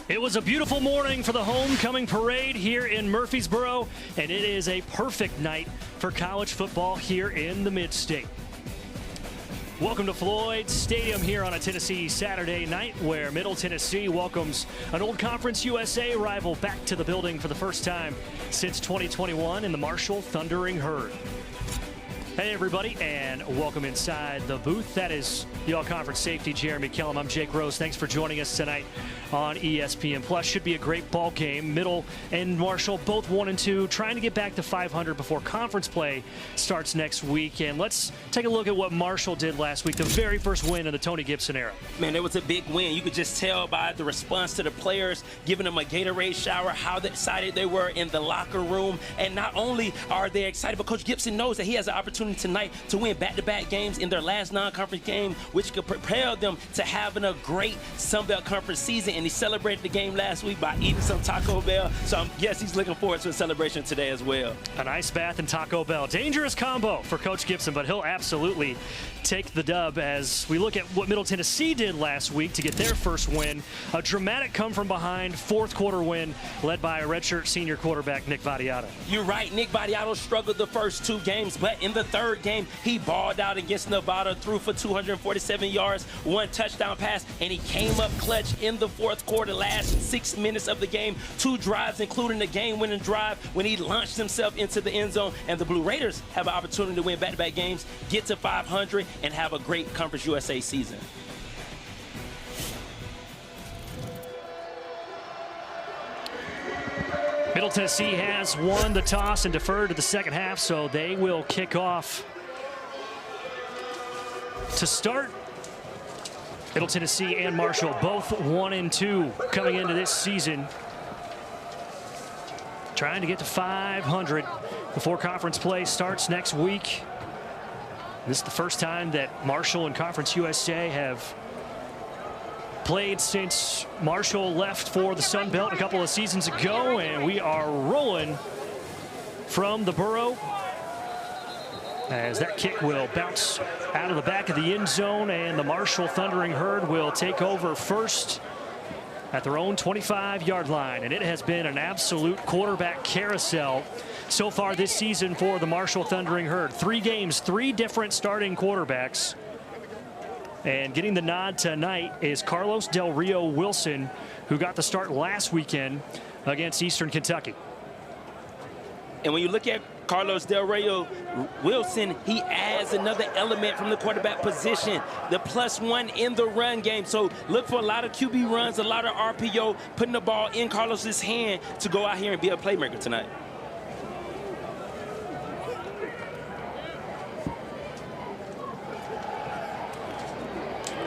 It was a beautiful morning for the homecoming parade here in Murfreesboro, and it is a perfect night for college football here in the Mid-State. Welcome to Floyd Stadium here on a Tennessee Saturday night, where Middle Tennessee welcomes an old Conference USA rival back to the building for the first time since 2021 in the Marshall Thundering Herd. Hey everybody, and welcome inside the booth. That is the All-Conference safety Jeremy Kellum. I'm Jake Rose. Thanks for joining us tonight on ESPN Plus. Should be a great ball game. Middle and Marshall both 1-2, trying to get back to 500 before conference play starts next week. And let's take a look at what Marshall did last week, the very first win in the Tony Gibson era. Man, it was a big win. You could just tell by the response to the players, giving them a Gatorade shower, how excited they were in the locker room. And not only are they excited, but Coach Gibson knows that he has an opportunity tonight to win back-to-back games in their last non-conference game, which could prepare them to having a great Sun Belt Conference season. And he celebrated the game last week by eating some Taco Bell. So yes, he's looking forward to a celebration today as well. An ice bath and Taco Bell. Dangerous combo for Coach Gibson, but he'll absolutely take the dub as we look at what Middle Tennessee did last week to get their first win. A dramatic come-from-behind fourth-quarter win led by a redshirt senior quarterback, Nick Vattiato. You're right. Nick Vattiato struggled the first two games, but in the third game, he balled out against Nevada, threw for 247 yards, one touchdown pass, and he came up clutch in the fourth quarter, last 6 minutes of the game. Two drives, including the game-winning drive when he launched himself into the end zone. And the Blue Raiders have an opportunity to win back-to-back games, get to 500, and have a great Conference USA season. Middle Tennessee has won the toss and deferred to the second half, so they will kick off to start. Middle Tennessee and Marshall both 1-2 coming into this season, trying to get to 500 before conference play starts next week. This is the first time that Marshall and Conference USA have played since Marshall left for the Sun Belt a couple of seasons ago, and we are rolling from the Burrow as that kick will bounce out of the back of the end zone, and the Marshall Thundering Herd will take over first at their own 25-yard line. And it has been an absolute quarterback carousel so far this season for the Marshall Thundering Herd. 3 games, 3 different starting quarterbacks. And getting the nod tonight is Carlos Del Rio Wilson, who got the start last weekend against Eastern Kentucky. And when you look at Carlos Del Rio Wilson, he adds another element from the quarterback position, the +1 in the run game. So look for a lot of QB runs, a lot of RPO, putting the ball in Carlos's hand to go out here and be a playmaker tonight.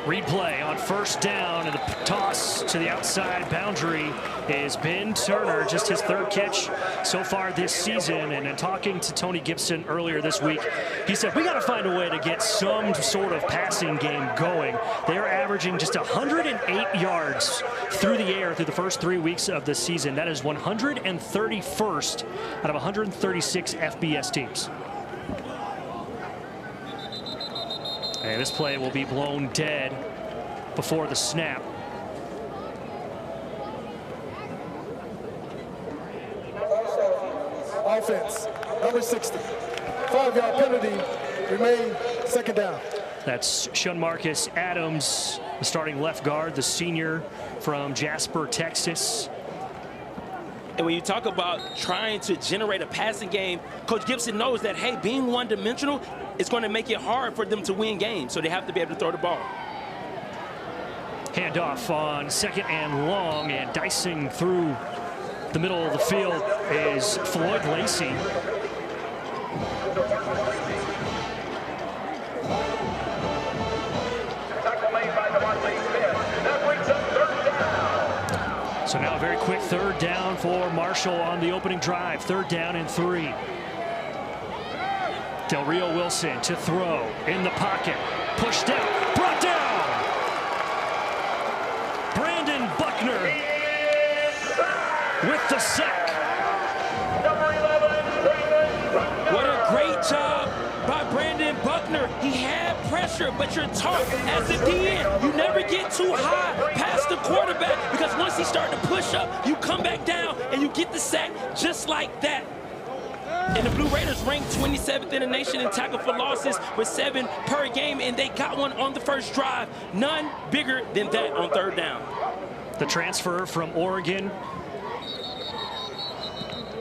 Replay on first down, and the toss to the outside boundary is Ben Turner, just his 3rd catch so far this season. And in talking to Tony Gibson earlier this week, he said, we got to find a way to get some sort of passing game going. They're averaging just 108 yards through the air through the first 3 weeks of the season. That is 131st out of 136 FBS teams. And this play will be blown dead before the snap. Offense, number 60. 5-yard penalty, remain second down. That's Shunmarcus Adams, the starting left guard, the senior from Jasper, Texas. And when you talk about trying to generate a passing game, Coach Gibson knows that, hey, being one-dimensional, it's going to make it hard for them to win games, so they have to be able to throw the ball. Handoff on 2nd and long, and dicing through the middle of the field is Floyd Lacey. So now a very quick 3rd down for Marshall on the opening drive. 3rd down and 3. Del Rio Wilson to throw in the pocket, pushed out, brought down. Brandon Buckner with the sack. What a great job by Brandon Buckner. He had pressure pressure, but you're taught as a DN, you never get too high past the quarterback, because once he starts to push up, you come back down and you get the sack just like that. And the Blue Raiders ranked 27th in the nation in tackle for losses with 7 per game, and they got one on the first drive. None bigger than that on third down. The transfer from Oregon.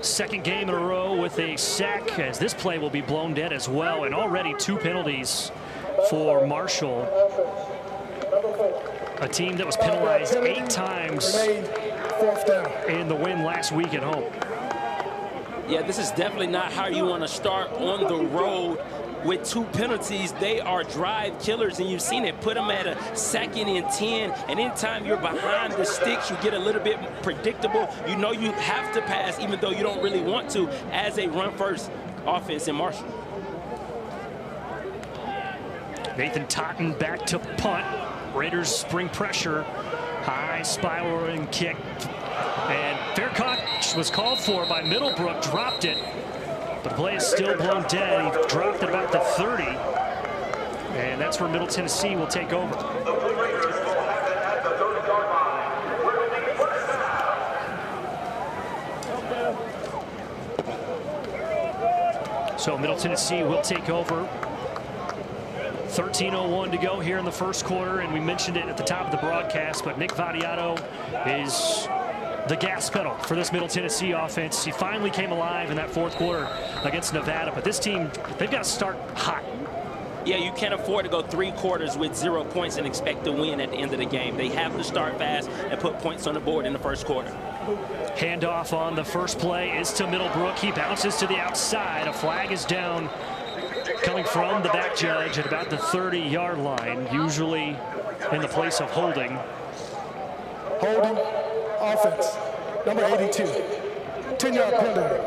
Second game in a row with a sack, as this play will be blown dead as well, and already 2 penalties for Marshall. A team that was penalized 8 times in the win last week at home. Yeah, this is definitely not how you want to start on the road with 2 penalties. They are drive killers, and you've seen it. Put them at a 2nd and 10, and anytime you're behind the sticks, you get a little bit predictable. You know you have to pass, even though you don't really want to, as a run-first offense in Marshall. Nathan Totten back to punt. Raiders spring pressure. High spiraling kick. And fair catch was called for by Middlebrook, dropped it. But the play is still blown dead. He dropped it about the 30. And that's where Middle Tennessee will take over. So Middle Tennessee will take over. 13:01 to go here in the first quarter, and we mentioned it at the top of the broadcast, but Nick Vattiato is the gas pedal for this Middle Tennessee offense. He finally came alive in that fourth quarter against Nevada, but this team, they've got to start hot. Yeah, you can't afford to go 3 quarters with 0 points and expect to win at the end of the game. They have to start fast and put points on the board in the first quarter. Handoff on the first play is to Middlebrook. He bounces to the outside. A flag is down, coming from the back judge at about the 30-yard line, usually in the place of holding. Holding, offense, number 82, 10-yard penalty.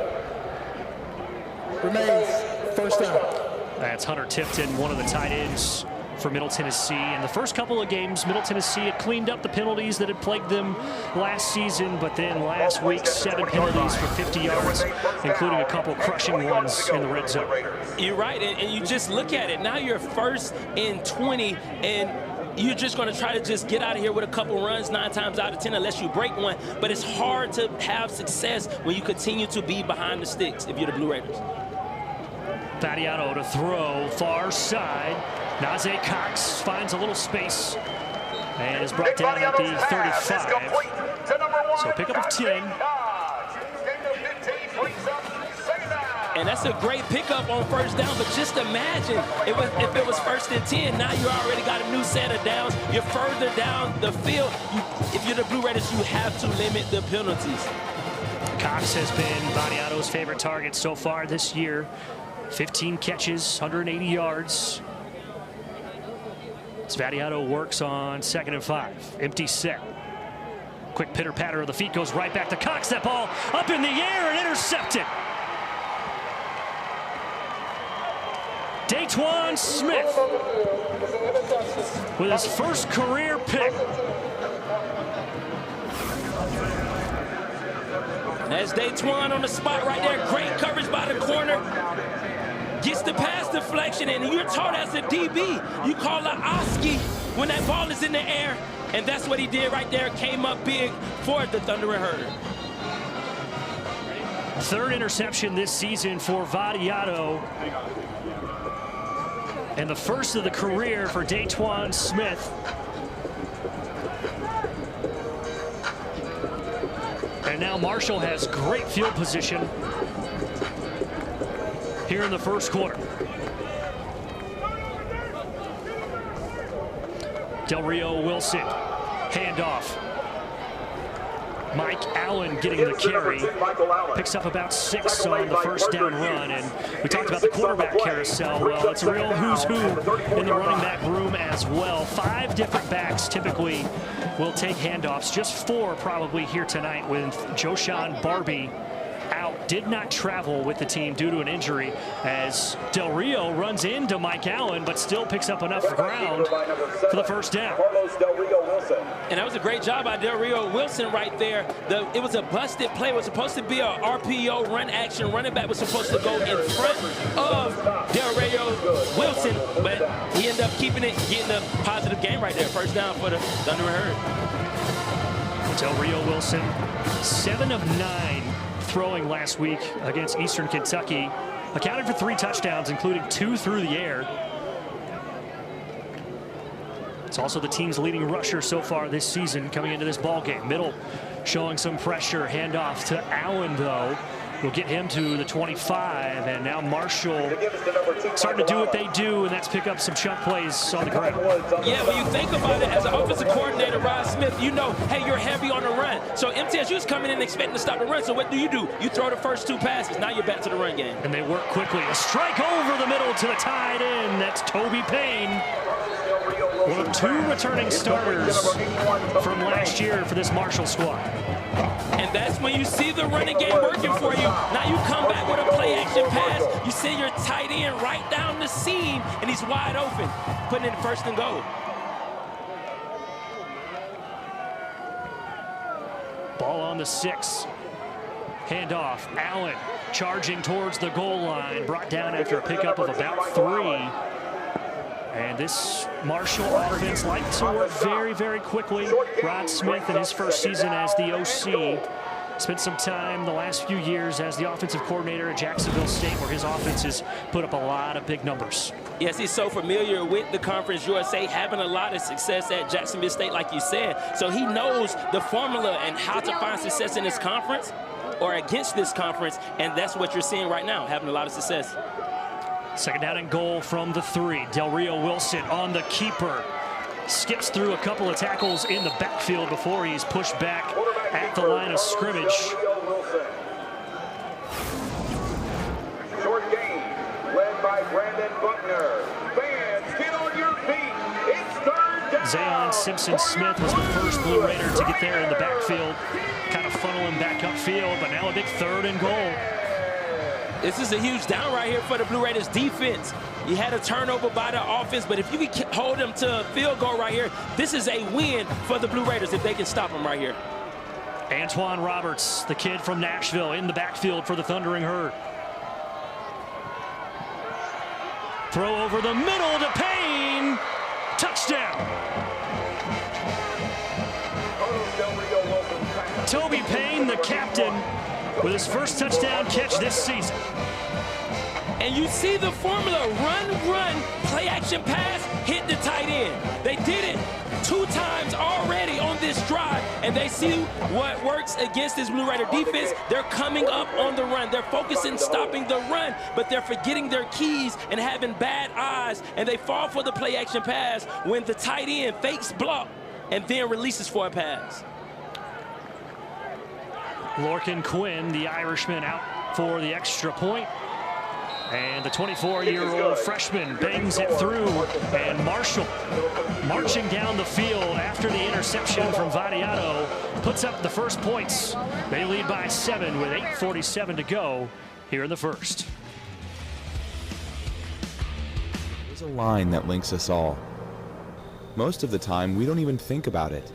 Remains first down. That's Hunter Tipton, one of the tight ends for Middle Tennessee. In the first couple of games, Middle Tennessee had cleaned up the penalties that had plagued them last season, but then last week, 7 penalties for 50 yards, including a couple crushing ones in the red zone. You're right, and you just look at it. Now you're 1st and 20, and you're just going to try to just get out of here with a couple runs 9 times out of 10 unless you break one. But it's hard to have success when you continue to be behind the sticks if you're the Blue Raiders. Vattiato to throw, far side. Najee Cox finds a little space and is brought down at the 35. So pickup of 10. And that's a great pickup on first down, but just imagine if it was 1st and 10, now you already got a new set of downs. You're further down the field. If you're the Blue Raiders, you have to limit the penalties. Cox has been Vattiato's favorite target so far this year. 15 catches, 180 yards. Vattiato works on 2nd and 5. Empty set. Quick pitter-patter of the feet goes right back to Cox. That ball up in the air and intercepted. Daquan Smith with his first career pick. That's Daquan on the spot right there. Great coverage by the corner. Gets the pass deflection, and you're taught as a DB, you call an Oski when that ball is in the air, and that's what he did right there. Came up big for the Thundering Herder. 3rd interception this season for Vattiato, and the first of the career for Daquan Smith. And now Marshall has great field position here in the first quarter. Del Rio Wilson, handoff. Mike Allen getting the carry. Picks up about 6 on the first down run. And we talked about the quarterback carousel. Well, it's a real who's who in the running back room as well. 5 different backs typically will take handoffs. Just 4 probably here tonight with Joshawn Barbie out. Did not travel with the team due to an injury as Del Rio runs into Mike Allen, but still picks up enough ground for the first down. And that was a great job by Del Rio Wilson right there. It was a busted play. It was supposed to be a RPO run action. Running back was supposed to go in front of Del Rio Wilson, but he ended up keeping it, getting a positive game right there. First down for the Thunder and Herd. Del Rio Wilson, 7 of 9 throwing last week against Eastern Kentucky. Accounted for 3 touchdowns, including 2 through the air. It's also the team's leading rusher so far this season coming into this ball game. Middle showing some pressure. Handoff to Allen, though. Will get him to the 25, and now Marshall starting to do what they do, and that's pick up some chunk plays on the ground. Yeah, when you think about it, as an offensive coordinator, Rod Smith, you know, hey, you're heavy on the run. So MTSU is coming in expecting to stop the run. So what do? You throw the first 2 passes. Now you're back to the run game. And they work quickly. A strike over the middle to the tight end. That's Toby Payne. One of 2 returning starters from last year for this Marshall squad. And that's when you see the running game working for you. Now you come back with a play action pass. You send your tight end right down the seam, and he's wide open, putting in first and goal. Ball on the 6. Handoff. Allen charging towards the goal line. Brought down after a pickup of about 3. And this Marshall offense likes to work very, very quickly. Rod Smith in his first season as the OC spent some time the last few years as the offensive coordinator at Jacksonville State, where his offense has put up a lot of big numbers. Yes, he's so familiar with the Conference USA, having a lot of success at Jacksonville State, like you said. So he knows the formula and how to find success in this conference or against this conference, and that's what you're seeing right now, having a lot of success. Second down and goal from the 3. Del Rio Wilson on the keeper. Skips through a couple of tackles in the backfield before he's pushed back at the line of scrimmage. Short game, led by Brandon Buckner. Fans, get on your feet. It's third down. Zayon Simpson-Smith was the first Blue Raider to get there in the backfield. Kind of funnel him back upfield, but now a big 3rd and goal. This is a huge down right here for the Blue Raiders defense. You had a turnover by the offense, but if you can hold them to a field goal right here, this is a win for the Blue Raiders if they can stop them right here. Antoine Roberts, the kid from Nashville, in the backfield for the Thundering Herd. Throw over the middle to Payne. Touchdown. Toby Payne, the captain, with his first touchdown catch this season. And you see the formula, run, play action pass, hit the tight end. They did it 2 times already on this drive, and they see what works against this Blue Raider defense. They're coming up on the run. They're focusing, stopping the run, but they're forgetting their keys and having bad eyes, and they fall for the play action pass when the tight end fakes block and then releases for a pass. Lorcan Quinn, the Irishman, out for the extra point. And the 24-year-old freshman bangs it through. And Marshall, marching down the field after the interception from Vadiano, puts up the first points. They lead by 7 with 8:47 to go here in the first. There's a line that links us all. Most of the time, we don't even think about it.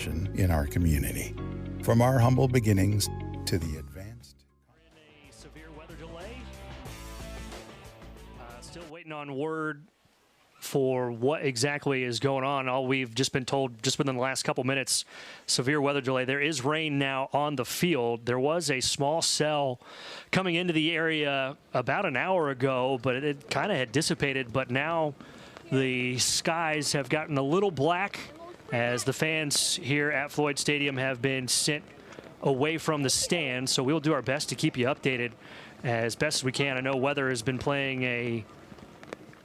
passion in our community. From our humble beginnings to the advanced. In a severe weather delay. Still waiting on word for what exactly is going on. All we've just been told just within the last couple minutes, severe weather delay. There is rain now on the field. There was a small cell coming into the area about an hour ago, but it kind of had dissipated. But now the skies have gotten a little black as the fans here at Floyd Stadium have been sent away from the stand. So we'll do our best to keep you updated as best as we can. I know weather has been playing a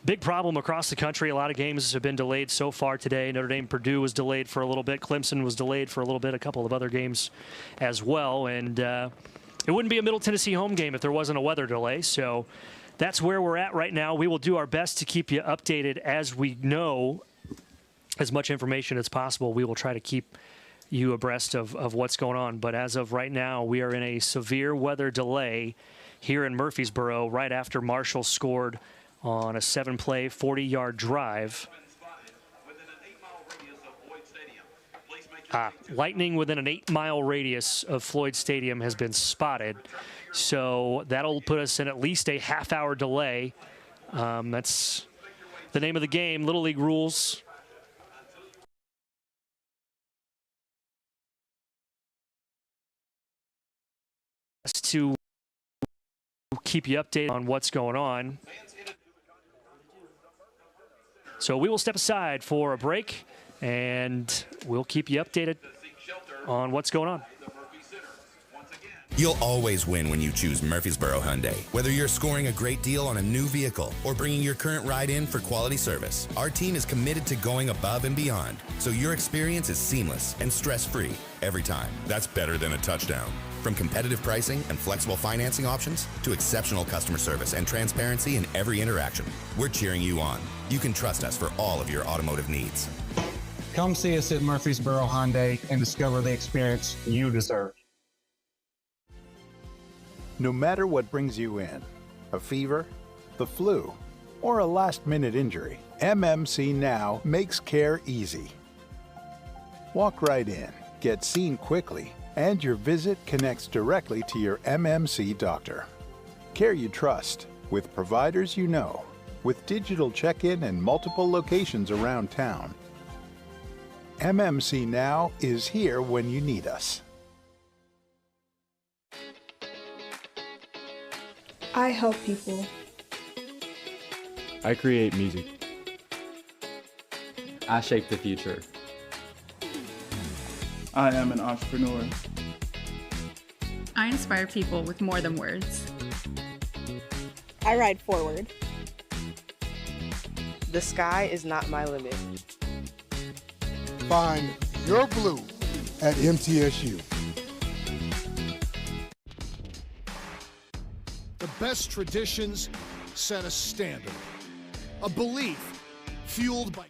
big problem across the country. A lot of games have been delayed so far today. Notre Dame Purdue was delayed for a little bit. Clemson was delayed for a little bit. A couple of other games as well. And it wouldn't be a Middle Tennessee home game if there wasn't a weather delay. So that's where we're at right now. We will do our best to keep you updated as we know as much information as possible. We will try to keep you abreast of what's going on. But as of right now, we are in a severe weather delay here in Murfreesboro right after Marshall scored on a 7-play, 40-yard drive. Lightning within an 8-mile radius of Floyd Stadium has been spotted. So that'll put us in at least a half-hour delay. That's the name of the game, Little League rules. To keep you updated on what's going on. So we will step aside for a break, and we'll keep you updated on what's going on. You'll always win when you choose Murfreesboro Hyundai. Whether you're scoring a great deal on a new vehicle or bringing your current ride in for quality service, our team is committed to going above and beyond, so your experience is seamless and stress-free every time. That's better than a touchdown. From competitive pricing and flexible financing options to exceptional customer service and transparency in every interaction, we're cheering you on. You can trust us for all of your automotive needs. Come see us at Murfreesboro Hyundai and discover the experience you deserve. No matter what brings you in, a fever, the flu, or a last-minute injury, MMC Now makes care easy. Walk right in, get seen quickly, and your visit connects directly to your MMC doctor. Care you trust, with providers you know, with digital check-in and multiple locations around town. MMC Now is here when you need us. I help people. I create music. I shape the future. I am an entrepreneur. I inspire people with more than words. I ride forward. The sky is not my limit. Find your blue at MTSU. The best traditions set a standard, a belief fueled by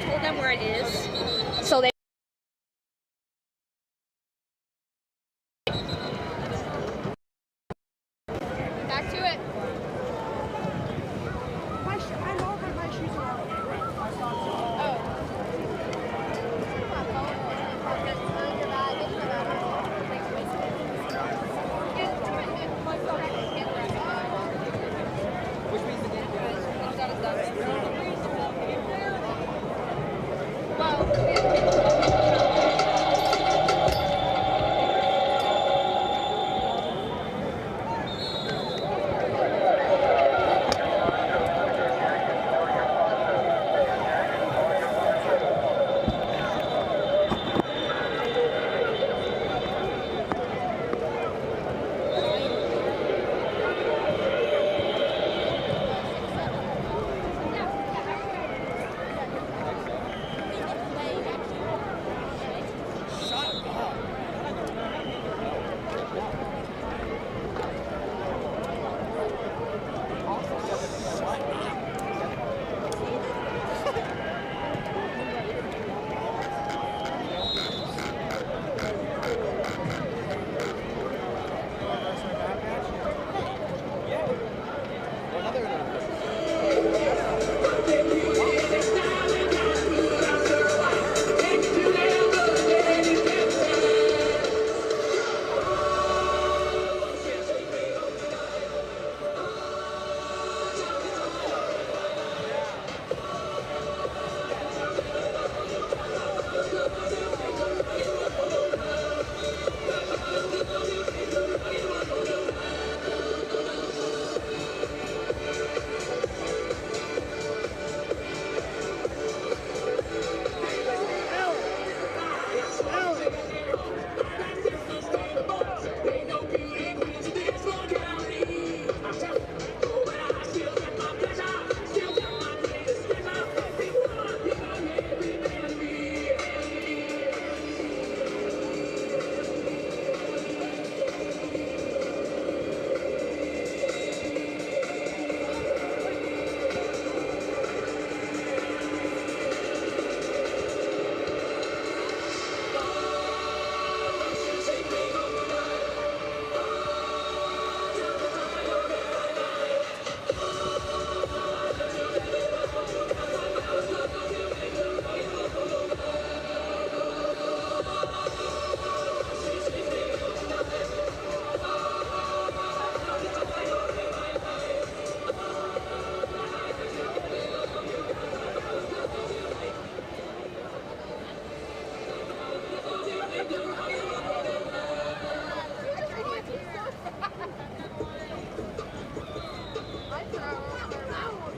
told them where it is, so they. Back to it. I know that my shoes are on.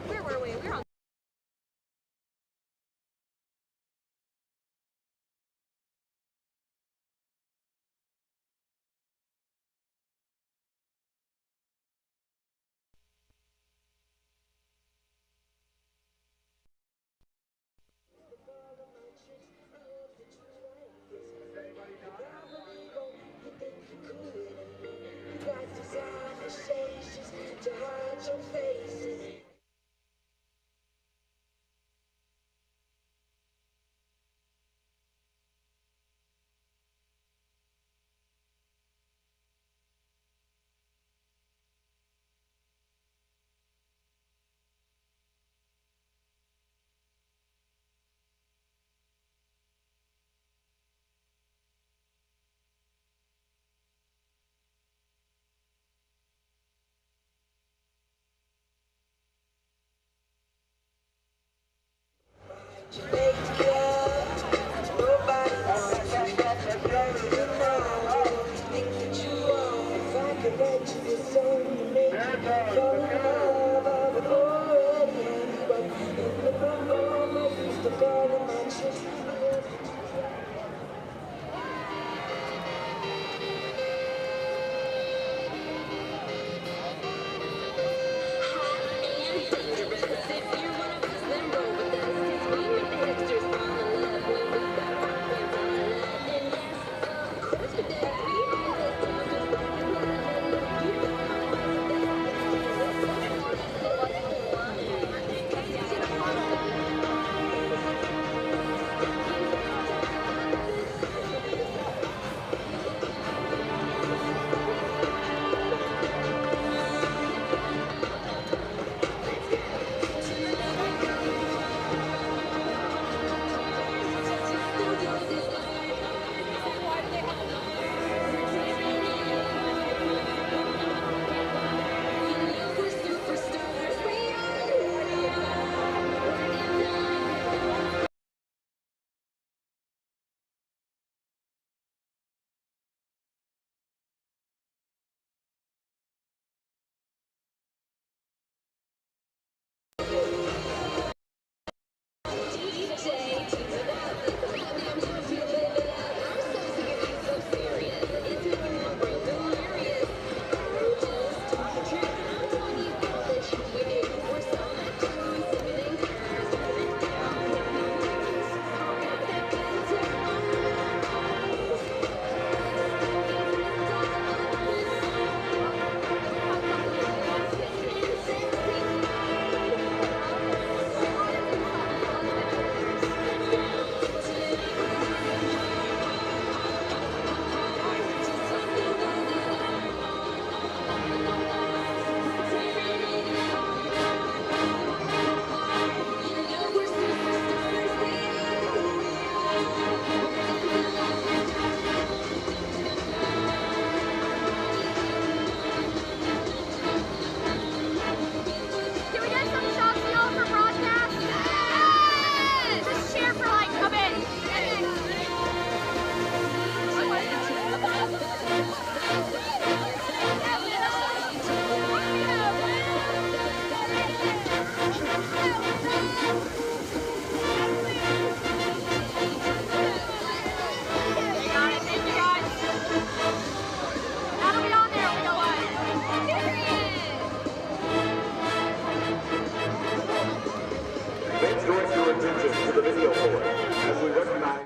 Where were we? We were on. attention to the video board as we recognize.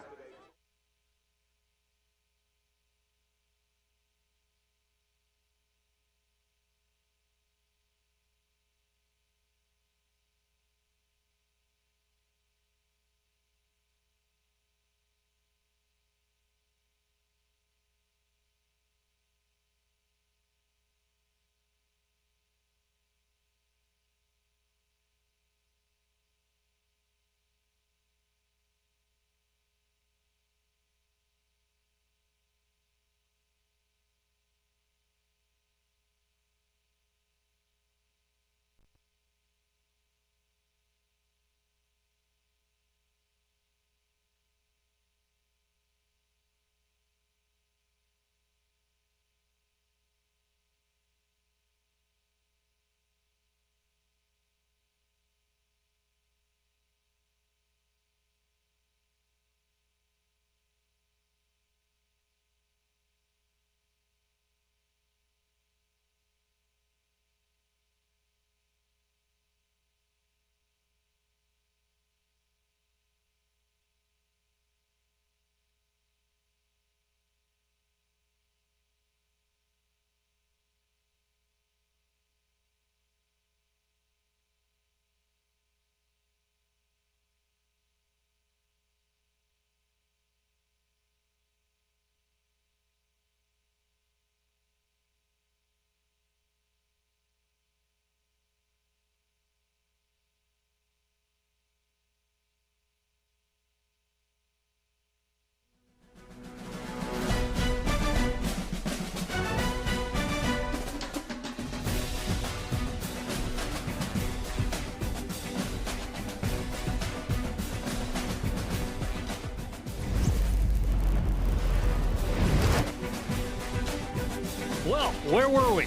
Well, where were we?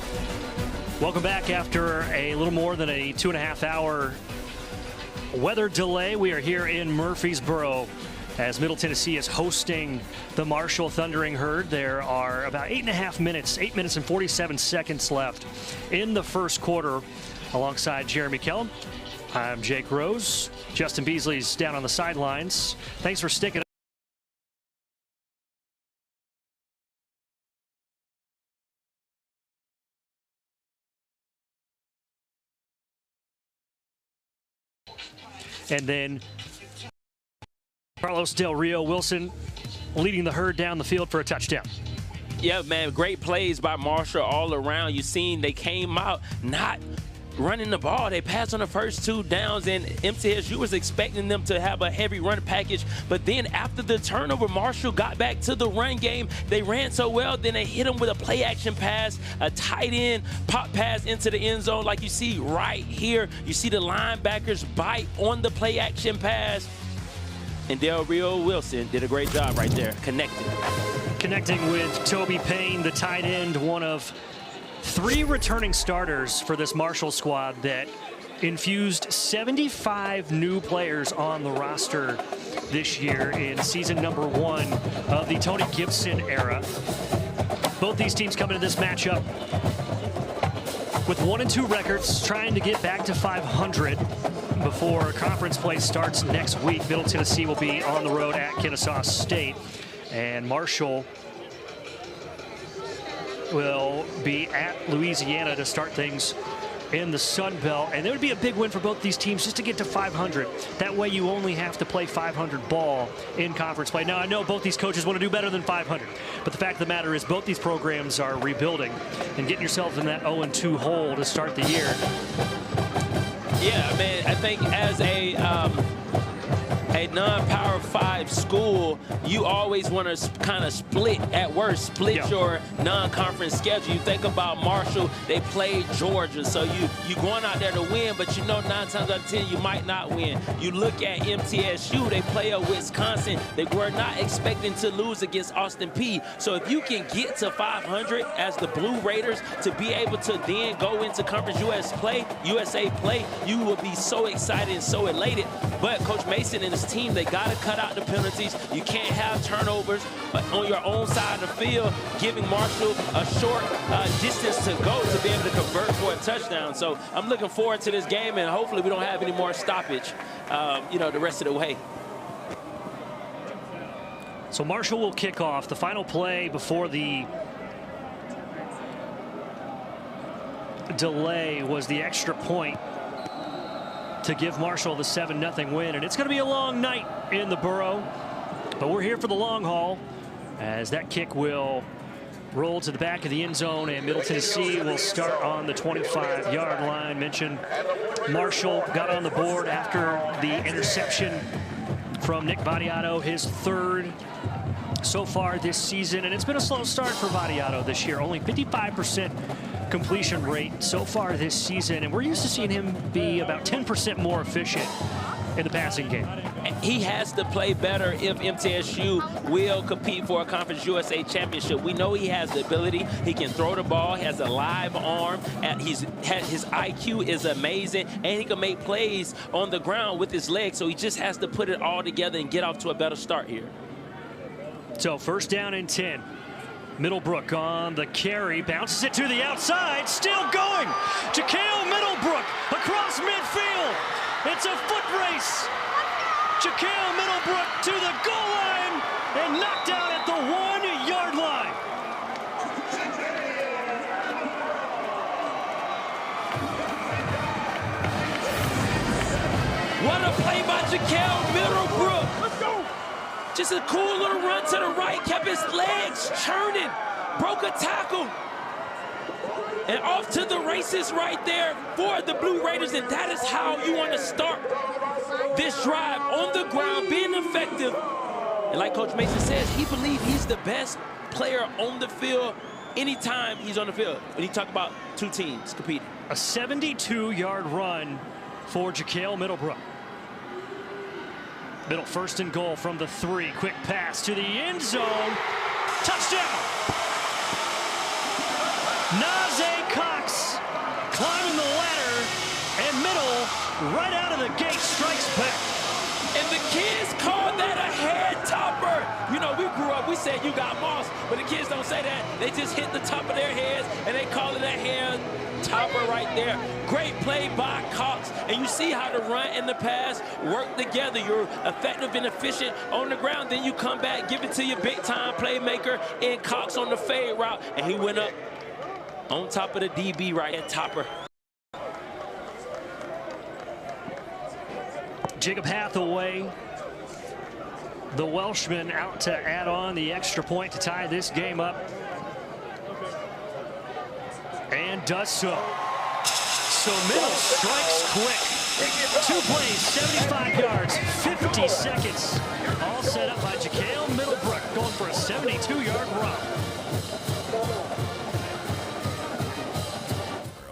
Welcome back after a little more than a 2.5-hour weather delay. We are here in Murfreesboro as Middle Tennessee is hosting the Marshall Thundering Herd. There are about 8 minutes and 47 seconds left in the first quarter. Alongside Jeremy Kellum, I'm Jake Rose. Justin Beasley's down on the sidelines. Thanks for sticking. And then Carlos Del Rio Wilson leading the Herd down the field for a touchdown. Yeah, man, great plays by Marshall all around. You seen they came out not running the ball. They passed on the first 2 downs, and MTSU was expecting them to have a heavy run package. But then after the turnover, Marshall got back to the run game. They ran so well, then they hit them with a play-action pass, a tight end pop pass into the end zone like you see right here. You see the linebackers bite on the play-action pass. And Del Rio Wilson did a great job right there, connecting with Toby Payne, the tight end, one of 3 returning starters for this Marshall squad that infused 75 new players on the roster this year in season number 1 of the Tony Gibson era. Both these teams come into this matchup with 1-2 records, trying to get back to 500 before conference play starts next week. Middle Tennessee will be on the road at Kennesaw State, and Marshall will be at Louisiana to start things in the Sun Belt. And it would be a big win for both these teams just to get to 500. That way you only have to play 500 ball in conference play. Now, I know both these coaches want to do better than 500, but the fact of the matter is both these programs are rebuilding and getting yourself in that 0-2 hole to start the year. Yeah, man, I think as a non-Power 5 school, you always want to kind of split your non-conference schedule. You think about Marshall, they played Georgia, so you going out there to win, but you know 9 times out of 10 you might not win. You look at MTSU, they play at Wisconsin. They were not expecting to lose against Austin Peay. So if you can get to 500 as the Blue Raiders to be able to then go into Conference USA play, you will be so excited and so elated. But Coach Mason and his team, they got to cut out the penalties. You can't have turnovers on your own side of the field, giving Marshall a short distance to go to be able to convert for a touchdown. So I'm looking forward to this game, and hopefully we don't have any more stoppage, the rest of the way. So Marshall will kick off. The final play before the delay was the extra point to give Marshall the 7-0 win. And it's going to be a long night in the Borough, but we're here for the long haul as that kick will roll to the back of the end zone, and Middle Tennessee will start on the 25-yard line. Mentioned Marshall got on the board after the interception from Nick Vadiato, his third so far this season, and it's been a slow start for Vadiato this year. Only 55% completion rate so far this season, and we're used to seeing him be about 10% more efficient in the passing game. He has to play better if MTSU will compete for a Conference USA championship. We know he has the ability. He can throw the ball. He has a live arm. His IQ is amazing, and he can make plays on the ground with his legs. So he just has to put it all together and get off to a better start here. So first down and 10. Middlebrook on the carry, bounces it to the outside, still going. Jaquale Middlebrook across midfield. It's a foot race. Jaquale Middlebrook to the goal line and knocked out at the 1-yard line. What a play by Jaquale Middlebrook. Let's go. Just a cool little run to the right, kept his legs churning, broke a tackle, and off to the races right there for the Blue Raiders. And that is how you want to start this drive, on the ground, being effective. And like Coach Mason says, he believes he's the best player on the field anytime he's on the field when you talk about two teams competing. A 72-yard run for Jaquale Middlebrook. Middle first and goal from the 3. Quick pass to the end zone. Touchdown! Najee Cox climbing the ladder, and Middle right out of the gate strikes back. And the kids call that a head topper. You know, we grew up, we said you got moss, but the kids don't say that. They just hit the top of their heads, and they call it a head topper right there. Great play by Cox, and you see how the run and the pass work together. You're effective and efficient on the ground, then you come back, give it to your big-time playmaker in Cox on the fade route, and he went up on top of the DB right at topper. Jacob Hathaway, the Welshman, out to add on the extra point to tie this game up. And does so. So Middle strikes quick. 2 plays, 75 yards, 50 seconds. All set up by Jaquale Middlebrook, going for a 72-yard run.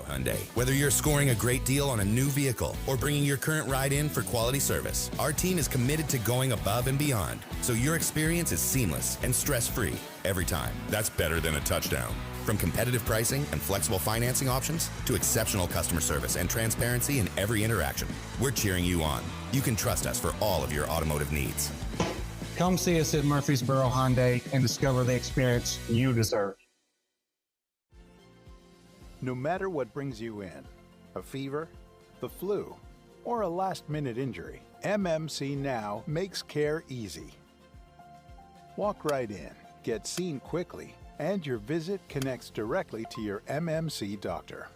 Hyundai. Whether you're scoring a great deal on a new vehicle or bringing your current ride in for quality service, our team is committed to going above and beyond, so your experience is seamless and stress-free every time. That's better than a touchdown. From competitive pricing and flexible financing options to exceptional customer service and transparency in every interaction, we're cheering you on. You can trust us for all of your automotive needs. Come see us at Murfreesboro Hyundai and discover the experience you deserve. No matter what brings you in, a fever, the flu, or a last-minute injury, MMC Now makes care easy. Walk right in, get seen quickly, and your visit connects directly to your MMC doctor.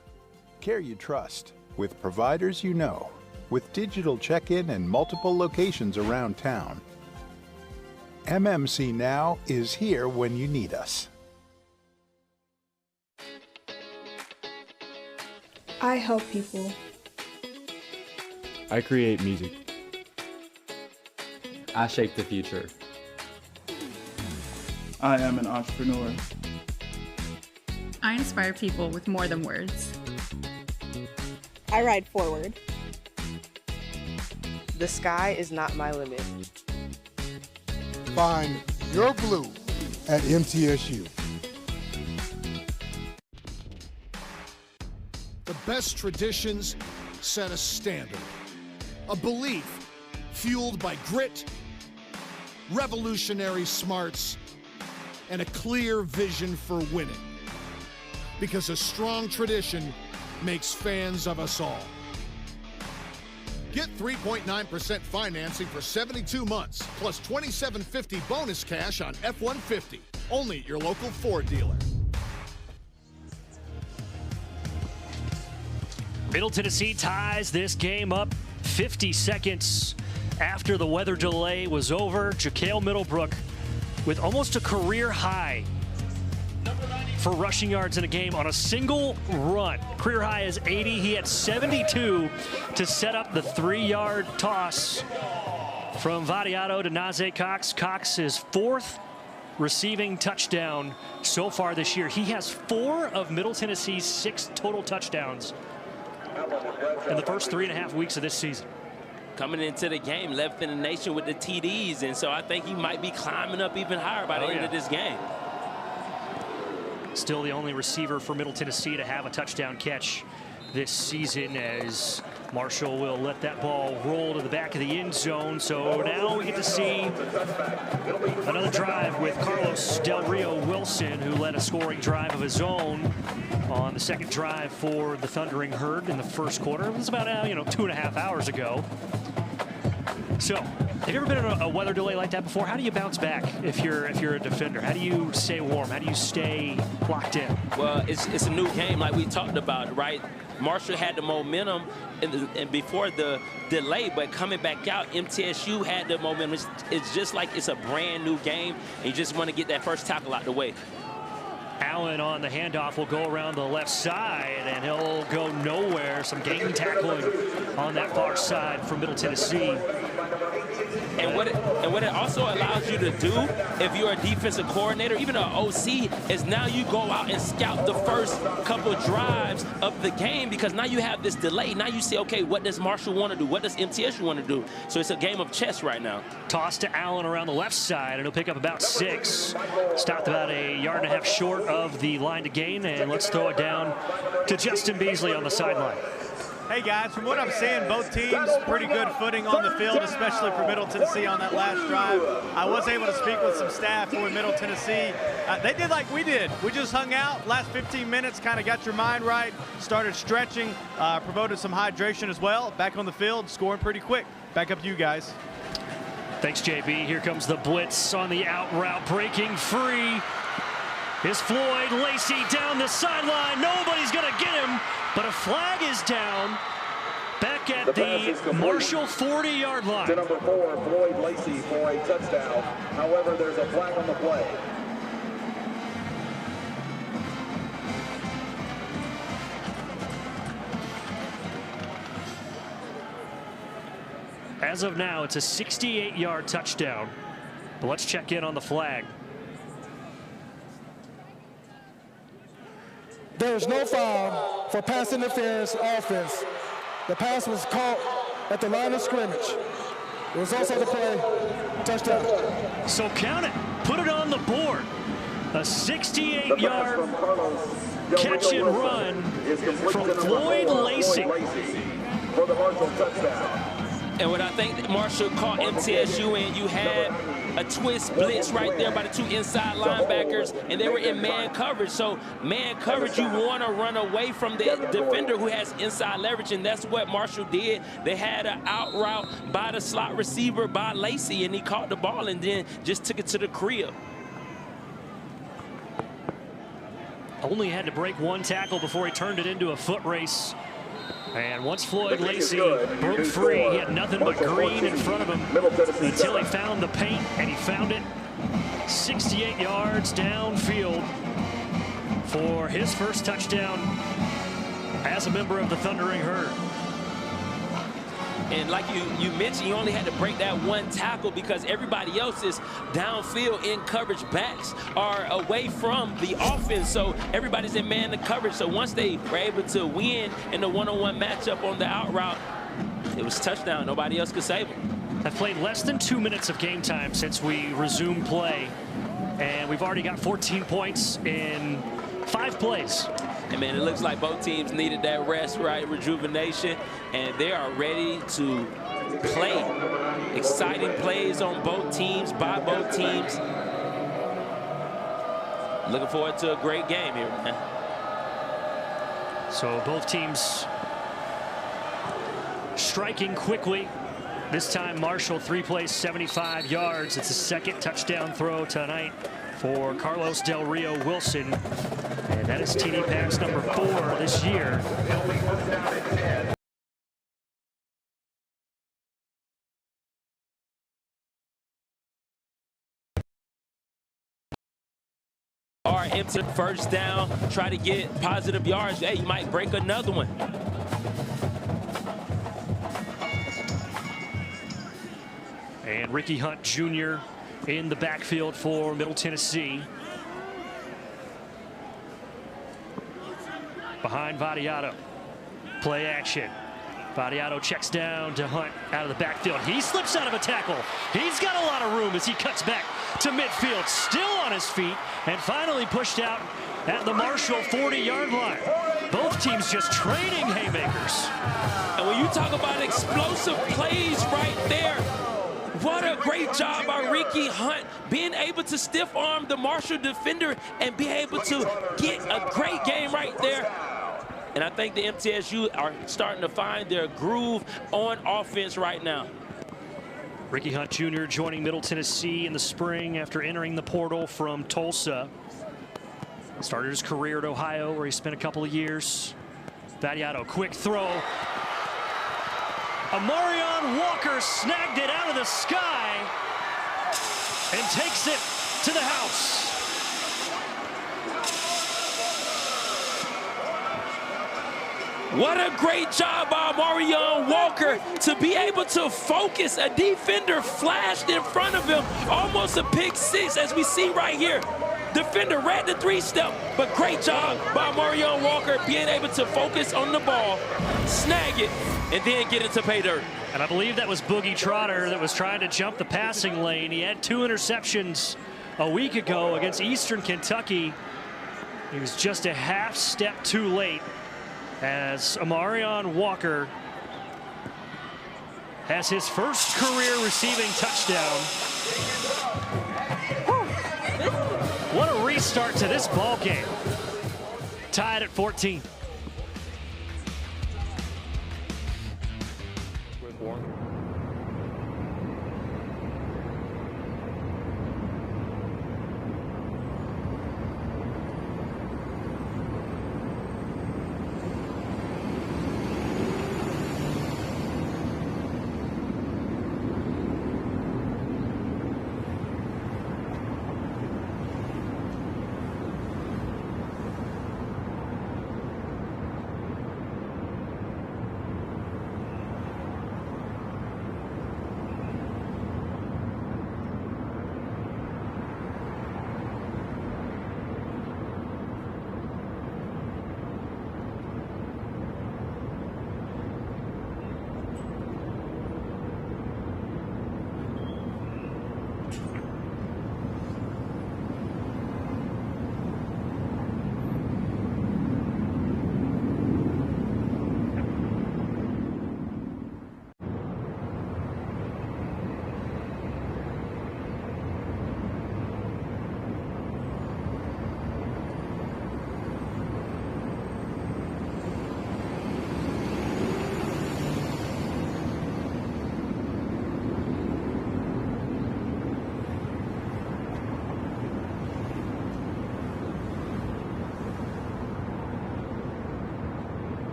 Care you trust, with providers you know, with digital check-in and multiple locations around town. MMC Now is here when you need us. I help people. I create music. I shape the future. I am an entrepreneur. I inspire people with more than words. I ride forward. The sky is not my limit. Find your blue at MTSU. The best traditions set a standard, a belief, fueled by grit, revolutionary smarts, and a clear vision for winning. Because a strong tradition makes fans of us all. Get 3.9% financing for 72 months, plus $2,750 bonus cash on F-150. Only at your local Ford dealer. Middle Tennessee ties this game up 50 seconds after the weather delay was over. Jaquel Middlebrook with almost a career high for rushing yards in a game on a single run. Career high is 80. He had 72 to set up the 3-yard toss from Vadiato to Najee Cox. Cox is 4th receiving touchdown so far this year. He has 4 of Middle Tennessee's 6 total touchdowns in the first 3.5 weeks of this season. Coming into the game, left in the nation with the TDs, and so I think he might be climbing up even higher by the end of this game. Still the only receiver for Middle Tennessee to have a touchdown catch this season, as Marshall will let that ball roll to the back of the end zone. So now we get to see another drive with Carlos Del Rio Wilson, who led a scoring drive of his own on the second drive for the Thundering Herd in the first quarter. It was about 2.5 hours ago. So, have you ever been in a weather delay like that before? How do you bounce back if you're a defender? How do you stay warm? How do you stay locked in? Well, it's a new game like we talked about, right? Marshall had the momentum and before the delay, but coming back out, MTSU had the momentum. It's just like it's a brand new game, and you just want to get that first tackle out the way. Allen on the handoff will go around the left side, and he'll go nowhere. Some gang tackling on that far side from Middle Tennessee. And what it also allows you to do, if you're a defensive coordinator, even an OC, is now you go out and scout the first couple drives of the game, because now you have this delay. Now you say, okay, what does Marshall want to do? What does MTSU want to do? So it's a game of chess right now. Toss to Allen around the left side, and he'll pick up about 6. Stopped about 1.5 yards short of the line to gain, and let's throw it down to Justin Beasley on the sideline. Hey guys, from what I'm seeing, both teams pretty good footing on the field, especially for Middle Tennessee on that last drive. I was able to speak with some staff for Middle Tennessee. They did like we did. We just hung out last 15 minutes, kind of got your mind right, started stretching, promoted some hydration as well. Back on the field, scoring pretty quick. Back up to you guys. Thanks, JB. Here comes the blitz on the out route, breaking free. Is Floyd Lacey down the sideline. Nobody's going to get him, but a flag is down back at the Marshall 40-yard line. To number 4, Floyd Lacey, for a touchdown. However, there's a flag on the play. As of now, it's a 68-yard touchdown, but let's check in on the flag. There is no foul for pass interference offense. The pass was caught at the line of scrimmage. It was also the play. Touchdown. So count it. Put it on the board. A 68-yard catch and run from Floyd Lacey. For the Marshall touchdown. And what I think Marshall caught MTSU in, you had a twist blitz right there by the 2 inside linebackers, and they were in man coverage. So man coverage, you want to run away from the defender who has inside leverage, and that's what Marshall did. They had an out route by the slot receiver by Lacey, and he caught the ball and then just took it to the crib. Only had to break 1 tackle before he turned it into a foot race. And once Floyd Lacey broke free, he had nothing but green in front of him until he found the paint, and he found it 68 yards downfield for his first touchdown as a member of the Thundering Herd. And like you mentioned, you only had to break that 1 tackle because everybody else is downfield in coverage. Backs are away from the offense, so everybody's in man to coverage. So once they were able to win in the one-on-one matchup on the out route, it was touchdown. Nobody else could save them. I've played less than 2 minutes of game time since we resumed play, and we've already got 14 points in 5 plays. And man, it looks like both teams needed that rest, right, rejuvenation, and they are ready to play. Exciting plays on both teams, by both teams. Looking forward to a great game here, man. So both teams striking quickly. This time Marshall, 3 plays, 75 yards. It's the second touchdown throw tonight for Carlos Del Rio Wilson. And that is TD pass number 4 this year. Or empty first down, try to get positive yards. Hey, you might break another one. And Ricky Hunt Jr. in the backfield for Middle Tennessee. Behind Vadiato. Play action. Vadiato checks down to Hunt out of the backfield. He slips out of a tackle. He's got a lot of room as he cuts back to midfield. Still on his feet and finally pushed out at the Marshall 40-yard line. Both teams just trading haymakers. And when you talk about explosive plays right there, what a great job by Ricky Hunt being able to stiff arm the Marshall defender and be able to get a great game right there. And I think the MTSU are starting to find their groove on offense right now. Ricky Hunt Jr. joining Middle Tennessee in the spring after entering the portal from Tulsa. Started his career at Ohio, where he spent a couple of years. Vadiato, quick throw. Amarion Walker snagged it out of the sky and takes it to the house. What a great job by Amarion Walker to be able to focus. A defender flashed in front of him, almost a pick six, as we see right here. Defender read the 3-step, but great job by Amarion Walker being able to focus on the ball, snag it, and then get into pay dirt. And I believe that was Boogie Trotter that was trying to jump the passing lane. He had 2 interceptions a week ago against Eastern Kentucky. He was just a half step too late, as Amarion Walker has his first career receiving touchdown. What a restart to this ball game. Tied at 14.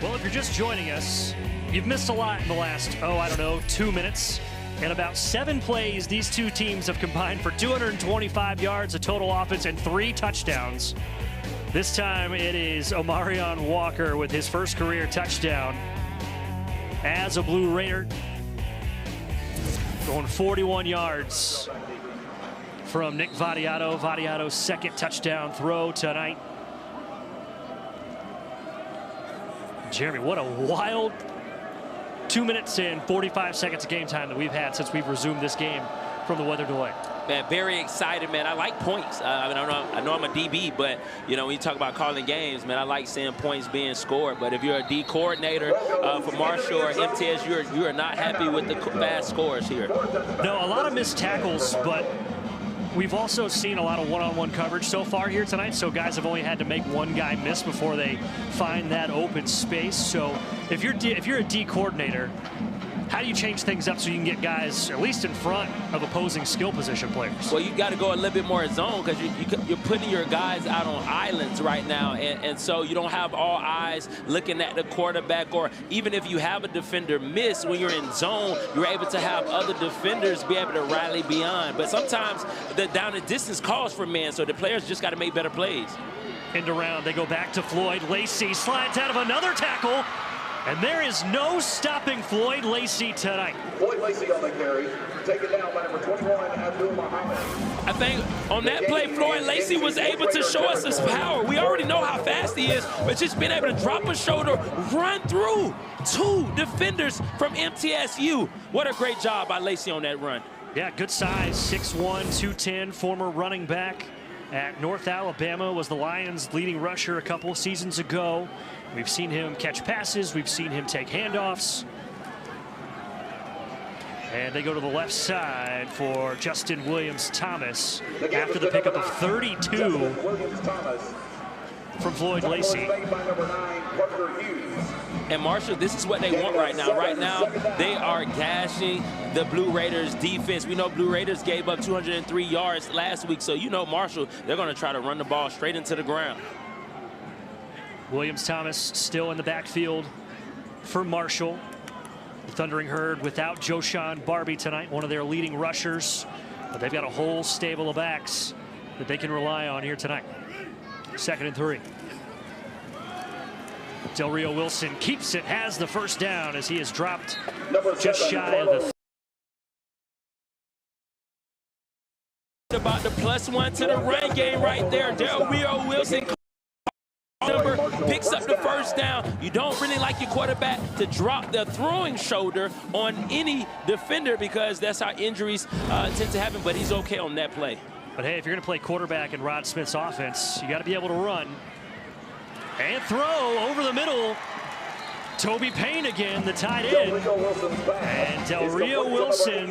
Well, if you're just joining us, you've missed a lot in the last, 2 minutes. In about 7 plays, these two teams have combined for 225 yards of total offense and 3 touchdowns. This time it is Omarion Walker with his first career touchdown as a Blue Raider. Going 41 yards from Nick Vadiato. Vadiato's second touchdown throw tonight. Jeremy, what a wild 2 minutes and 45 seconds of game time that we've had since we've resumed this game from the weather delay. Man, very excited, man. I like points. I know I'm a DB, but, you know, when you talk about calling games, man, I like seeing points being scored. But if you're a D coordinator for Marshall or MTS, you are not happy with the fast scores here. No, a lot of missed tackles, but we've also seen a lot of one-on-one coverage so far here tonight, so guys have only had to make one guy miss before they find that open space. So if you're a D coordinator, how do you change things up so you can get guys at least in front of opposing skill position players? Well, you got to go a little bit more zone because you're putting your guys out on islands right now, and so you don't have all eyes looking at the quarterback, or even if you have a defender miss, when you're in zone, you're able to have other defenders be able to rally beyond. But sometimes the down and distance calls for men, so the players just got to make better plays. End around, they go back to Floyd. Lacey slides out of another tackle. And there is no stopping Floyd Lacey tonight. Floyd Lacey on the carry. Taken down by number 21, Abdul Muhammad. I think on that play, Floyd Lacey was able to show us his power. We already know how fast he is, but just being able to drop a shoulder, run through two defenders from MTSU. What a great job by Lacey on that run. Yeah, good size, 6'1", 210, former running back at North Alabama, was the Lions' leading rusher a couple of seasons ago. We've seen him catch passes. We've seen him take handoffs. And they go to the left side for Justin Williams-Thomas after the pickup of 32 from Floyd Lacey. And Marshall, this is what they want right now. Right now, they are gashing the Blue Raiders defense. We know Blue Raiders gave up 203 yards last week, so you know Marshall, they're going to try to run the ball straight into the ground. Williams-Thomas still in the backfield for Marshall. The Thundering Herd without Joshawn Barbie tonight, one of their leading rushers. But they've got a whole stable of backs that they can rely on here tonight. 2nd and 3. Del Rio Wilson keeps it, has the first down as he has dropped just shy of the about the +1 to the run game right there. Del Rio Wilson picks up the first down. You don't really like your quarterback to drop the throwing shoulder on any defender because that's how injuries tend to happen, but he's okay on that play. But hey, if you're going to play quarterback in Rod Smith's offense, you got to be able to run and throw over the middle. Toby Payne again, the tight end. And Del Rio Wilson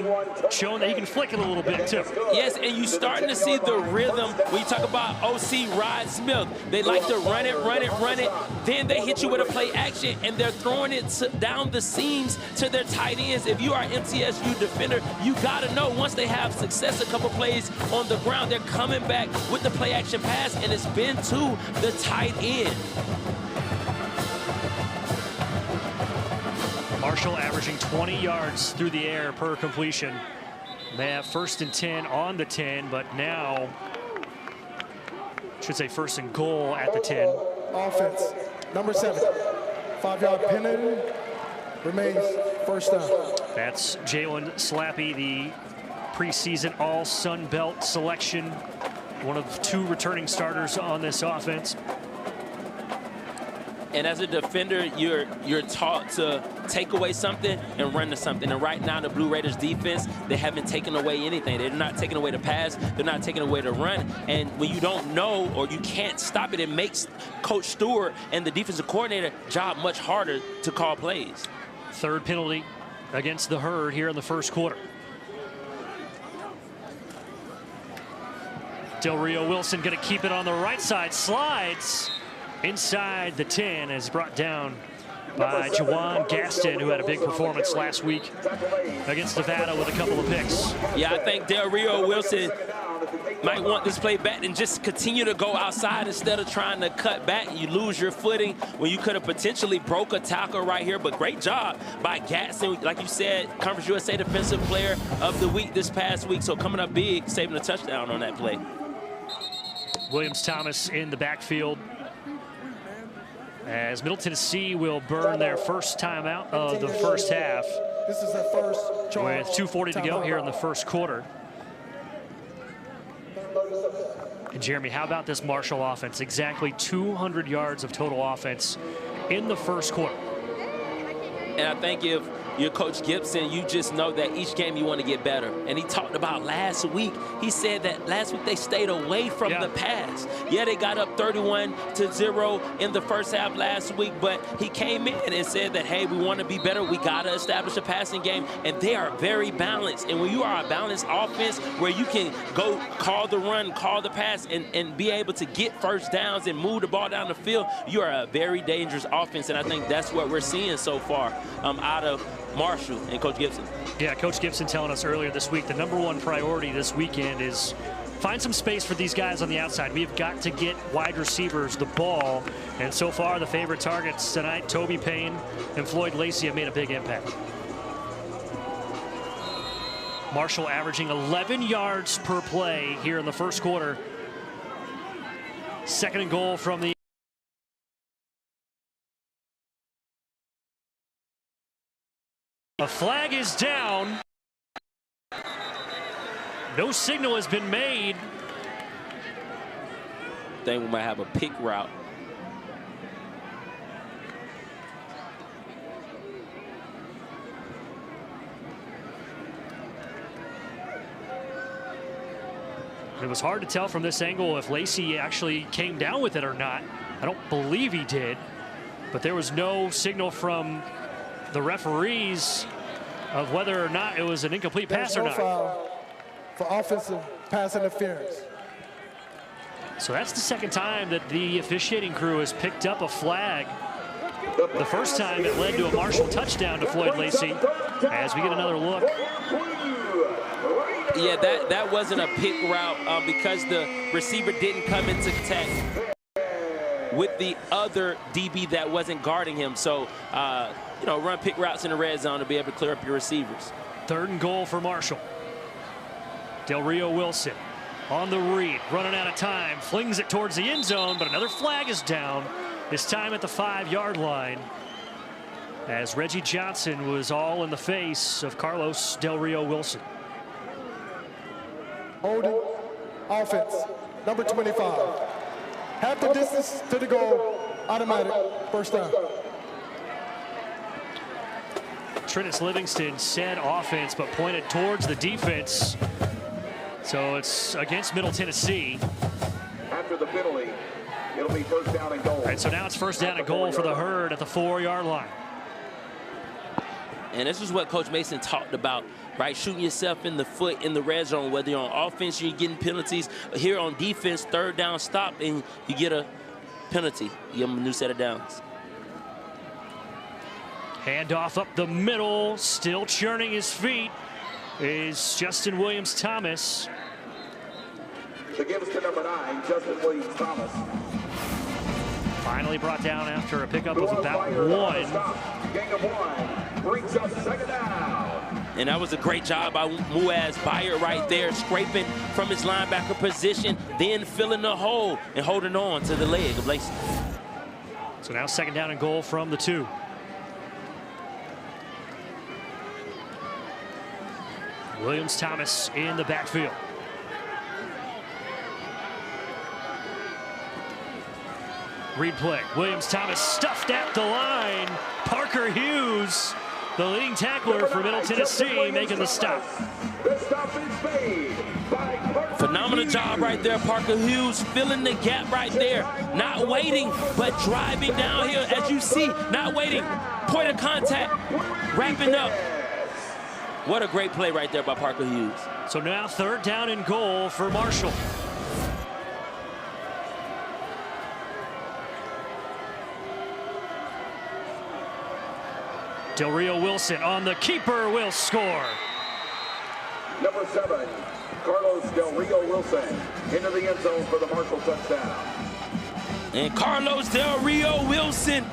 showing that he can flick it a little bit too. Yes, and you're starting to see the rhythm when you talk about OC Rod Smith. They like to run it, run it, run it. Then they hit you with a play action, and they're throwing it down the seams to their tight ends. If you are an MTSU defender, you got to know once they have success, a couple plays on the ground, they're coming back with the play action pass, and it's been to the tight end. Marshall averaging 20 yards through the air per completion. They have 1st and 10 on the 10, but now, should say 1st and goal at the 10. Offense, number 7. 5-yard penalty, remains 1st down. That's Jalen Slappy, the preseason All-Sun Belt selection, one of 2 returning starters on this offense. And as a defender, you're taught to take away something and run to something. And right now, the Blue Raiders defense, they haven't taken away anything. They're not taking away the pass. They're not taking away the run. And when you don't know or you can't stop it, it makes Coach Stewart and the defensive coordinator job much harder to call plays. 3rd penalty against the Herd here in the 1st quarter. Del Rio Wilson going to keep it on the right side, slides inside the 10 as brought down by Jawan Gaston, who had a big performance last week against Nevada with a couple of picks. Yeah, I think Del Rio Wilson might want this play back and just continue to go outside instead of trying to cut back. You lose your footing when you could have potentially broke a tackle right here, but great job by Gaston. Like you said, Conference USA Defensive Player of the Week this past week, so coming up big, saving a touchdown on that play. Williams-Thomas in the backfield, as Middle Tennessee will burn their first timeout of the first half. This is their first charge. With 2:40 to go here in the first quarter. And Jeremy, how about this Marshall offense? Exactly 200 yards of total offense in the first quarter. And I think if you're Coach Gibson, you just know that each game you want to get better. And he talked about last week. He said that last week they stayed away from the pass. Yeah, they got up 31-0 in the first half last week, but he came in and said that, hey, we want to be better. We got to establish a passing game. And they are very balanced. And when you are a balanced offense where you can go call the run, call the pass, and be able to get first downs and move the ball down the field, you are a very dangerous offense. And I think that's what we're seeing so far out of Marshall and Coach Gibson. Yeah, Coach Gibson telling us earlier this week the #1 priority this weekend is find some space for these guys on the outside. We've got to get wide receivers the ball. And so far, the favorite targets tonight, Toby Payne and Floyd Lacey, have made a big impact. Marshall averaging 11 yards per play here in the first quarter. 2nd and goal from the A flag is down. No signal has been made. I think we might have a pick route. It was hard to tell from this angle if Lacey actually came down with it or not. I don't believe he did, but there was no signal from the referees of whether or not it was an incomplete pass or not. Foul for offensive pass interference. So that's the 2nd time that the officiating crew has picked up a flag. The first time it led to a Marshall touchdown to Floyd Lacey. As we get another look. Yeah, that wasn't a pick route because the receiver didn't come into contact with the other DB that wasn't guarding him. So, you know, run pick routes in the red zone to be able to clear up your receivers. 3rd and goal for Marshall. Del Rio Wilson on the read, running out of time, flings it towards the end zone, but another flag is down, this time at the 5-yard line, as Reggie Johnson was all in the face of Carlos Del Rio Wilson. Holding offense, number 25. Half the distance to the goal, automatic, first down. Trentus Livingston said offense, but pointed towards the defense. So it's against Middle Tennessee. After the penalty, it'll be first down and goal. All right, so now it's first down and goal for the Herd at the 4-yard line. And this is what Coach Mason talked about, right? Shooting yourself in the foot in the red zone, whether you're on offense, you're getting penalties. Here on defense, 3rd down stop, and you get a penalty. You give them a new set of downs. Handoff up the middle, still churning his feet, is Justin Williams-Thomas. The gives to number 9, Justin Williams-Thomas. Finally brought down after a pickup of about 1. Gain of 1 brings up 2nd down. And that was a great job by Muaz Bayer right there, scraping from his linebacker position, then filling the hole and holding on to the leg of Lacey. So now 2nd down and goal from the 2. Williams-Thomas in the backfield. Read play. Williams-Thomas stuffed at the line. Parker Hughes, the leading tackler for Middle Tennessee, making the stop. The stop is made by Parker. Phenomenal job right there, Parker Hughes, filling the gap right there. Not waiting, but driving downhill, as you see, not waiting. Point of contact, wrapping up. What a great play right there by Parker Hughes. So now 3rd down and goal for Marshall. Del Rio Wilson on the keeper will score. Number 7, Carlos Del Rio Wilson into the end zone for the Marshall touchdown. And Carlos Del Rio Wilson,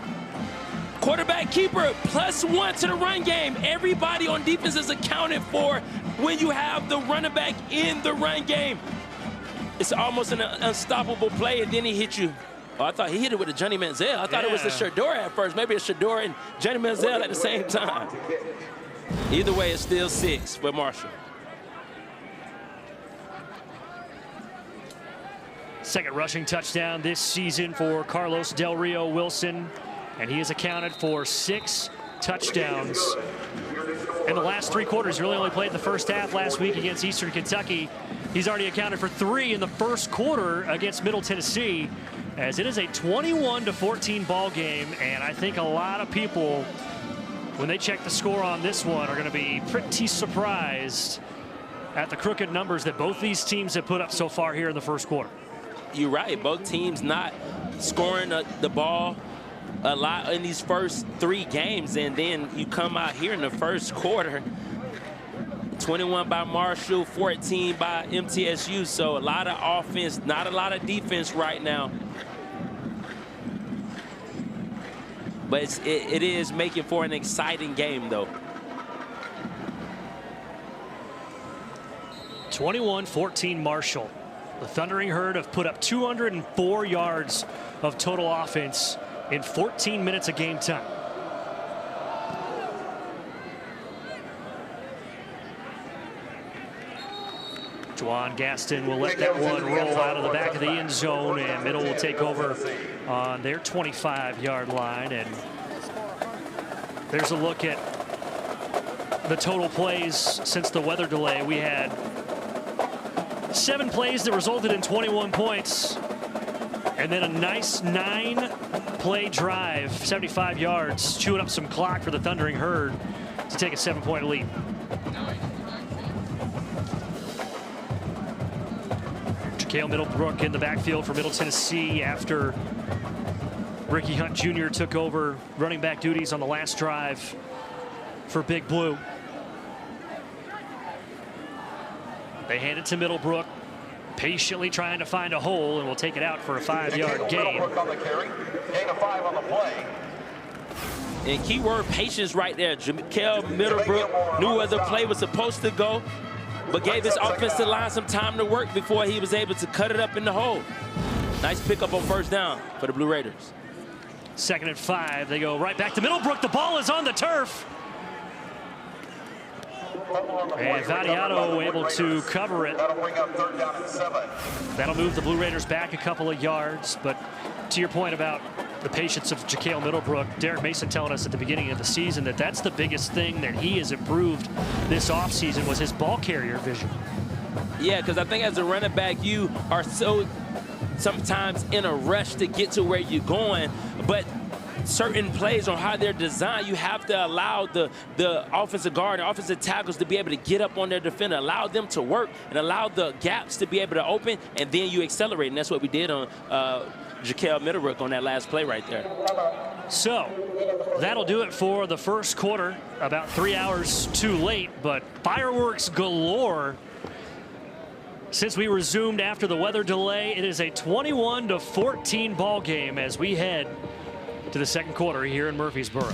quarterback keeper, +1 to the run game. Everybody on defense is accounted for when you have the running back in the run game. it's almost an unstoppable play, and then he hit you. Oh, I thought he hit it with a Johnny Manziel. I thought it was the Shador at first. Maybe a Shador and Johnny Manziel at the same time. Either way, it's still 6 for Marshall. Second rushing touchdown this season for Carlos Del Rio Wilson, and he has accounted for 6 touchdowns in the last 3 quarters. He really only played the first half last week against Eastern Kentucky. He's already accounted for 3 in the first quarter against Middle Tennessee, as it is a 21-14 ball game. And I think a lot of people, when they check the score on this one, are going to be pretty surprised at the crooked numbers that both these teams have put up so far here in the first quarter. You're right. Both teams not scoring the ball a lot in these first 3 games, and then you come out here in the first quarter, 21 by Marshall, 14 by MTSU. So a lot of offense, not a lot of defense right now. But it is making for an exciting game, though. 21-14 Marshall. The Thundering Herd have put up 204 yards of total offense in 14 minutes of game time. Juwan Gaston will let that one roll out of the back of the end zone, and Middle will take over on their 25-yard line. And there's a look at the total plays since the weather delay. We had 7 plays that resulted in 21 points, and then a nice 9-play drive, 75 yards, chewing up some clock for the Thundering Herd to take a 7-point lead. Cale Middlebrook in the backfield for Middle Tennessee after Ricky Hunt Jr. took over running back duties on the last drive for Big Blue. They hand it to Middlebrook, patiently trying to find a hole, and will take it out for a 5-yard gain. And keyword patience right there. Cale Middlebrook knew where the play was supposed to go, but gave his offensive line some time to work before he was able to cut it up in the hole. Nice pickup on first down for the Blue Raiders. 2nd and 5. They go right back to Middlebrook. The ball is on the turf. And Vadiato able to cover it. That'll move the Blue Raiders back a couple of yards. But to your point about the patience of Jacale Middlebrook, Derek Mason telling us at the beginning of the season that that's the biggest thing that he has improved this offseason was his ball carrier vision. Yeah, because I think as a running back, you are so sometimes in a rush to get to where you're going, but certain plays on how they're designed, you have to allow the offensive guard and offensive tackles to be able to get up on their defender, allow them to work, and allow the gaps to be able to open, and then you accelerate. And that's what we did on Jacale Middlebrook on that last play right there. So that'll do it for the first quarter. About 3 hours too late, but fireworks galore. Since we resumed after the weather delay, it is a 21-14 ball game as we head to the second quarter here in Murfreesboro.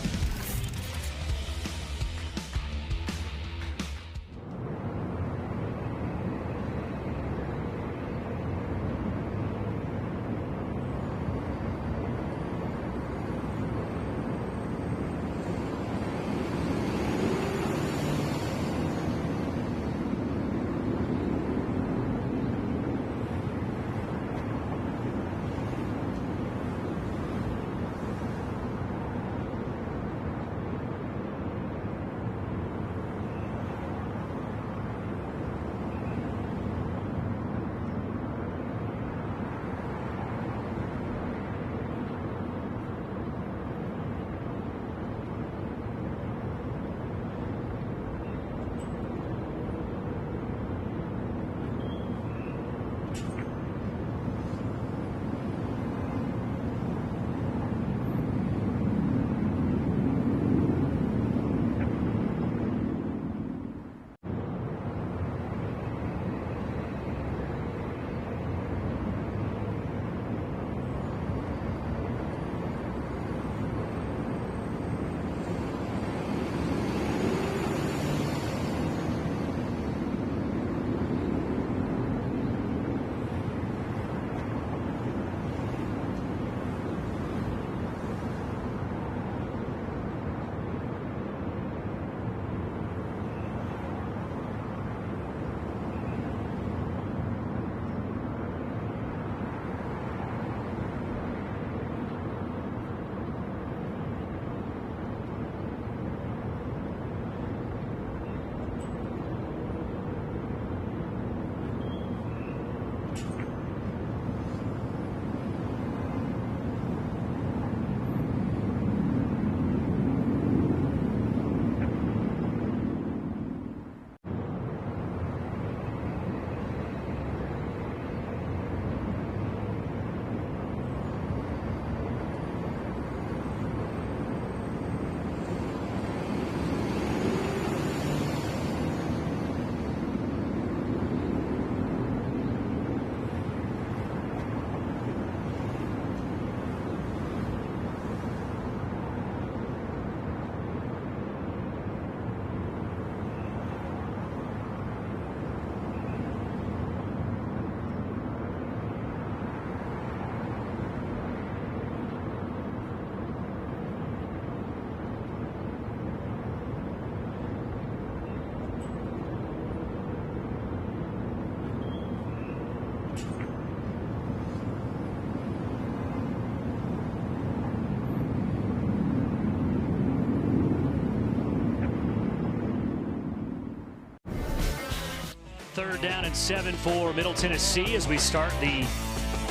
3rd down and 7 for Middle Tennessee as we start the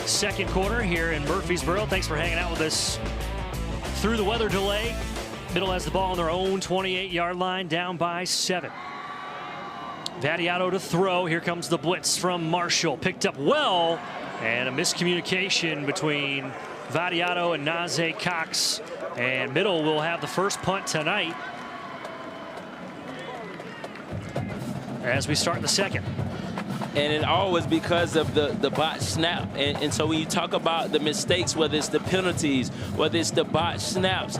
second quarter here in Murfreesboro. Thanks for hanging out with us through the weather delay. Middle has the ball on their own 28-yard line, down by 7. Vadiato to throw. Here comes the blitz from Marshall. Picked up well, and a miscommunication between Vadiato and Najee Cox. And Middle will have the first punt tonight as we start the second. And it all was because of the botch snap. And so when you talk about the mistakes, whether it's the penalties, whether it's the botch snaps,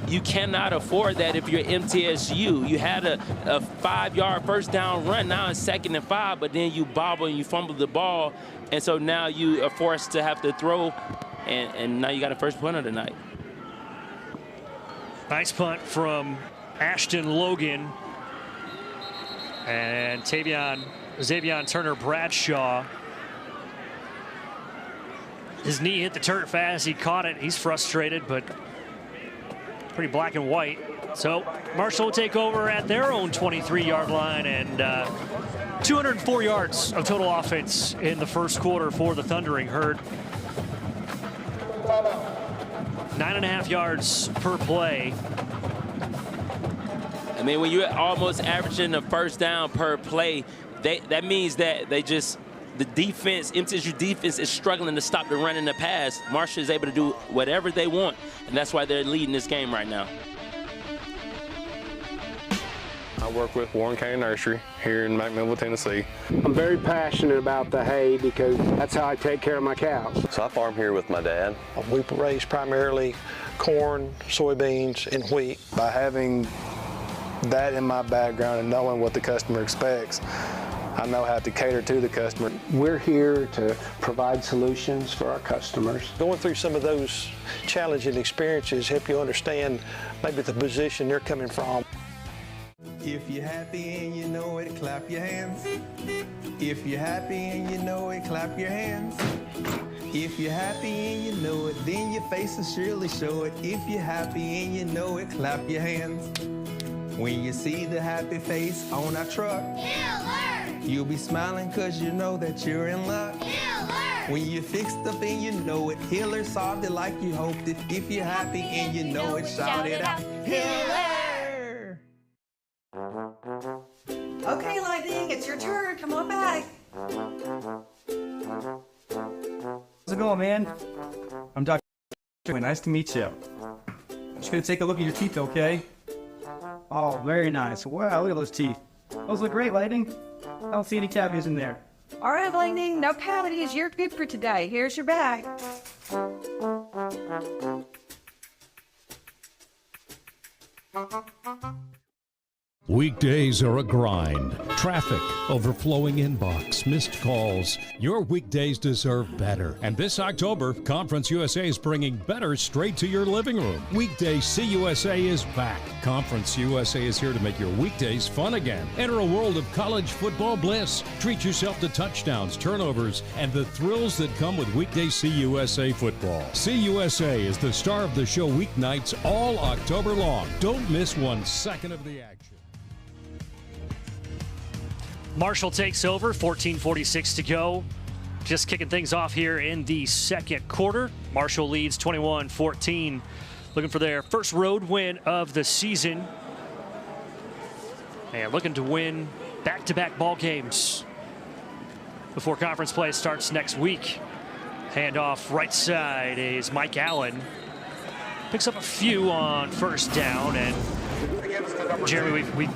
you cannot afford that if you're MTSU. You had a 5-yard first down run, now it's 2nd and 5, but then you bobble and you fumble the ball. And so now you are forced to have to throw, and now you got a first punter tonight. Nice punt from Ashton Logan. And Xavier Turner Bradshaw. His knee hit the turf fast. He caught it. He's frustrated, but pretty black and white. So Marshall will take over at their own 23-yard line, and 204 yards of total offense in the first quarter for the Thundering Herd. 9.5 yards per play. I mean, when you're almost averaging a first down per play, that means that the defense, MTSU defense, is struggling to stop the run and the pass. Marshall is able to do whatever they want, and that's why they're leading this game right now. I work with Warren County Nursery here in McMinnville, Tennessee. I'm very passionate about the hay because that's how I take care of my cows. So I farm here with my dad. We raise primarily corn, soybeans, and wheat. By having that in my background and knowing what the customer expects, I know how to cater to the customer. We're here to provide solutions for our customers. Going through some of those challenging experiences help you understand maybe the position they're coming from. If you're happy and you know it, clap your hands. If you're happy and you know it, clap your hands. If you're happy and you know it, then your face will surely show it. If you're happy and you know it, clap your hands. When you see the happy face on our truck, you'll be smiling cause you know that you're in luck. When you're fixed up and you know it, Hiller solved it like you hoped it. If you're happy and you know it, shout it out. Hiller! Okay, Lightning, it's your turn. Come on back. How's it going, man? I'm Dr. Nice to meet you. Just gonna take a look at your teeth, okay? Oh, very nice. Wow, look at those teeth. Those look great, Lightning. I don't see any cavities in there. All right, Lightning, no cavities. You're good for today. Here's your bag. Weekdays are a grind. Traffic, overflowing inbox, missed calls. Your weekdays deserve better. And this October, Conference USA is bringing better straight to your living room. Weekday CUSA is back. Conference USA is here to make your weekdays fun again. Enter a world of college football bliss. Treat yourself to touchdowns, turnovers, and the thrills that come with weekday CUSA football. CUSA is the star of the show weeknights all October long. Don't miss 1 second of the action. Marshall takes over, 14:46 to go. Just kicking things off here in the second quarter. Marshall leads 21-14, looking for their first road win of the season. And looking to win back-to-back ball games before conference play starts next week. Handoff right side is Mike Allen. Picks up a few on first down. And Jeremy, we've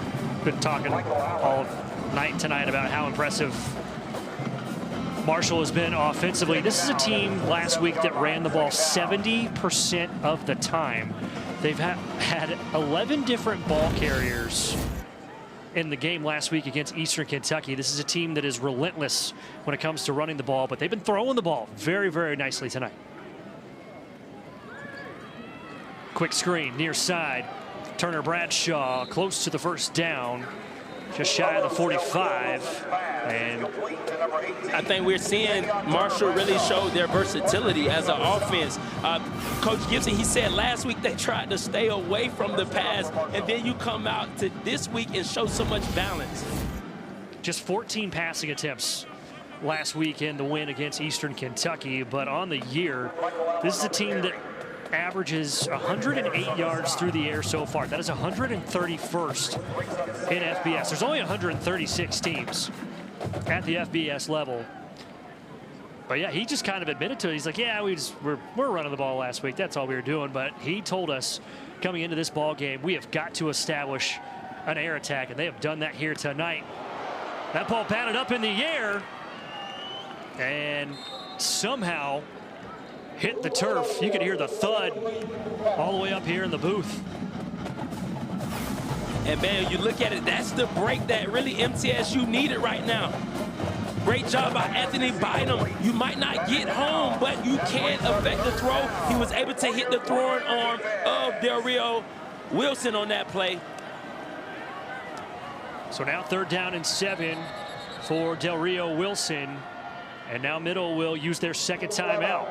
been talking all night tonight about how impressive Marshall has been offensively. This is a team last week that ran the ball 70% of the time. They've had 11 different ball carriers in the game last week against Eastern Kentucky. This is a team that is relentless when it comes to running the ball, but they've been throwing the ball very, very nicely tonight. Quick screen, near side. Turner Bradshaw close to the first down. Just shy of the 45, and I think we're seeing Marshall really show their versatility as an offense. Coach Gibson, he said last week they tried to stay away from the pass, and then you come out to this week and show so much balance. just 14 passing attempts last week in the win against Eastern Kentucky. But on the year, this is a team that averages 108 yards through the air so far. That is 131st in FBS. There's only 136 teams at the FBS level. But yeah, he just kind of admitted to it. He's like, yeah, we're running the ball last week. That's all we were doing. But he told us coming into this ball game, we have got to establish an air attack, and they have done that here tonight. That ball batted up in the air and somehow hit the turf. You could hear the thud all the way up here in the booth. And man, you look at it, that's the break that really MTSU needed right now. Great job by Anthony Bynum. You might not get home, but you can affect the throw. He was able to hit the throwing arm of Del Rio Wilson on that play. So now 3rd down and 7 for Del Rio Wilson. And now Middle will use their 2nd timeout.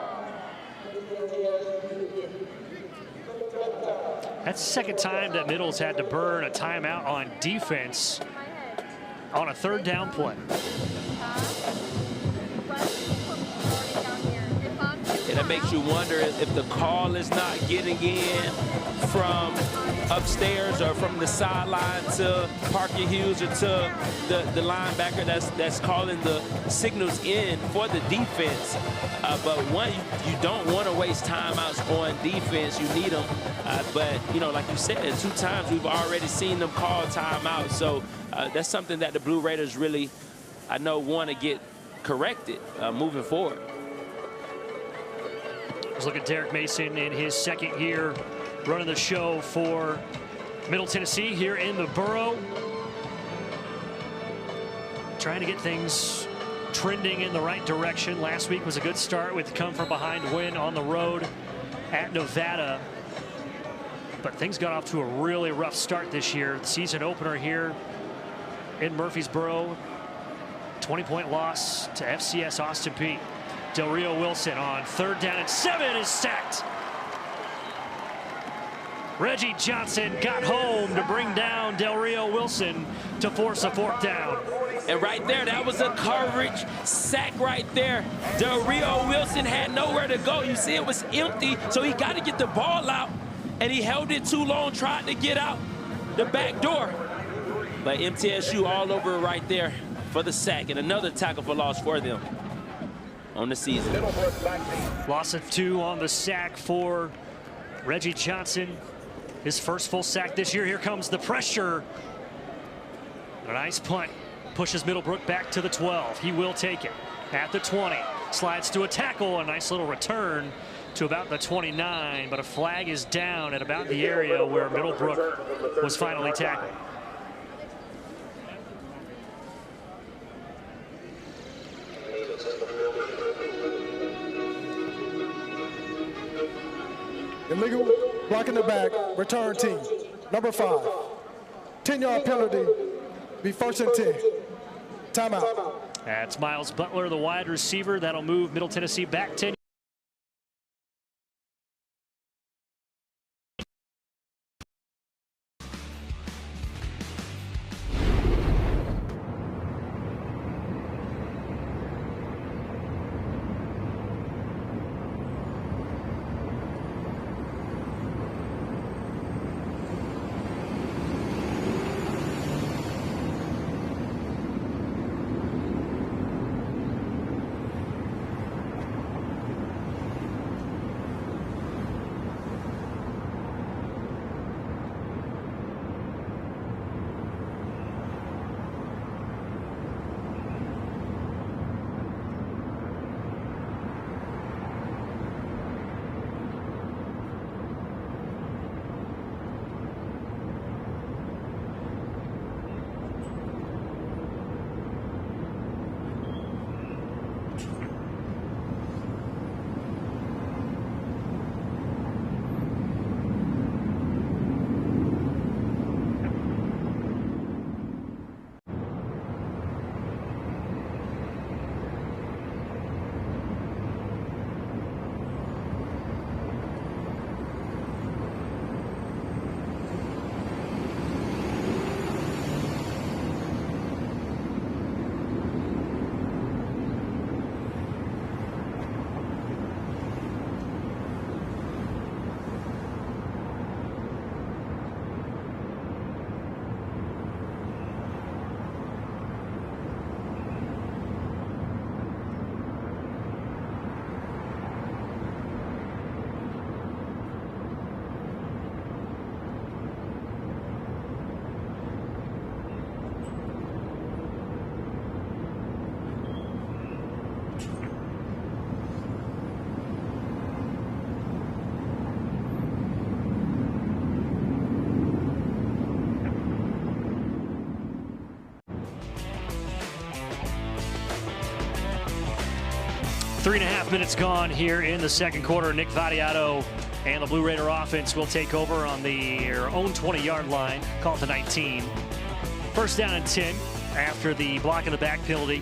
That's the 2nd time that Middle's had to burn a timeout on defense on a 3rd down play. And it makes you wonder if the call is not getting in from upstairs or from the sideline to Parker Hughes or to the linebacker that's calling the signals in for the defense. But one, you don't want to waste timeouts on defense. You need them. But, you know, like you said, 2 times we've already seen them call timeouts. So that's something that the Blue Raiders really, I know, want to get corrected moving forward. Let's look at Derek Mason in his 2nd year running the show for Middle Tennessee here in the Borough. Trying to get things trending in the right direction. Last week was a good start with the come-from-behind win on the road at Nevada. But things got off to a really rough start this year. The season opener here in Murfreesboro. 20-point loss to FCS Austin Peay. Del Rio Wilson on 3rd down and 7 is sacked. Reggie Johnson got home to bring down Del Rio Wilson to force a 4th down. And right there, that was a coverage sack right there. Del Rio Wilson had nowhere to go. You see it was empty, so he got to get the ball out, and he held it too long, tried to get out the back door. But MTSU all over it right there for the sack, and another tackle for loss for them on the season. Loss of 2 on the sack for Reggie Johnson. His first full sack this year. Here comes the pressure. A nice punt. Pushes Middlebrook back to the 12. He will take it at the 20. Slides to a tackle. A nice little return to about the 29. But a flag is down at about the area where Middlebrook was finally tackled. Illegal block in the back, return team. Number 5. 10-yard penalty, be 1st and 10. Timeout. That's Miles Butler, the wide receiver. That'll move Middle Tennessee back 10. 3.5 minutes gone here in the second quarter. Nick Vadiato and the Blue Raider offense will take over on their own 20-yard line. Call it the 19. First down and 10 after the block in the back penalty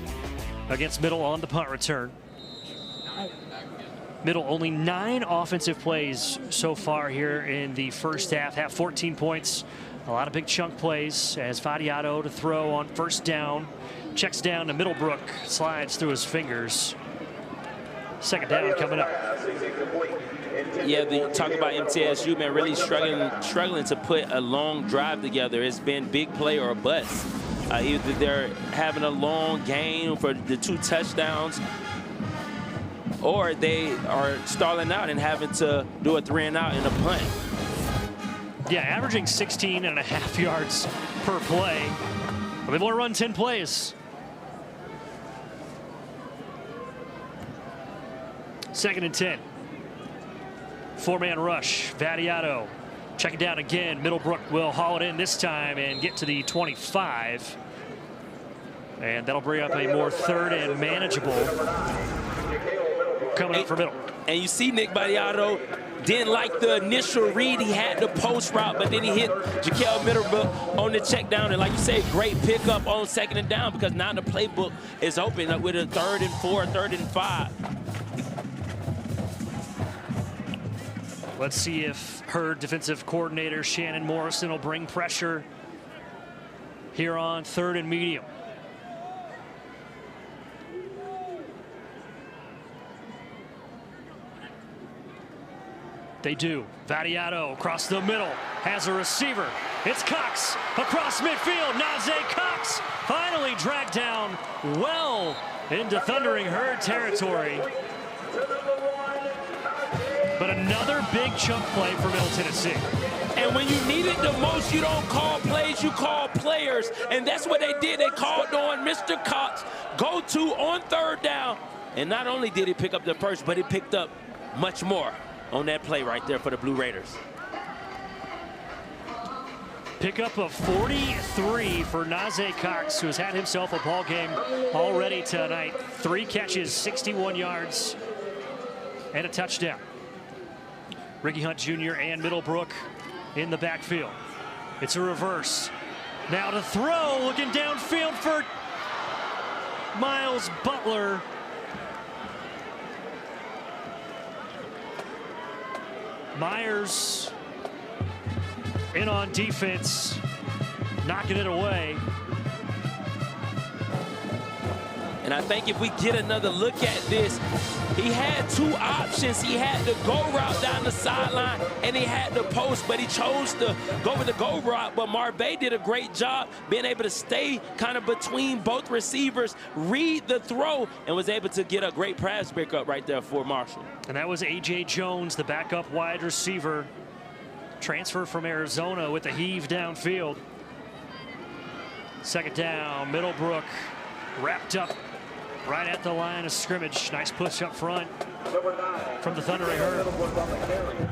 against Middle on the punt return. Middle only 9 offensive plays so far here in the first half. Have 14 points. A lot of big chunk plays as Vadiato to throw on first down. Checks down to Middlebrook. Slides through his fingers. Second down coming up. Yeah, talk about MTSU, man, really struggling to put a long drive together. It's been big play or a bust. Either they're having a long game for the 2 touchdowns, or they are stalling out and having to do a 3-and-out and a punt. Yeah, averaging 16.5 yards per play. Well, they want to run 10 plays. Second and 10. 4-man rush. Vadiato checking down again. Middlebrook will haul it in this time and get to the 25. And that'll bring up a more third and manageable coming up for Middle. And you see Nick Vadiato didn't like the initial read. He had the post route, but then he hit Jaquel Middlebrook on the check down. And like you say, great pickup on second and down, because now the playbook is open up with a 3rd and 4, 3rd and 5. Let's see if her defensive coordinator, Shannon Morrison, will bring pressure here on 3rd and medium. They do. Vadiato across the middle, has a receiver. It's Cox across midfield. Najee Cox finally dragged down well into Thundering Herd territory. But another big chunk play for Middle Tennessee. And when you need it the most, you don't call plays, you call players. And that's what they did. They called on Mr. Cox, go-to on 3rd down. And not only did he pick up the first, but he picked up much more on that play right there for the Blue Raiders. Pickup of 43 for Najee Cox, who has had himself a ball game already tonight. 3 catches, 61 yards, and a touchdown. Ricky Hunt Jr. and Middlebrook in the backfield. It's a reverse. Now to throw, looking downfield for Miles Butler. Myers in on defense, knocking it away. And I think if we get another look at this, he had 2 options. He had the go route down the sideline, and he had the post, but he chose to go with the go route. But Marbe did a great job being able to stay kind of between both receivers, read the throw, and was able to get a great pass pickup right there for Marshall. And that was A.J. Jones, the backup wide receiver, transfer from Arizona with the heave downfield. Second down, Middlebrook wrapped up right at the line of scrimmage. Nice push up front from the Thundering Herd.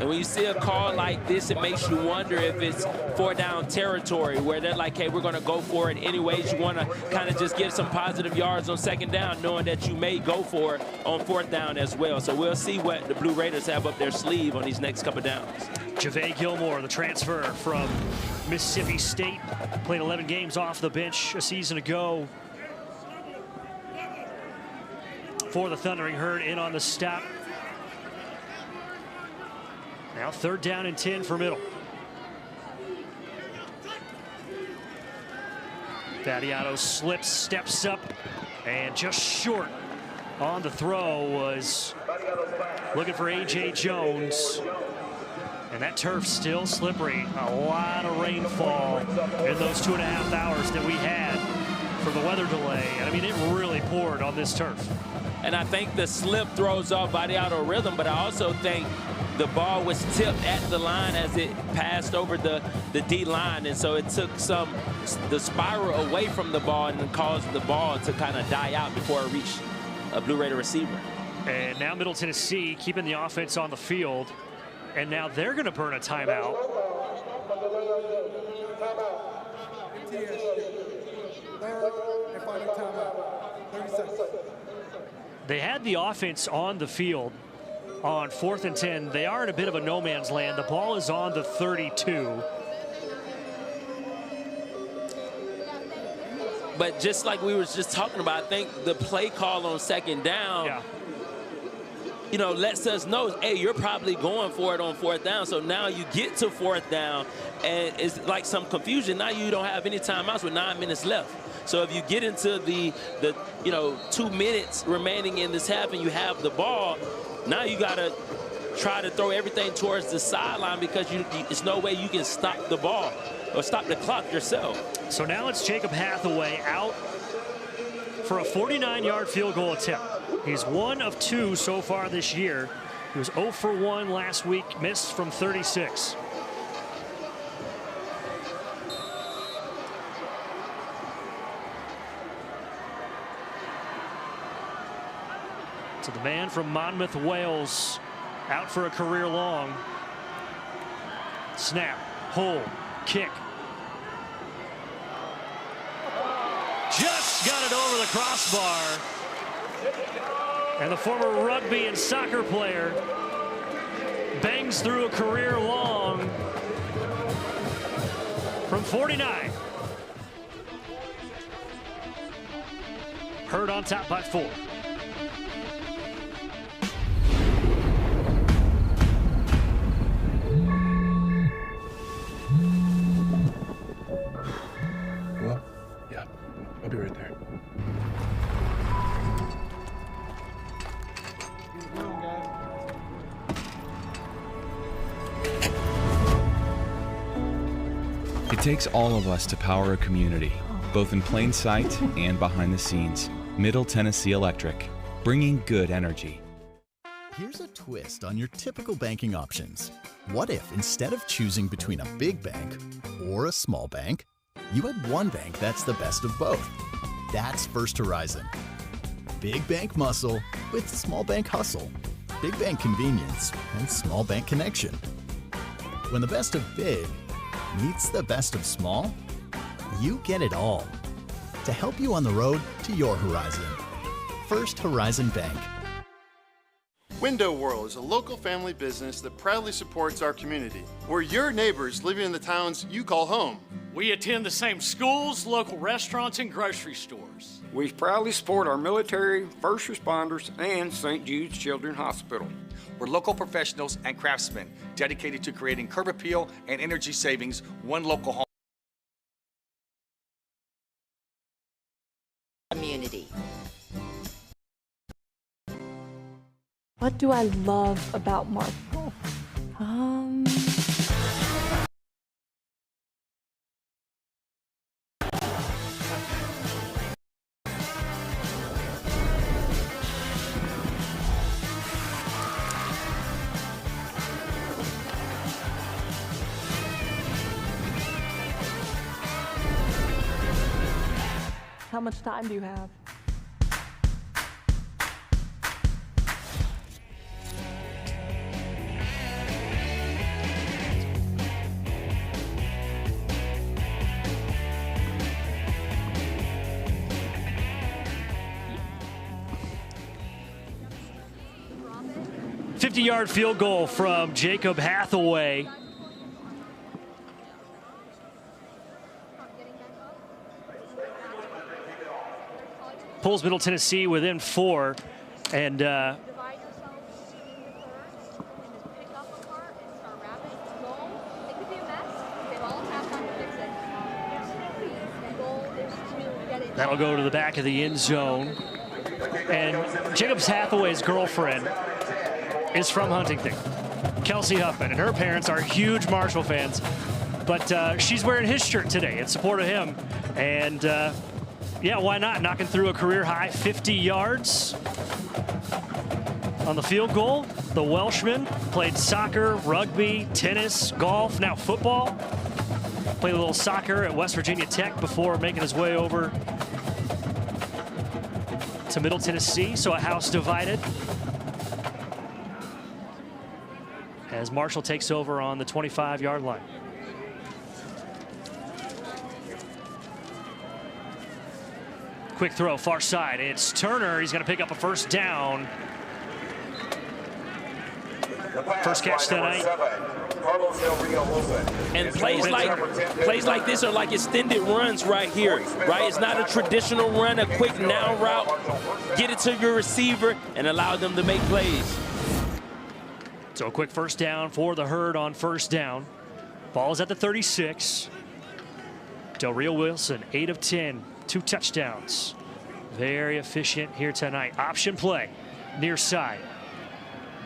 And when you see a call like this, it makes you wonder if it's 4-down territory, where they're like, hey, we're going to go for it anyways. You want to kind of just get some positive yards on second down, knowing that you may go for it on 4th down as well. So we'll see what the Blue Raiders have up their sleeve on these next couple downs. JaVale Gilmore, the transfer from Mississippi State, played 11 games off the bench a season ago for the Thundering Herd, in on the stop. Now 3rd down and 10 for Middle. Vadiato slips, steps up, and just short on the throw was looking for A.J. Jones. And that turf still slippery. A lot of rainfall in those 2.5 hours that we had for the weather delay. And I mean, it really poured on this turf. And I think the slip throws off Vadiato rhythm, but I also think the ball was tipped at the line as it passed over the D line, and so it took the spiral away from the ball and caused the ball to kind of die out before it reached a Blue Raider receiver. And now Middle Tennessee keeping the offense on the field, and now they're going to burn a timeout. They had the offense on the field on 4th and 10. They are in a bit of a no man's land. The ball is on the 32. But just like we were just talking about, I think the play call on 2nd down, you know, lets us know, hey, you're probably going for it on 4th down. So now you get to 4th down, and it's like some confusion. Now you don't have any timeouts with 9 minutes left. So if you get into the 2 minutes remaining in this half and you have the ball, now you got to try to throw everything towards the sideline because there's no way you can stop the ball or stop the clock yourself. So now it's Jacob Hathaway out for a 49-yard field goal attempt. He's 1 of 2 so far this year. He was 0 for 1 last week, missed from 36. So the man from Monmouth, Wales, out for a career long. Snap, hold, kick. Just got it over the crossbar. And the former rugby and soccer player bangs through a career long from 49. Hurd on top by 4. Hello? Yeah, I'll be right there. It takes all of us to power a community, both in plain sight and behind the scenes. Middle Tennessee Electric, bringing good energy. Here's a twist on your typical banking options. What if instead of choosing between a big bank or a small bank, you had one bank that's the best of both? That's First Horizon. Big bank muscle with small bank hustle. Big bank convenience and small bank connection. When the best of big meets the best of small, you get it all. To help you on the road to your horizon. First Horizon Bank. Window World is a local family business that proudly supports our community. We're your neighbors living in the towns you call home. We attend the same schools, local restaurants, and grocery stores. We proudly support our military, first responders, and St. Jude's Children's Hospital. We're local professionals and craftsmen dedicated to creating curb appeal and energy savings, one local home. Community. What do I love about Markle? How much time do you have? A 50-yard field goal from Jacob Hathaway. Pulls Middle Tennessee within 4, and that'll go to the back of the end zone. And Jacob Hathaway's girlfriend is from Huntington, Kelsey Huffman, and her parents are huge Marshall fans. But she's wearing his shirt today in support of him, and yeah, why not? Knocking through a career-high 50 yards on the field goal. The Welshman played soccer, rugby, tennis, golf, now football. Played a little soccer at West Virginia Tech before making his way over to Middle Tennessee, so a house divided. As Marshall takes over on the 25-yard line. Quick throw, far side. It's Turner. He's going to pick up a first down. First catch tonight. And plays like this are like extended runs right here, right? It's not a traditional run, a quick now route. Get it to your receiver and allow them to make plays. So a quick first down for the Herd on first down. Ball is at the 36. Del Rio Wilson, 8 of 10, 2 touchdowns. Very efficient here tonight. Option play, near side.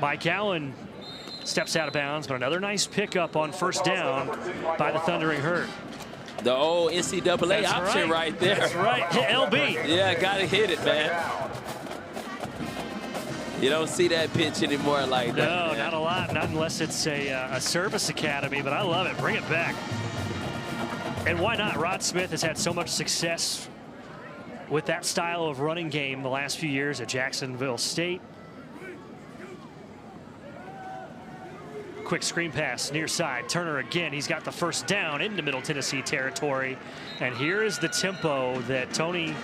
Mike Allen steps out of bounds, but another nice pickup on first down by the Thundering Herd. The old NCAA That's option right there. That's right, LB. Yeah, gotta hit it, man. You don't see that pitch anymore like that. No, man. not a lot, not unless it's a service academy, but I love it. Bring it back. And why not? Rod Smith has had so much success with that style of running game the last few years at Jacksonville State. Quick screen pass near side. Turner again. He's got the first down into Middle Tennessee territory. And here is the tempo that Tony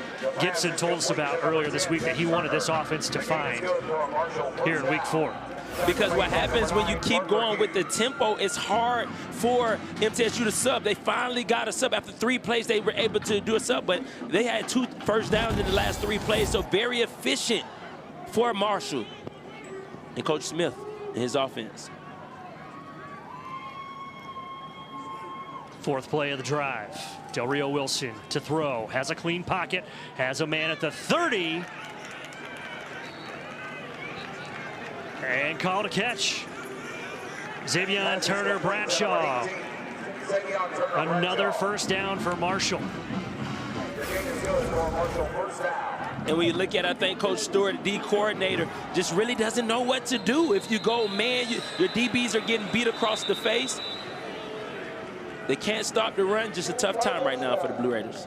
Gibson told us about earlier this week that he wanted this offense to find here in week 4. Because what happens when you keep going with the tempo, it's hard for MTSU to sub. They finally got a sub. After 3 plays, they were able to do a sub, but they had 2 first downs in the last 3 plays, so very efficient for Marshall and Coach Smith and his offense. 4th play of the drive. Del Rio Wilson to throw. Has a clean pocket. Has a man at the 30. And called a catch. Xavier Turner Bradshaw. Another first down for Marshall. And when you look at, I think Coach Stewart, the D coordinator, just really doesn't know what to do. If you go man, your DBs are getting beat across the face. They can't stop the run. Just a tough time right now for the Blue Raiders.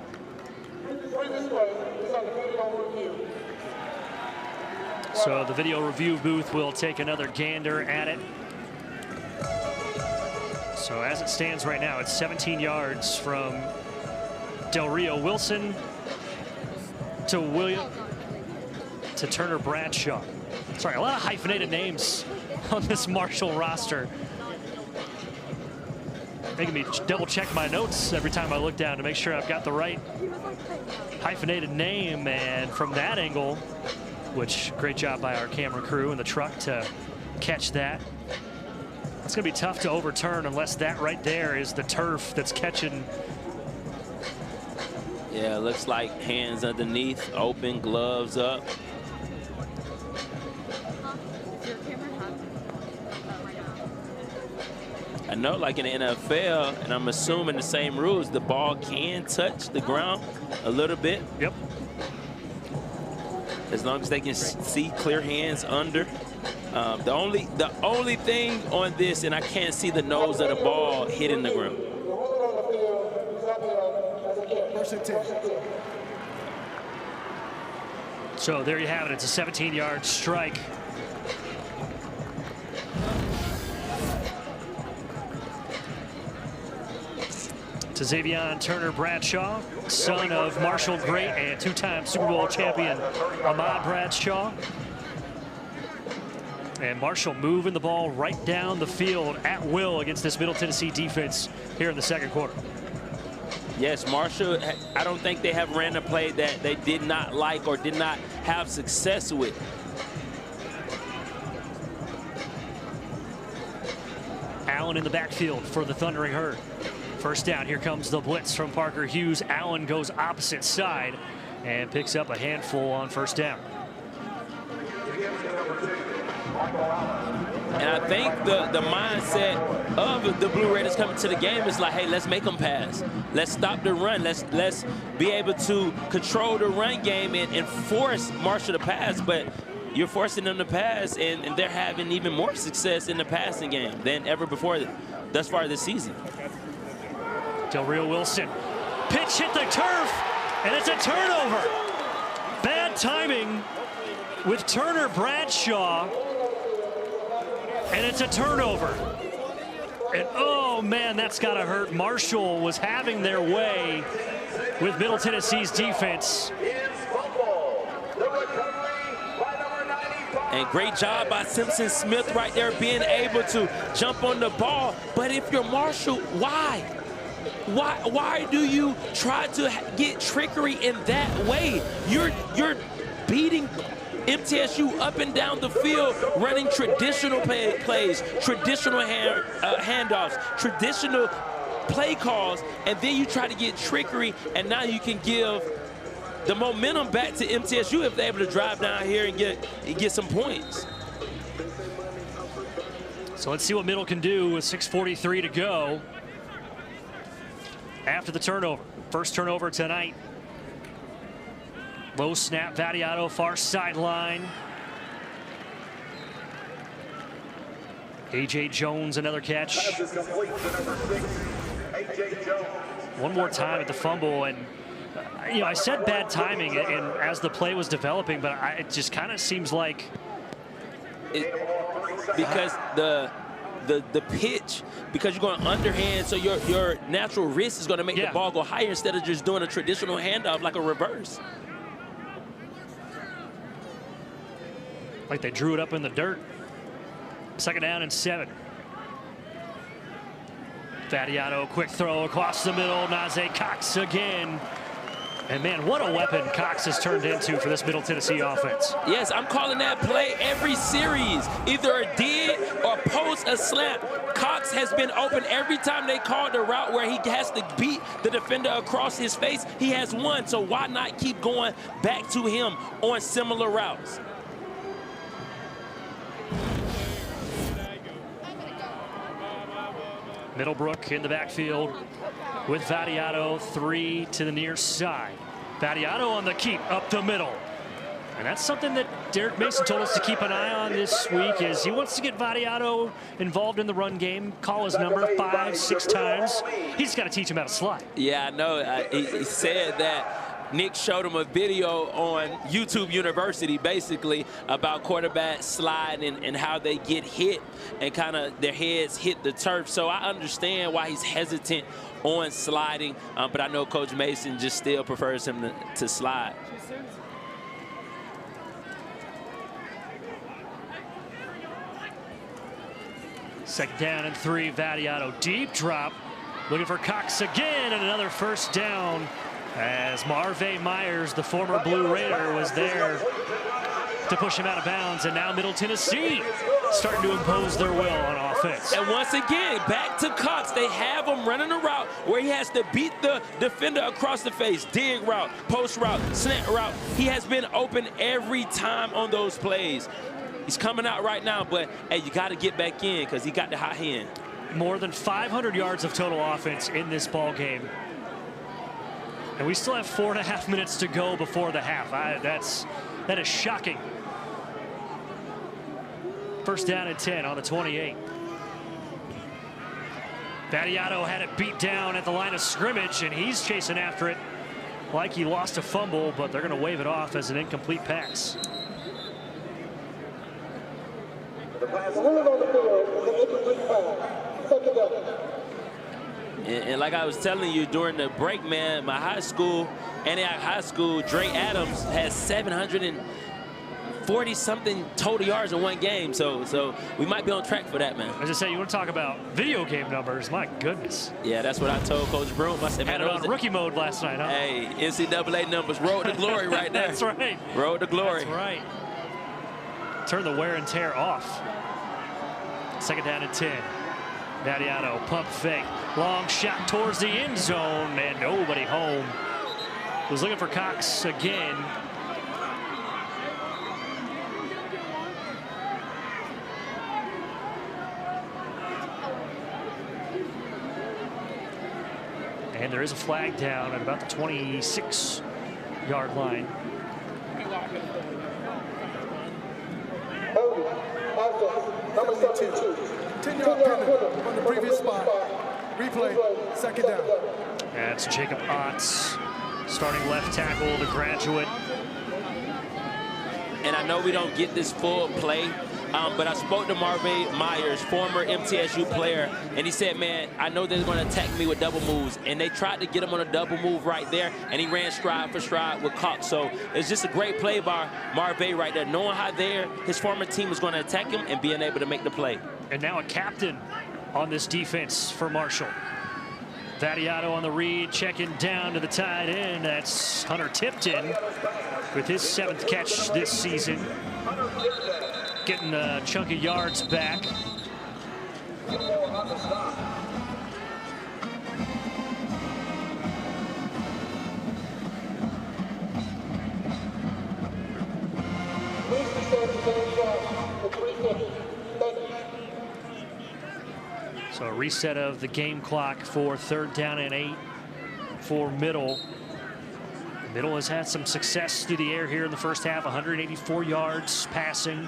So the video review booth will take another gander at it. So as it stands right now, it's 17 yards from Del Rio Wilson to Turner Bradshaw. Sorry, a lot of hyphenated names on this Marshall roster. Making me double check my notes every time I look down to make sure I've got the right hyphenated name. And from that angle, which great job by our camera crew in the truck to catch that. It's going to be tough to overturn unless that right there is the turf that's catching. Yeah, it looks like hands underneath, open, gloves up. I know, like in the NFL, and I'm assuming the same rules, the ball can touch the ground a little bit. Yep. As long as they can see clear hands under. The only thing on this, and I can't see the nose of the ball hitting the ground. So there you have it. It's a 17-yard strike. To Xavier Turner Bradshaw, son of Marshall great and 2-time Super Bowl champion Ahmad Bradshaw. And Marshall moving the ball right down the field at will against this Middle Tennessee defense here in the second quarter. Yes, Marshall, I don't think they have ran a play that they did not like or did not have success with. Allen in the backfield for the Thundering Herd. First down, here comes the blitz from Parker Hughes. Allen goes opposite side and picks up a handful on first down. And I think the mindset of the Blue Raiders coming to the game is like, hey, let's make them pass. Let's stop the run. Let's be able to control the run game and force Marshall to pass. But you're forcing them to pass, and they're having even more success in the passing game than ever before thus far this season. Del Rio Wilson. Pitch hit the turf, and it's a turnover. Bad timing with Turner Bradshaw, and it's a turnover. And oh man, that's gotta hurt. Marshall was having their way with Middle Tennessee's defense, And great job by Simpson Smith right there being able to jump on the ball. But if you're Marshall, why? Why do you try to get trickery in that way? You're beating MTSU up and down the field, running traditional plays, traditional handoffs, traditional play calls, and then you try to get trickery, and now you can give the momentum back to MTSU if they're able to drive down here and get some points. So let's see what Middle can do with 6:43 to go after the turnover. First turnover tonight. Low snap, Vadiato, far sideline. A.J. Jones, another catch. One more time at the fumble, and you know, I said bad timing and as the play was developing, but it just kind of seems like because the pitch, because you're going underhand, so your natural wrist is going to make the ball go higher instead of just doing a traditional handoff like a reverse. Like they drew it up in the dirt. Second down and 7. Vadiato, quick throw across the middle. Najee Cox again. And man, what a weapon Cox has turned into for this Middle Tennessee offense. Yes, I'm calling that play every series. Either a dig or post a slant. Cox has been open every time they called the route where he has to beat the defender across his face. He has won, so why not keep going back to him on similar routes? Middlebrook in the backfield with Vadiato, 3 to the near side. Vadiato on the keep up the middle. And that's something that Derek Mason told us to keep an eye on this week, is he wants to get Vadiato involved in the run game, call his number 5, 6 times. He's got to teach him how to slide. Yeah, I know. He said that. Nick showed him a video on YouTube University, basically, about quarterbacks sliding and how they get hit and kind of their heads hit the turf. So I understand why he's hesitant on sliding, but I know Coach Mason just still prefers him to slide. Second down and 3, Vadiato, deep drop, looking for Cox again, and another first down. As Marvay Myers, the former Blue Raider, was there to push him out of bounds, and now Middle Tennessee starting to impose their will on offense. And once again, back to Cox. They have him running a route where he has to beat the defender across the face. Dig route, post route, slant route. He has been open every time on those plays. He's coming out right now, but hey, you got to get back in because he got the hot hand. More than 500 yards of total offense in this ball game. And we still have 4.5 minutes to go before the half. That is shocking. First down and 10 on the 28. Vadiato had it beat down at the line of scrimmage, and he's chasing after it like he lost a fumble, but they're going to wave it off as an incomplete pass. The pass on the field is an incomplete pass. Second down. And like I was telling you during the break, man, my high school, Antioch High School, Dre Adams has 740-something total yards in one game. So we might be on track for that, man. As I say, you want to talk about video game numbers? My goodness. Yeah, that's what I told Coach Broom. I said, man, on rookie mode last night, huh? Hey, NCAA numbers, road to glory right there. That's right. Road to glory. That's right. Turn the wear and tear off. Second down and 10. Vadiato, pump fake, long shot towards the end zone, and nobody home. Was looking for Cox again. And there is a flag down at about the 26-yard line. Number 72. 10-yard penalty on the previous spot. Replay, second down. That's Jacob Otts, starting left tackle, the graduate. And I know we don't get this full play, but I spoke to Marvin Myers, former MTSU player, and he said, man, I know they're going to attack me with double moves. And they tried to get him on a double move right there, and he ran stride for stride with Cox. So it's just a great play by Marvin right there, knowing how his former team was going to attack him and being able to make the play. And now a captain on this defense for Marshall. Vadiato on the read, checking down to the tight end. That's Hunter Tipton with his 7th catch this season. Getting a chunk of yards back. So a reset of the game clock for 3rd down and 8 for Middle. Middle has had some success through the air here in the first half, 184 yards passing.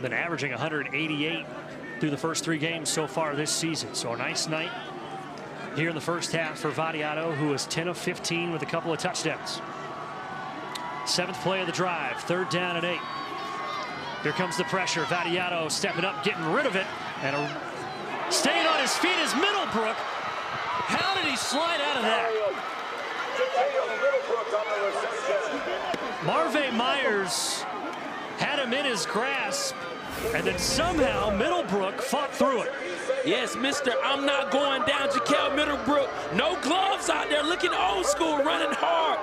Been averaging 188 through the first 3 games so far this season. So a nice night here in the first half for Vadiato, who is 10 of 15 with a couple of touchdowns. 7th play of the drive, 3rd down and 8. Here comes the pressure. Vadiato stepping up, getting rid of it, and staying on his feet is Middlebrook. How did he slide out of that? Marvin Myers had him in his grasp, and then somehow Middlebrook fought through it. Yes, Mr. I'm not going down, Jaquel Middlebrook. No gloves out there, looking old school, running hard.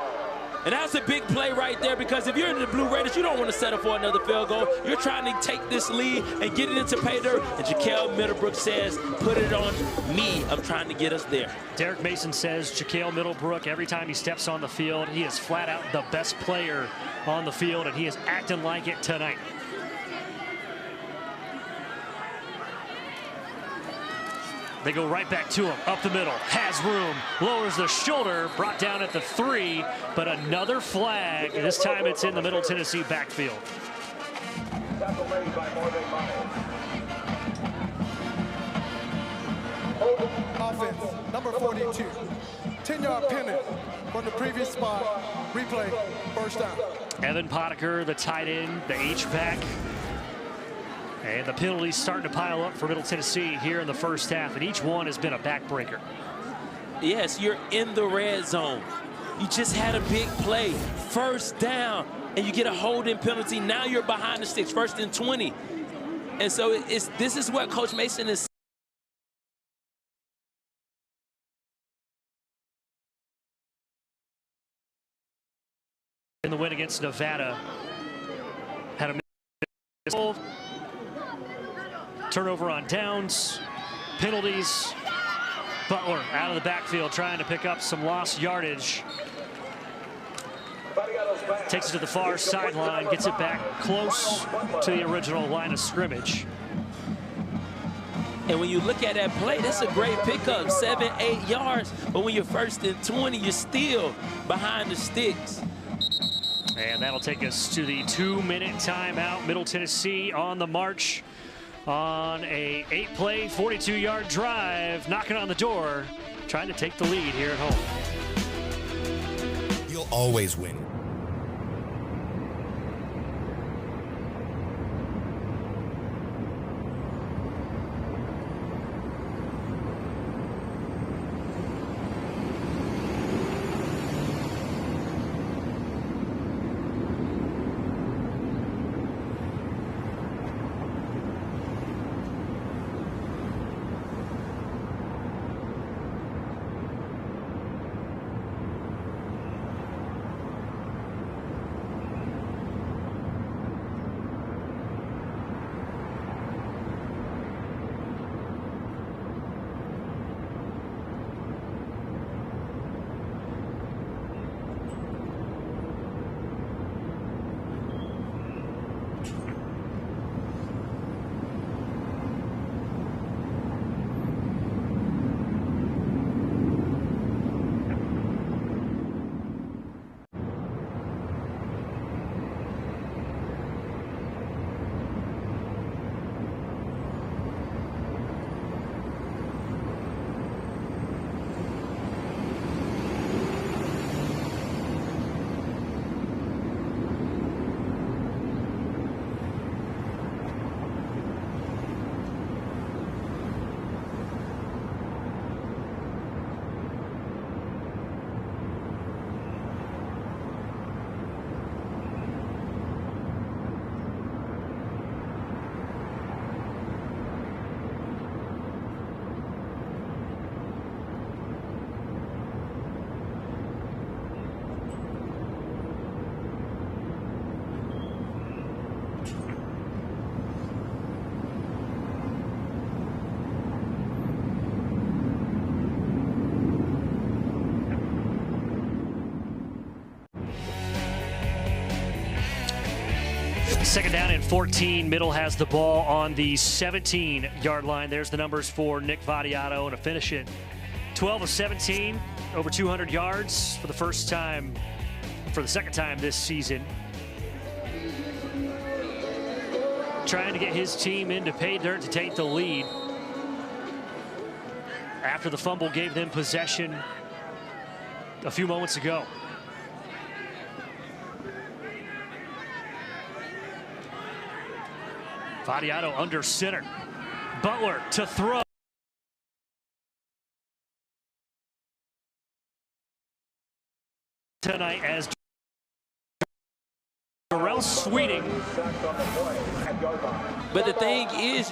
And that's a big play right there, because if you're in the Blue Raiders, you don't want to settle for another field goal. You're trying to take this lead and get it into pay dirt. And Jaquel Middlebrook says, put it on me. I'm trying to get us there. Derek Mason says Jaquel Middlebrook, every time he steps on the field, he is flat out the best player on the field, and he is acting like it tonight. They go right back to him, up the middle, has room, lowers the shoulder, brought down at the 3, but another flag. This time it's in the Middle Tennessee backfield. Offense, number 42, 10-yard pennant from the previous spot, replay, first down. Evan Potiker, the tight end, the H-back. And the penalties starting to pile up for Middle Tennessee here in the first half, and each one has been a backbreaker. Yes, you're in the red zone. You just had a big play, first down, and you get a holding penalty. Now you're behind the sticks, 1st and 20. And so this is what Coach Mason is. In the win against Nevada, had a turnover on downs, penalties. Butler out of the backfield trying to pick up some lost yardage. Takes it to the far sideline, gets it back close to the original line of scrimmage. And when you look at that play, that's a great pickup, 7-8 yards. But when you're 1st and 20, you're still behind the sticks. And that'll take us to the 2-minute timeout. Middle Tennessee on the march on a 8-play, 42-yard drive, knocking on the door, trying to take the lead here at home. You'll always win. Second down and 14. Middle has the ball on the 17-yard line. There's the numbers for Nick Vadiato, and to finish it, 12 of 17, over 200 yards for the second time this season. Trying to get his team into pay dirt to take the lead. After the fumble gave them possession a few moments ago. Vadiato under center. Butler to throw. Tonight as Darrell Sweeting. But the thing is,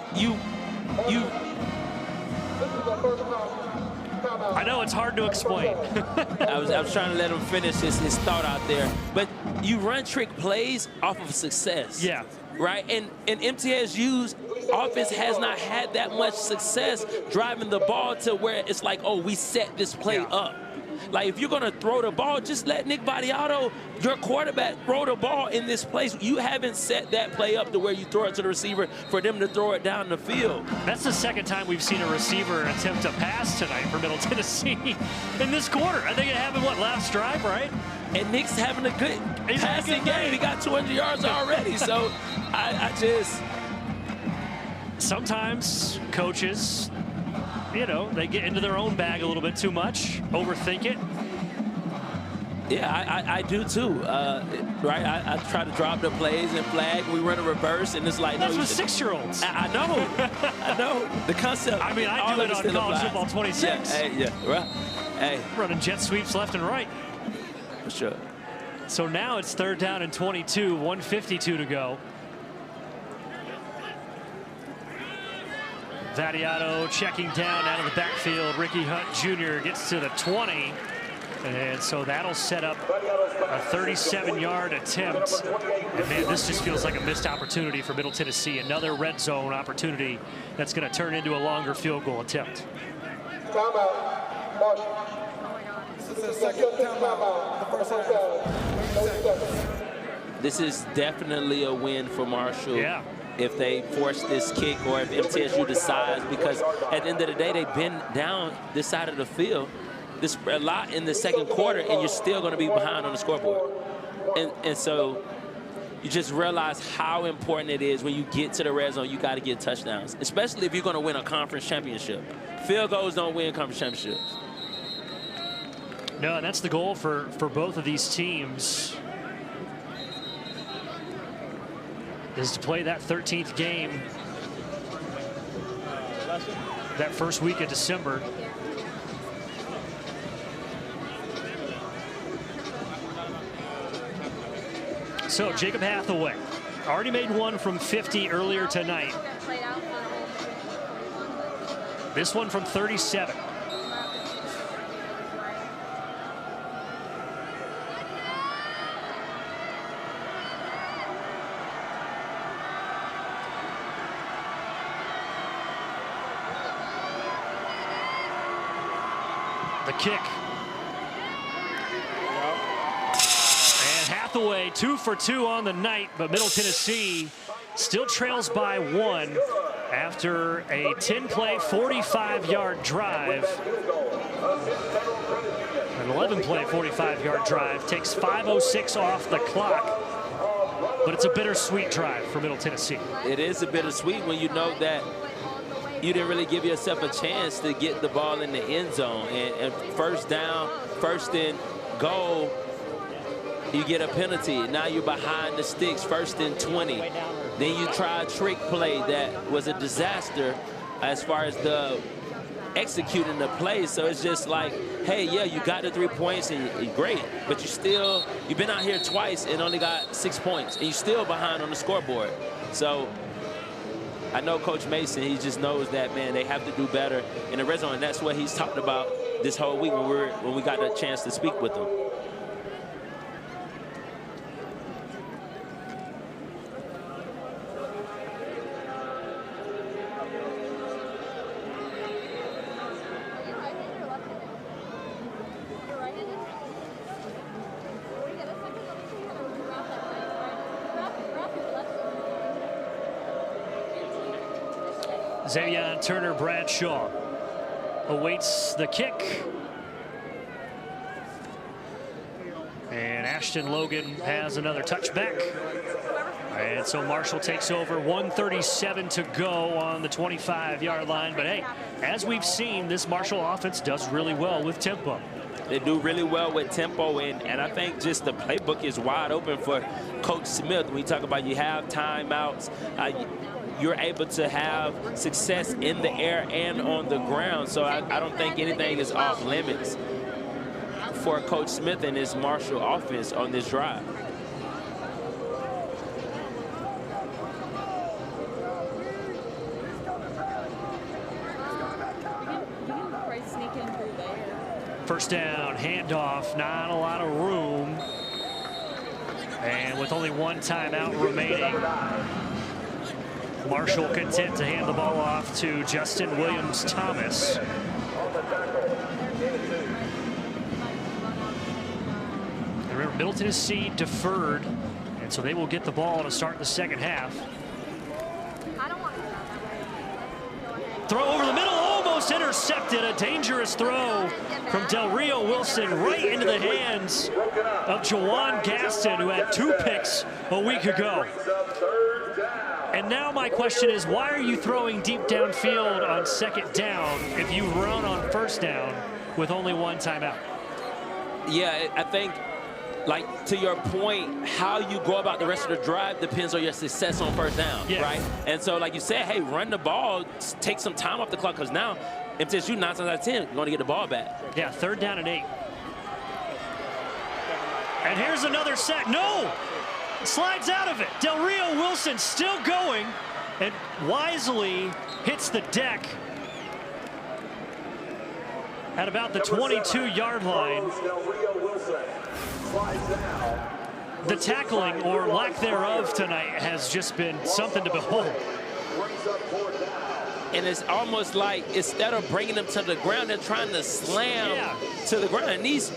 I know it's hard to explain. I was trying to let him finish his thought out there. But you run trick plays off of success. Yeah. Right? And MTSU's offense has not had that much success driving the ball to where it's like, oh, we set this play up. Like, if you're going to throw the ball, just let Nick Vadiato, your quarterback, throw the ball in this place. You haven't set that play up to where you throw it to the receiver for them to throw it down the field. That's the second time we've seen a receiver attempt a pass tonight for Middle Tennessee in this quarter. I think it happened, last drive, right? And Nick's having a good passing game. He got 200 yards already. So I just... Sometimes coaches, they get into their own bag a little bit too much, overthink it. Yeah, I do too. Right? I try to drop the plays and flag. We run a reverse, and it's like... That's with 6-year-olds. I know. I know. The concept... I mean, I do it on college football 26. Right. Hey. Running jet sweeps left and right. For sure. So now it's third down and 22, 1:52 to go. Vadiato checking down out of the backfield. Ricky Hunt Jr. gets to the 20. And so that'll set up a 37-yard attempt. And man, this just feels like a missed opportunity for Middle Tennessee. Another red zone opportunity that's going to turn into a longer field goal attempt. This is definitely a win for Marshall. Yeah. If they force this kick or if MTSU decides, because at the end of the day, they've been down this side of the field a lot in the second quarter, and you're still going to be behind on the scoreboard. And so you just realize how important it is when you get to the red zone, you got to get touchdowns, especially if you're going to win a conference championship. Field goals don't win conference championships. No, and that's the goal for both of these teams, is to play that 13th game that first week of December. So Jacob Hathaway already made one from 50 earlier tonight. This one from 37. The kick. And Hathaway 2 for 2 on the night, but Middle Tennessee still trails by 1 after a 10-play, 45-yard drive. An 11-play, 45-yard drive takes 5:06 off the clock, but it's a bittersweet drive for Middle Tennessee. It is a bittersweet when you know that you didn't really give yourself a chance to get the ball in the end zone. And first down, first and goal, you get a penalty. Now you're behind the sticks, first and 20. Then you try a trick play that was a disaster as far as the executing the play. So it's just like, hey, yeah, you got the 3 points and you're great, but you've been out here twice and only got 6 points, and you're still behind on the scoreboard. So I know Coach Mason, he just knows that, man, they have to do better in the red zone, and that's what he's talked about this whole week when we got the chance to speak with him. Xavier Turner Bradshaw awaits the kick. And Ashton Logan has another touchback. And so Marshall takes over, 1:37 to go on the 25-yard line. But hey, as we've seen, this Marshall offense does really well with tempo. They do really well with tempo, and I think just the playbook is wide open for Coach Smith. When you talk about you have timeouts, you're able to have success in the air and on the ground. So I don't think anything is off limits for Coach Smith and his Marshall offense on this drive. First down, handoff, not a lot of room. And with only one timeout remaining, Marshall content to hand the ball off to Justin Williams-Thomas. Remember, Middle Tennessee deferred, and so they will get the ball to start the second half. Throw over the middle, almost intercepted. A dangerous throw from Del Rio Wilson right into the hands of Jawan Gaston, who had 2 picks a week ago. And now my question is, why are you throwing deep downfield on second down if you run on first down with only one timeout? Yeah, I think, like, to your point, how you go about the rest of the drive depends on your success on first down, right? And so, like you said, hey, run the ball, take some time off the clock, because now MTSU 9 times out of 10 you're going to get the ball back. Yeah, 3rd down and 8. And here's another set. No! Slides out of it. Del Rio Wilson still going and wisely hits the deck at about the 22-yard line. The tackling, or lack thereof, tonight has just been something to behold. And it's almost like instead of bringing them to the ground, they're trying to slam to the ground. And these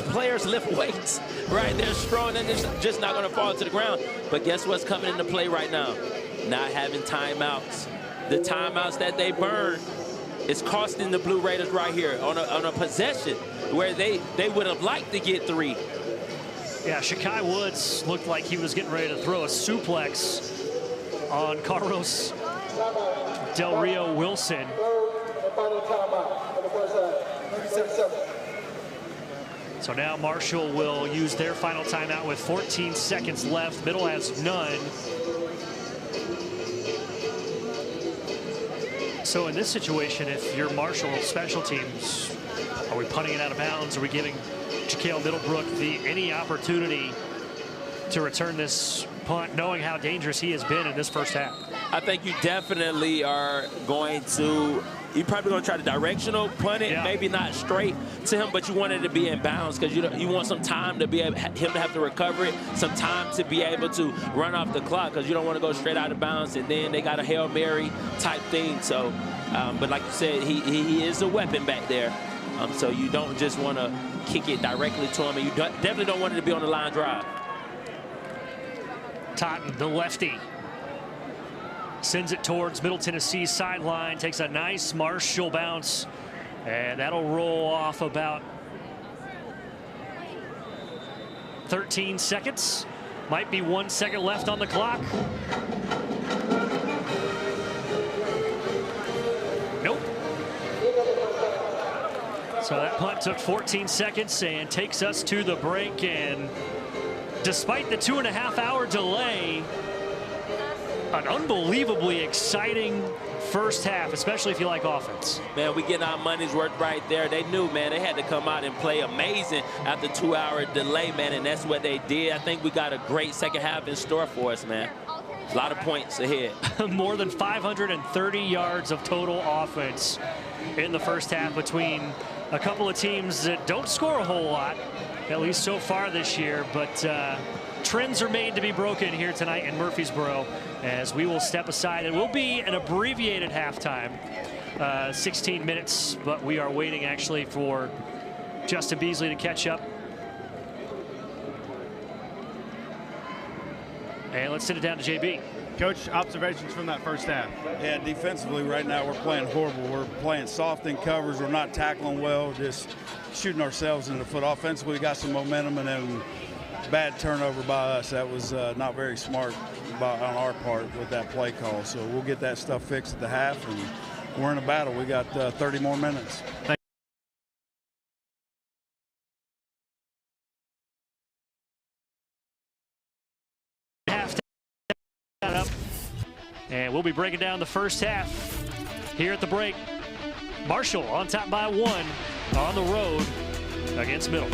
players lift weights, right? They're strong and they're just not going to fall to the ground. But guess what's coming into play right now? Not having timeouts. The timeouts that they burn is costing the Blue Raiders right here on a possession where they would have liked to get 3. Yeah, Shakai Woods looked like he was getting ready to throw a suplex on Carlos Del Rio Wilson. So now Marshall will use their final timeout with 14 seconds left. Middle has none. So in this situation, if you're Marshall special teams, are we punting it out of bounds? Are we giving Jaquel Middlebrook any opportunity to return this punt, knowing how dangerous he has been in this first half? I think you definitely are going to, you're probably going to try to directional punt it, maybe not straight to him, but you want it to be in bounds because you want some time to be able, him to have to recover it, some time to be able to run off the clock because you don't want to go straight out of bounds and then they got a Hail Mary type thing. So, but like you said, he is a weapon back there. So you don't just want to kick it directly to him, and you definitely don't want it to be on the line drive. Totten, the lefty, sends it towards Middle Tennessee's sideline, takes a nice Marshall bounce, and that'll roll off about 13 seconds. Might be 1 second left on the clock. Nope. So that punt took 14 seconds and takes us to the break. And despite the 2.5-hour delay, an unbelievably exciting first half, especially if you like offense. Man, we getting our money's worth right there. They knew, man, they had to come out and play amazing after 2-hour delay, man, and that's what they did. I think we got a great second half in store for us, man. A lot of points ahead. More than 530 yards of total offense in the first half between a couple of teams that don't score a whole lot, at least so far this year, but trends are made to be broken here tonight in Murfreesboro as we will step aside. It will be an abbreviated halftime, 16 minutes, but we are waiting actually for Justin Beasley to catch up. And let's send it down to JB. Coach, observations from that first half. Yeah, defensively right now we're playing horrible. We're playing soft in covers. We're not tackling well, just shooting ourselves in the foot. Offensively, we got some momentum, and then bad turnover by us. That was not very smart on our part with that play call. So we'll get that stuff fixed at the half, and we're in a battle. We got 30 more minutes. And we'll be breaking down the first half here at the break. Marshall on top by 1 on the road against Middle.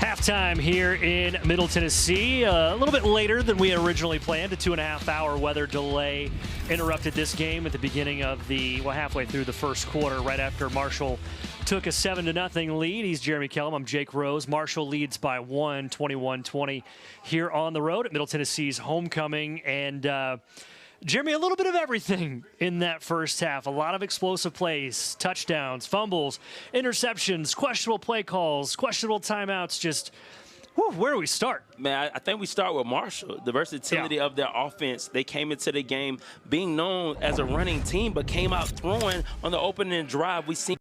Halftime here in Middle Tennessee. A little bit later than we had originally planned. A 2.5-hour weather delay interrupted this game at the beginning of the, well, halfway through the first quarter, right after Marshall took a 7-0 lead. He's Jeremy Kellum. I'm Jake Rose. Marshall leads by 1, 21-20 here on the road at Middle Tennessee's homecoming. And Jeremy, a little bit of everything in that first half. A lot of explosive plays, touchdowns, fumbles, interceptions, questionable play calls, questionable timeouts. Just, whew, where do we start? Man, I think we start with Marshall. The versatility of their offense. They came into the game being known as a running team, but came out throwing on the opening drive. We seen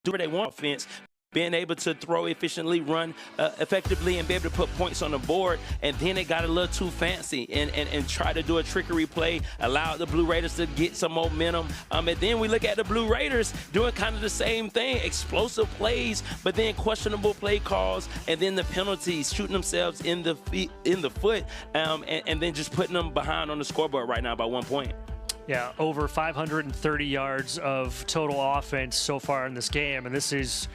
do what they want offense. being able to throw efficiently, run effectively, and be able to put points on the board. And then they got a little too fancy and try to do a trickery play, allow the Blue Raiders to get some momentum. And then we look at the Blue Raiders doing kind of the same thing, explosive plays, but then questionable play calls, and then the penalties, shooting themselves in the foot, and then just putting them behind on the scoreboard right now by 1 point. Yeah, over 530 yards of total offense so far in this game, and this is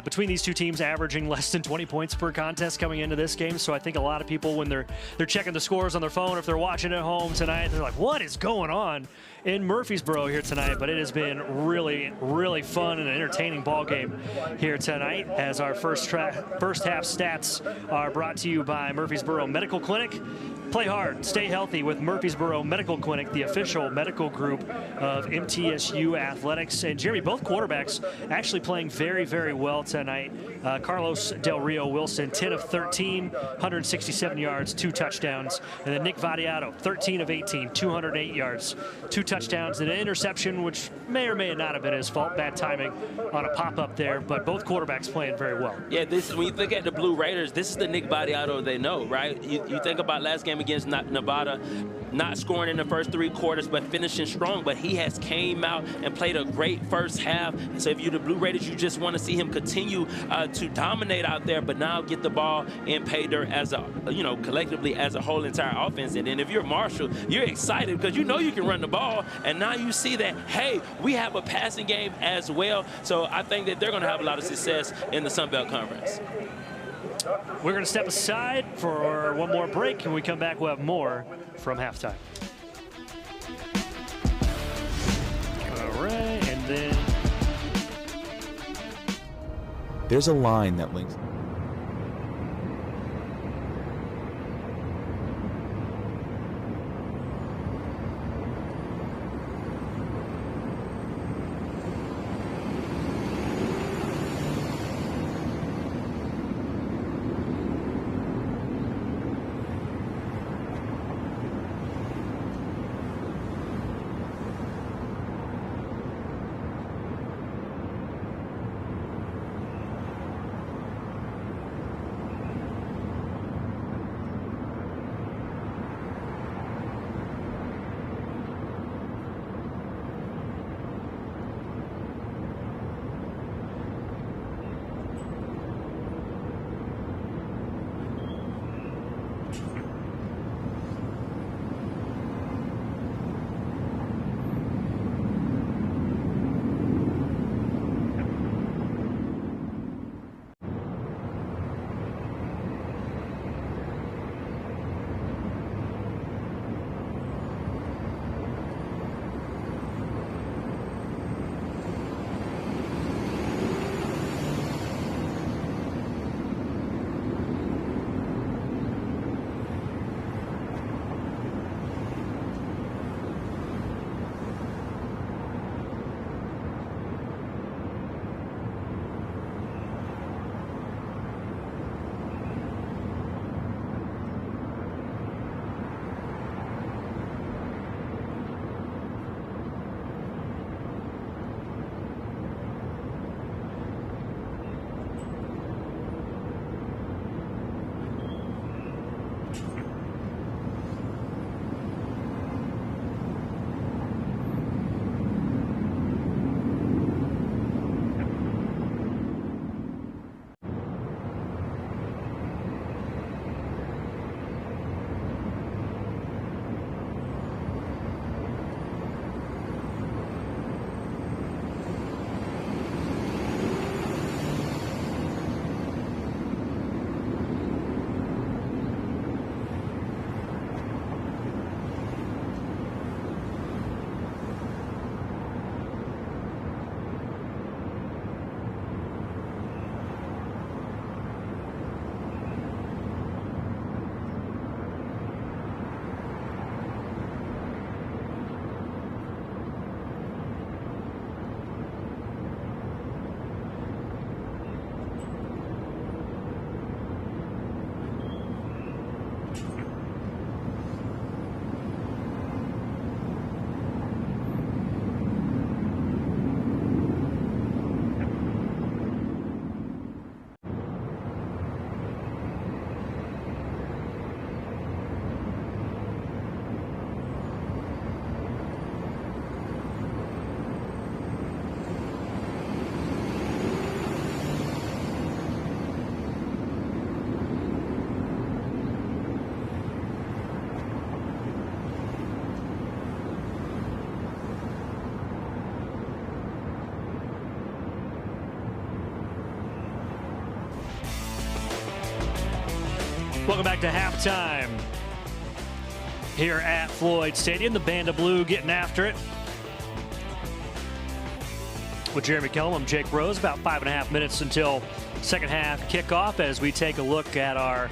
between these two teams averaging less than 20 points per contest coming into this game. So I think a lot of people, when they're checking the scores on their phone, if they're watching at home tonight, they're like, what is going on in Murfreesboro here tonight? But it has been really, really fun and an entertaining ball game here tonight, as our first half stats are brought to you by Murfreesboro Medical Clinic. Play hard, stay healthy with Murfreesboro Medical Clinic, the official medical group of MTSU Athletics. And Jeremy, both quarterbacks actually playing very, very well tonight. Carlos Del Rio Wilson, 10 of 13, 167 yards, 2 touchdowns. And then Nick Vadiato, 13 of 18, 208 yards, 2 touchdowns, and an interception, which may or may not have been his fault. Bad timing on a pop-up there, but both quarterbacks playing very well. Yeah, when you look at the Blue Raiders, this is the Nick Vadiato they know, right? You think about last game against Nevada, not scoring in the first 3 quarters, but finishing strong. But he has came out and played a great first half. So if you're the Blue Raiders, you just want to see him continue to dominate out there, but now get the ball in pay dirt as a, collectively as a whole entire offense. And then if you're Marshall, you're excited because you know you can run the ball. And now you see that, hey, we have a passing game as well. So I think that they're going to have a lot of success in the Sun Belt Conference. We're going to step aside for one more break, and when we come back, we'll have more from halftime. All right, and then There's a line that links. Welcome back to halftime here at Floyd Stadium. The Band of Blue getting after it. With Jeremy Kellum, I'm Jake Rose. About 5.5 minutes until second half kickoff as we take a look at our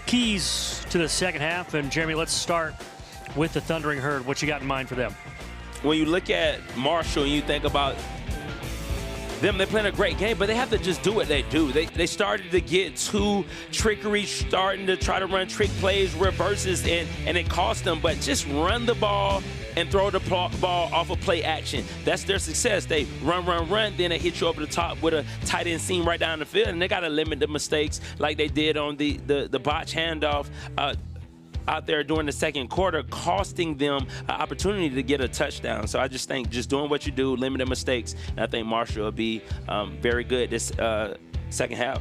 keys to the second half. And Jeremy, let's start with the Thundering Herd. What you got in mind for them? When you look at Marshall and you think about them, they're playing a great game, but they have to just do what they do. They started to get too trickery, starting to try to run trick plays, reverses, and it cost them. But just run the ball and throw the ball off of play action. That's their success. They run, then they hit you over the top with a tight end seam right down the field, and they got to limit the mistakes like they did on the botch handoff out there during the second quarter, costing them an opportunity to get a touchdown. So I just think just doing what you do, limiting mistakes, and I think Marshall will be very good this second half.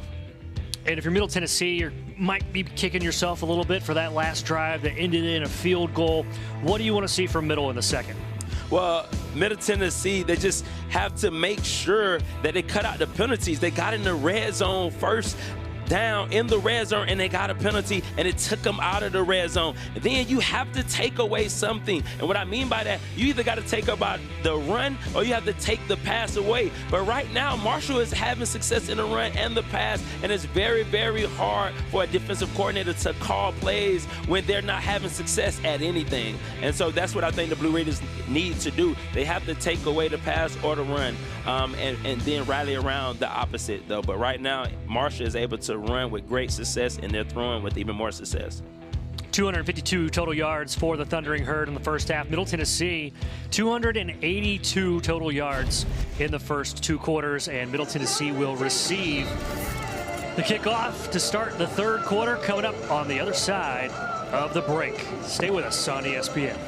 And if you're Middle Tennessee, you might be kicking yourself a little bit for that last drive that ended in a field goal. What do you want to see from Middle in the second? Well, Middle Tennessee, they just have to make sure that they cut out the penalties. They got in the red zone first down in the red zone, and they got a penalty, and it took them out of the red zone. And then you have to take away something. And what I mean by that, you either got to take about the run or you have to take the pass away. But right now, Marshall is having success in the run and the pass, and it's very, very hard for a defensive coordinator to call plays when they're not having success at anything. And so that's what I think the Blue Raiders need to do. They have to take away the pass or the run, and then rally around the opposite, though. But right now, Marshall is able to run with great success, and they're throwing with even more success. 252 total yards for the Thundering Herd in the first half. Middle Tennessee, 282 total yards in the first two quarters, and Middle Tennessee will receive the kickoff to start the third quarter coming up on the other side of the break. Stay with us on ESPN.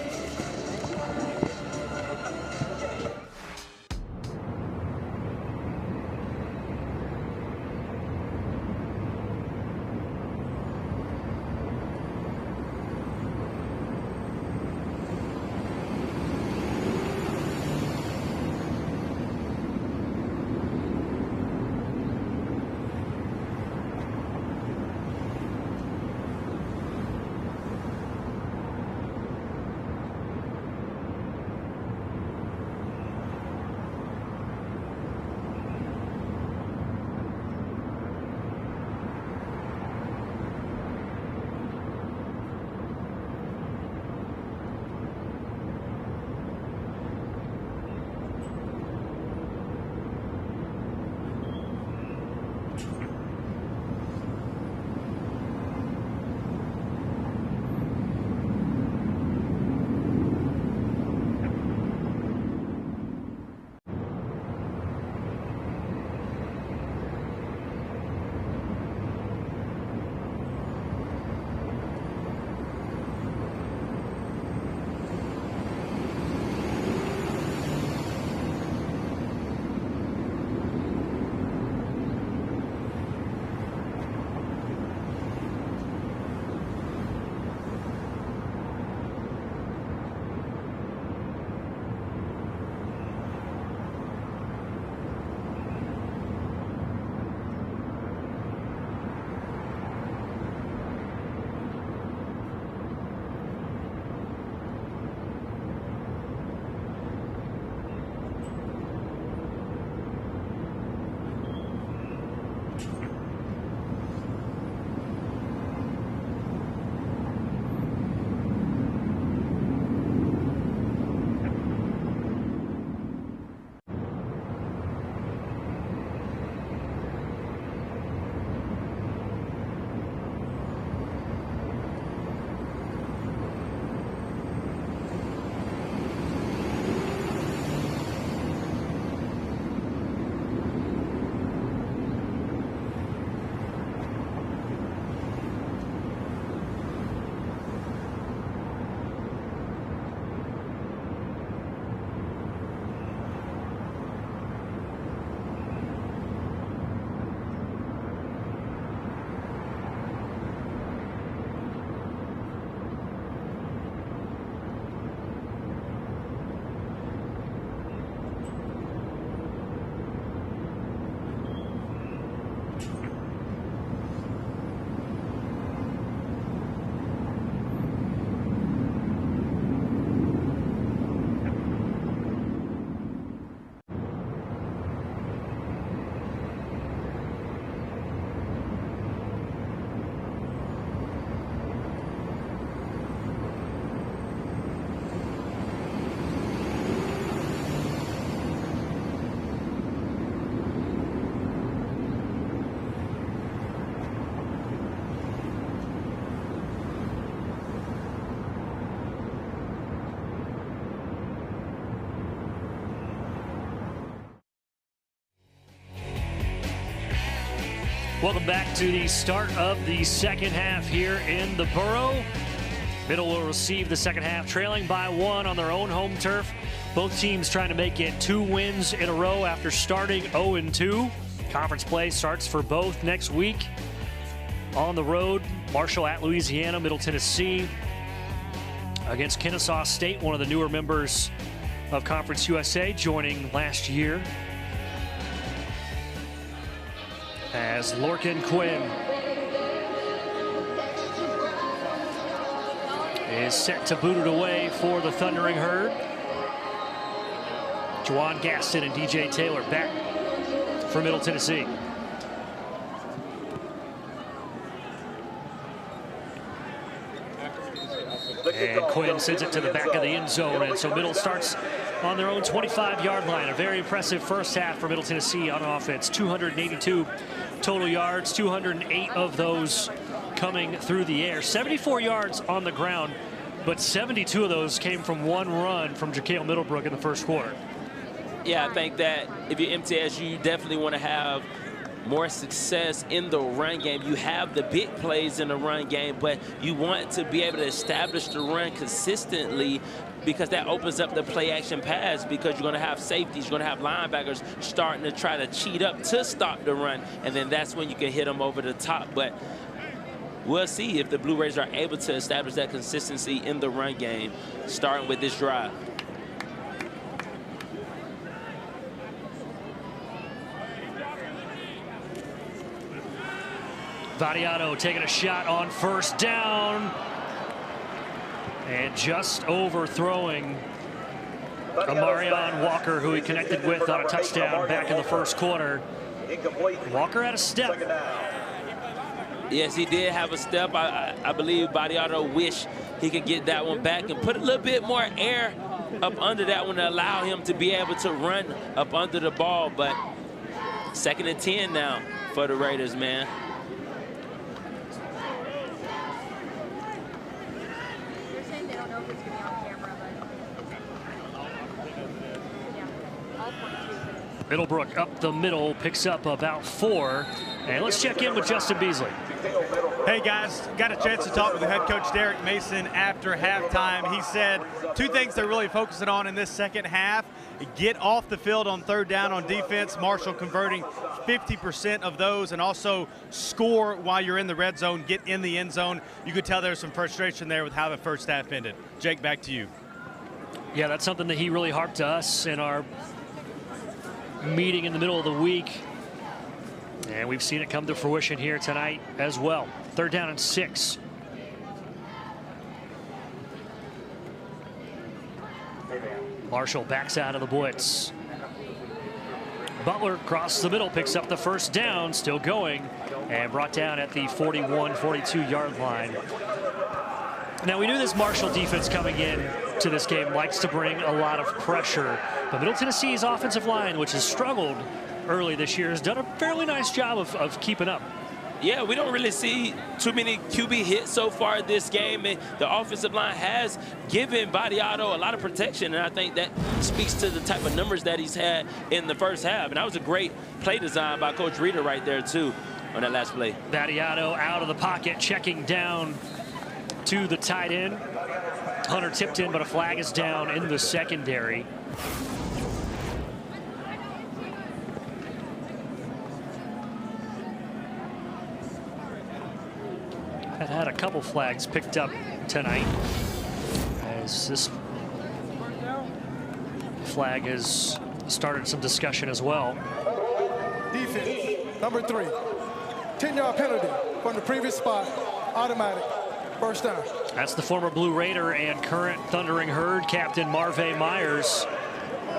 Welcome back to the start of the second half here in the Borough. Middle will receive the second half, trailing by 1 on their own home turf. Both teams trying to make it 2 wins in a row after starting 0-2. Conference play starts for both next week. On the road, Marshall at Louisiana, Middle Tennessee against Kennesaw State, one of the newer members of Conference USA, joining last year. As Lorcan Quinn is set to boot it away for the Thundering Herd. Juwan Gaston and DJ Taylor back for Middle Tennessee. And Quinn sends it to the back of the end zone, and so Middle starts on their own 25-yard line. A very impressive first half for Middle Tennessee on offense. 282 total yards, 208 of those coming through the air. 74 yards on the ground, but 72 of those came from one run from Jaquale Middlebrook in the first quarter. Yeah, I think that if you're MTSU, you definitely want to have more success in the run game. You have the big plays in the run game, but you want to be able to establish the run consistently, because that opens up the play action pass, because you're going to have safeties, you're going to have linebackers starting to try to cheat up to stop the run, and then that's when you can hit them over the top. But we'll see if the Blue Raiders are able to establish that consistency in the run game, starting with this drive. Vadiato taking a shot on first down and just overthrowing Amarion Walker, who he connected with on a touchdown back in the first quarter. Walker had a step. Yes, he did have a step. I believe Vadiato wished he could get that one back and put a little bit more air up under that one to allow him to be able to run up under the ball. But 2nd and 10 now for the Raiders, man. Middlebrook up the middle, picks up about 4. And let's check in with Justin Beasley. Hey guys, got a chance to talk with the head coach Derek Mason after halftime. He said 2 things they're really focusing on in this second half: get off the field on 3rd down on defense, Marshall converting 50% of those, and also score while you're in the red zone, get in the end zone. You could tell there's some frustration there with how the first half ended. Jake, back to you. Yeah, that's something that he really harped to us in our meeting in the middle of the week, and we've seen it come to fruition here tonight as well. 3rd down and 6. Marshall backs out of the blitz. Butler across the middle, picks up the first down, still going, and brought down at the 41-42-yard line. Now, we knew this Marshall defense coming in to this game likes to bring a lot of pressure, but Middle Tennessee's offensive line, which has struggled early this year, has done a fairly nice job of keeping up. Yeah, we don't really see too many QB hits so far this game, and the offensive line has given Vadiato a lot of protection, and I think that speaks to the type of numbers that he's had in the first half. And that was a great play design by Coach Reeder right there, too, on that last play. Vadiato out of the pocket, checking down to the tight end. Hunter tipped in, but a flag is down in the secondary. Had a couple flags picked up tonight, as this flag has started some discussion as well. Defense, number 3. 10-yard penalty from the previous spot, automatic. First down. That's the former Blue Raider and current Thundering Herd captain Marvay Myers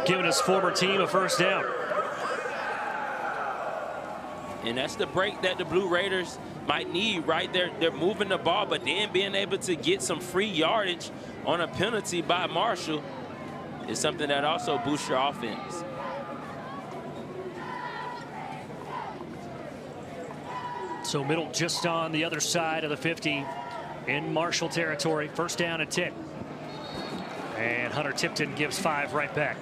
giving his former team a first down. And that's the break that the Blue Raiders might need right there. They're moving the ball, but then being able to get some free yardage on a penalty by Marshall is something that also boosts your offense. So Middle just on the other side of the 50 in Marshall territory. First down and 10. And Hunter Tipton gives 5 right back.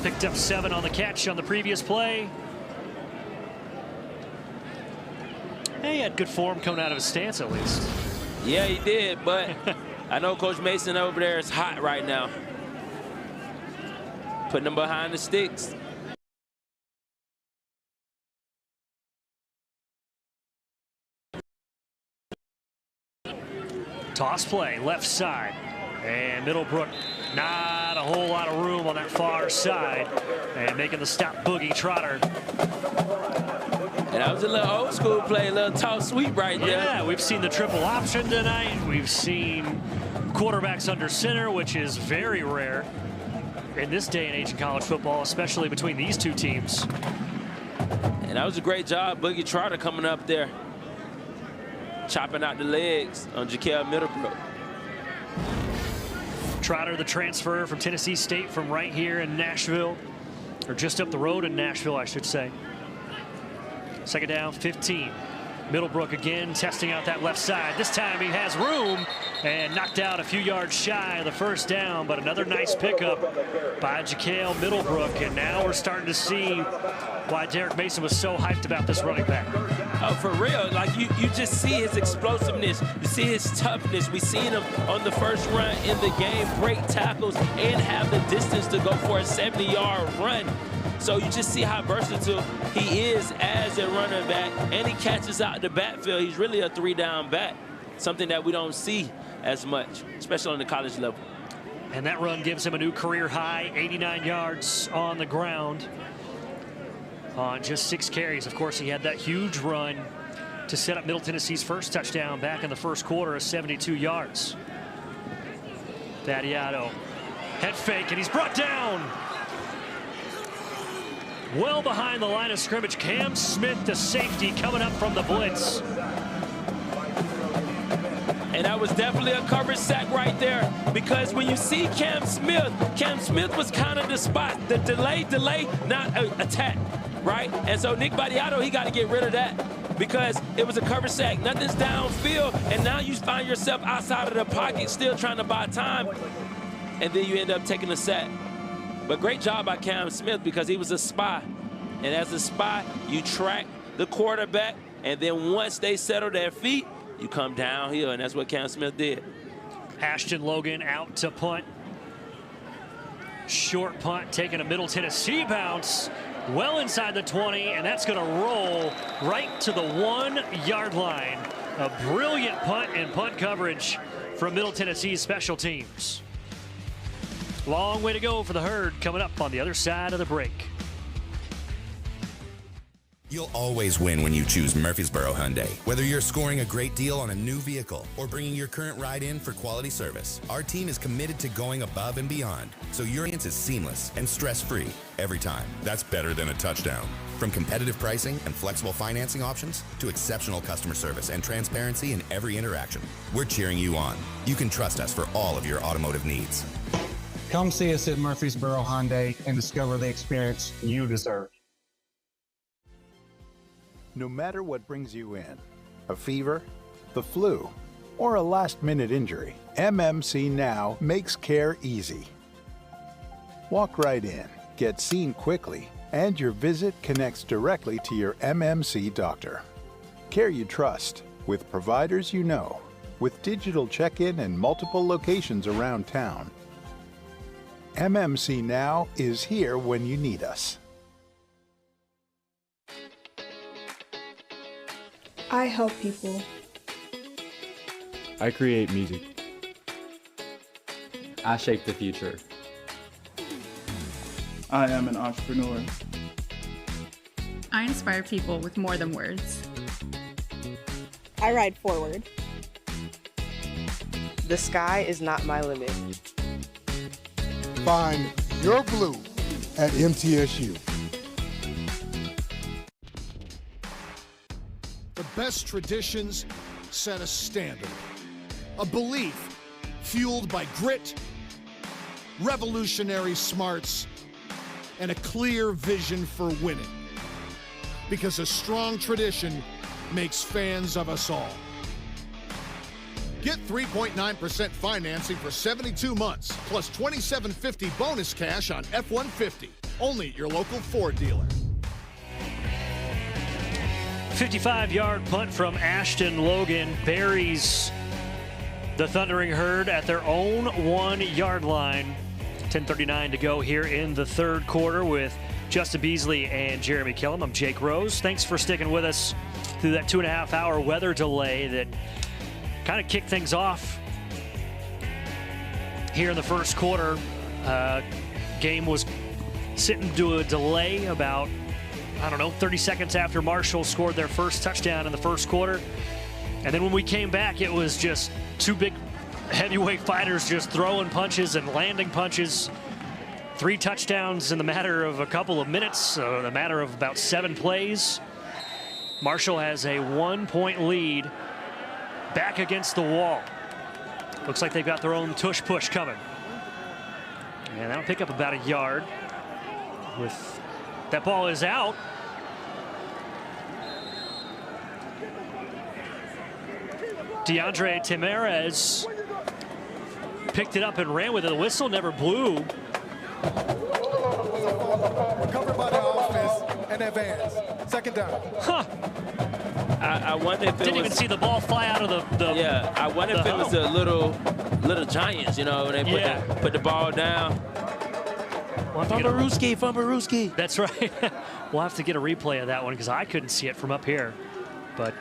Picked up 7 on the catch on the previous play. He had good form coming out of his stance, at least. Yeah, he did, but I know Coach Mason over there is hot right now. Putting them behind the sticks. Toss play, left side. And Middlebrook, not a whole lot of room on that far side. And making the stop, Boogie Trotter. And that was a little old school play, a little toss sweep right there. Yeah, we've seen the triple option tonight. We've seen quarterbacks under center, which is very rare in this day and age in college football, especially between these two teams. And that was a great job, Boogie Trotter coming up there, chopping out the legs on Jaquel Middlebrook. Trotter, the transfer from Tennessee State from right here in Nashville, or just up the road in Nashville, I should say. Second down, 15. Middlebrook again testing out that left side. This time he has room and knocked out a few yards shy of the first down, but another nice pickup by Jaquel Middlebrook. And now we're starting to see why Derek Mason was so hyped about this running back. Oh, for real. Like, you just see his explosiveness. You see his toughness. We seen him on the first run in the game break tackles and have the distance to go for a 70-yard run. So you just see how versatile he is as a running back, and he catches out the backfield. He's really a 3-down back, something that we don't see as much, especially on the college level. And that run gives him a new career high, 89 yards on the ground on just 6 carries. Of course, he had that huge run to set up Middle Tennessee's first touchdown back in the first quarter of 72 yards. Thaddeato, head fake, and he's brought down. Well behind the line of scrimmage, Cam Smith, the safety, coming up from the blitz. And that was definitely a coverage sack right there, because when you see Cam Smith was kind of the spot. The delay, not attack, right? And so Nick Thaddeato, he got to get rid of that, because it was a coverage sack. Nothing's downfield, and now you find yourself outside of the pocket still trying to buy time, and then you end up taking a sack. But great job by Cam Smith, because he was a spy. And as a spy, you track the quarterback, and then once they settle their feet, you come downhill, and that's what Cam Smith did. Ashton Logan out to punt. Short punt, taking a Middle Tennessee bounce well inside the 20, and that's going to roll right to the 1-yard line. A brilliant punt and punt coverage from Middle Tennessee's special teams. Long way to go for the Herd coming up on the other side of the break. You'll always win when you choose Murfreesboro Hyundai. Whether you're scoring a great deal on a new vehicle or bringing your current ride in for quality service, our team is committed to going above and beyond, so your experience is seamless and stress-free every time. That's better than a touchdown. From competitive pricing and flexible financing options to exceptional customer service and transparency in every interaction, we're cheering you on. You can trust us for all of your automotive needs. Come see us at Murfreesboro Hyundai and discover the experience you deserve. No matter what brings you in, a fever, the flu, or a last-minute injury, MMC Now makes care easy. Walk right in, get seen quickly, and your visit connects directly to your MMC doctor. Care you trust, with providers you know, with digital check-in and multiple locations around town. MMC Now is here when you need us. I help people. I create music. I shape the future. I am an entrepreneur. I inspire people with more than words. I ride forward. The sky is not my limit. Find your blue at MTSU. The best traditions set a standard, a belief fueled by grit, revolutionary smarts, and a clear vision for winning. Because a strong tradition makes fans of us all. Get 3.9% financing for 72 months, plus $2,750 bonus cash on F-150. Only at your local Ford dealer. 55-yard punt from Ashton Logan buries the Thundering Herd at their own 1-yard line. 10:39 to go here in the third quarter with Justin Beasley and Jeremy Killam. I'm Jake Rose. Thanks for sticking with us through that 2.5-hour weather delay that kind of kicked things off here in the first quarter. Game was sitting to a delay about, 30 seconds after Marshall scored their first touchdown in the first quarter. And then when we came back, it was just two big heavyweight fighters just throwing punches and landing punches. 3 touchdowns in the matter of a couple of minutes, in a matter of about 7 plays. Marshall has a 1-point lead back against the wall. Looks like they've got their own tush push coming. And that'll pick up about a yard. With that ball is out. DeAndre Tamarez picked it up and ran with it. The whistle never blew. Recovered by the offense and advance. Second down. Huh. I wonder if it didn't even see the ball fly out of the yeah, I wonder if it was the little Giants, when they put the ball down. Fumbarooski. That's right. We'll have to get a replay of that one because I couldn't see it from up here. But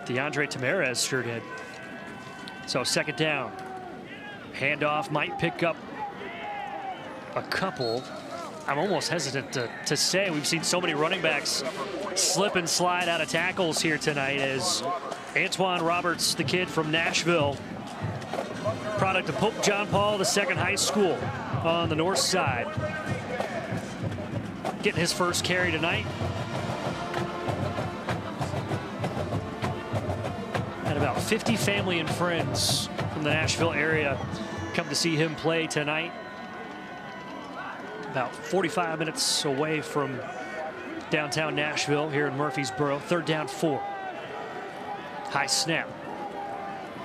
DeAndre Tamarez sure did. So second down. Handoff might pick up a couple. I'm almost hesitant to say. We've seen so many running backs slip and slide out of tackles here tonight as Antoine Roberts, the kid from Nashville, product of Pope John Paul II High School on the north side, getting his first carry tonight. And about 50 family and friends from the Nashville area come to see him play tonight. About 45 minutes away from downtown Nashville here in Murfreesboro. Third down 4. High snap.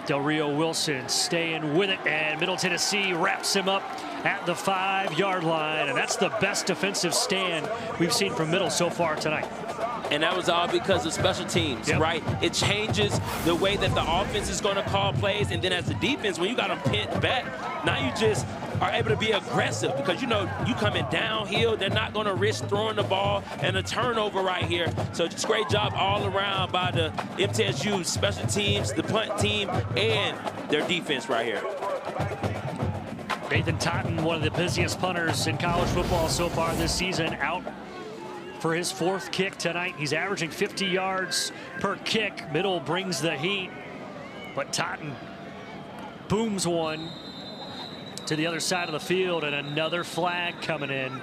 Del Rio Wilson staying with it, and Middle Tennessee wraps him up at the 5-yard line, and that's the best defensive stand we've seen from Middle so far tonight. And that was all because of special teams, right? It changes the way that the offense is going to call plays, and then as the defense, when you got them pinned back, now you just are able to be aggressive because, you coming downhill, they're not going to risk throwing the ball and a turnover right here. So just great job all around by the MTSU special teams, the punt team, and their defense right here. Nathan Totten, one of the busiest punters in college football so far this season, out for his 4th kick tonight. He's averaging 50 yards per kick. Middle brings the heat, but Totten booms one to the other side of the field, and another flag coming in.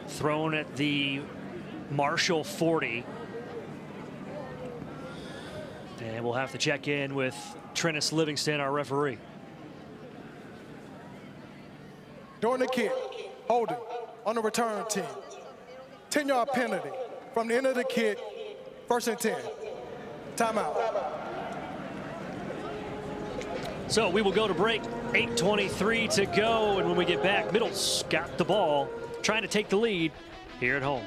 Thrown at the Marshall 40. And we'll have to check in with Trennis Livingston, our referee. During the kick, holding on the return team. 10-yard penalty from the end of the kick, 1st and 10. Timeout. So we will go to break. 8:23 to go, and when we get back, Middle's got the ball, trying to take the lead here at home.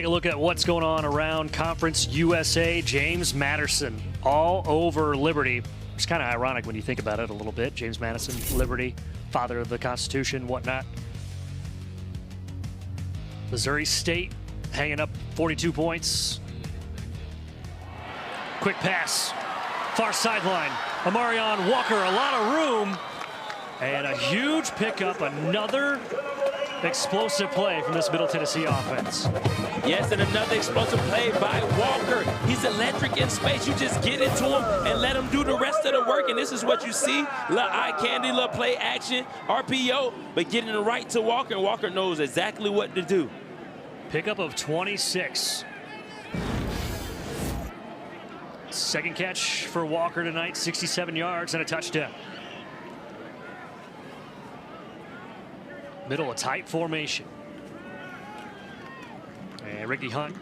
take a look at what's going on around Conference USA. James Madison all over Liberty. It's kind of ironic when you think about it a little bit. James Madison, Liberty, father of the Constitution, whatnot. Missouri State hanging up 42 points. Quick pass, far sideline. Amarion Walker, a lot of room. And a huge pickup, another explosive play from this Middle Tennessee offense. Yes, and another explosive play by Walker. He's electric in space. You just get into him and let him do the rest of the work. And this is what you see. Little eye candy, little play action, RPO, but getting it right to Walker. And Walker knows exactly what to do. Pickup of 26. Second catch for Walker tonight, 67 yards and a touchdown. Middle, a tight formation. And Ricky Hunt,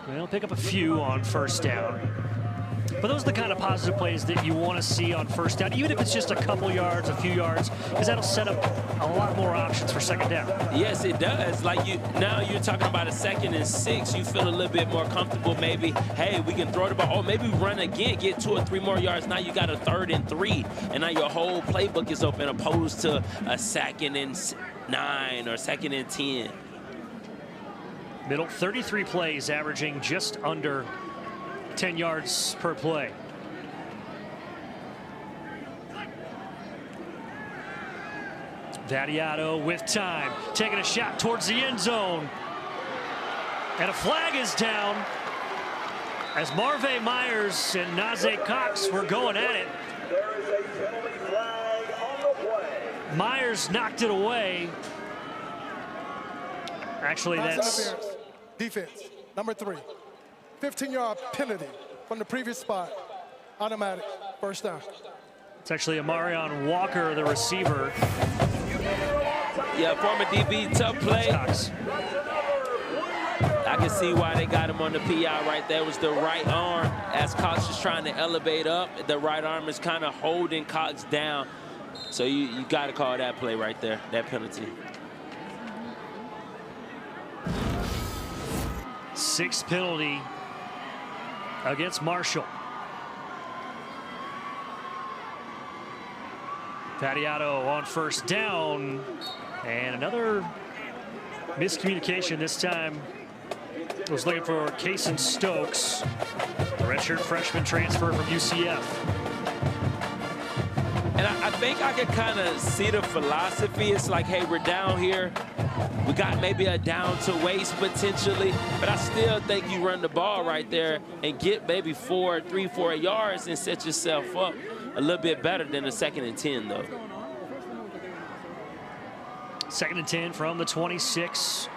well, pick up a few on first down. But those are the kind of positive plays that you want to see on first down, even if it's just a couple yards, a few yards, because that'll set up a lot more options for second down. Yes, it does. Like now you're talking about a 2nd and 6. You feel a little bit more comfortable maybe. Hey, we can throw the ball. Oh, maybe run again, get 2 or 3 more yards. Now you got a 3rd and 3. And now your whole playbook is open opposed to a 2nd and 9 or 2nd and 10. Middle, 33 plays, averaging just under 10 yards per play. Vadiato with time, taking a shot towards the end zone. And a flag is down as Marvay Myers and Najee Cox were going at it. Myers knocked it away. Actually, that's defense, number 3. 15-yard penalty from the previous spot. Automatic first down. It's actually Amarion Walker, the receiver. Yeah, former DB, tough play. I can see why they got him on the PI right there. It was the right arm as Cox is trying to elevate up. The right arm is kind of holding Cox down. So you got to call that play right there, that penalty. 6th penalty against Marshall. Vadiato on first down, and another miscommunication this time. Was looking for Kason Stokes, the redshirt freshman transfer from UCF. And I think I can kind of see the philosophy. It's like, hey, we're down here. We got maybe a down to waste potentially, but I still think you run the ball right there and get maybe 3, 4 yards and set yourself up a little bit better than a 2nd and 10, though. 2nd and 10 from the 26.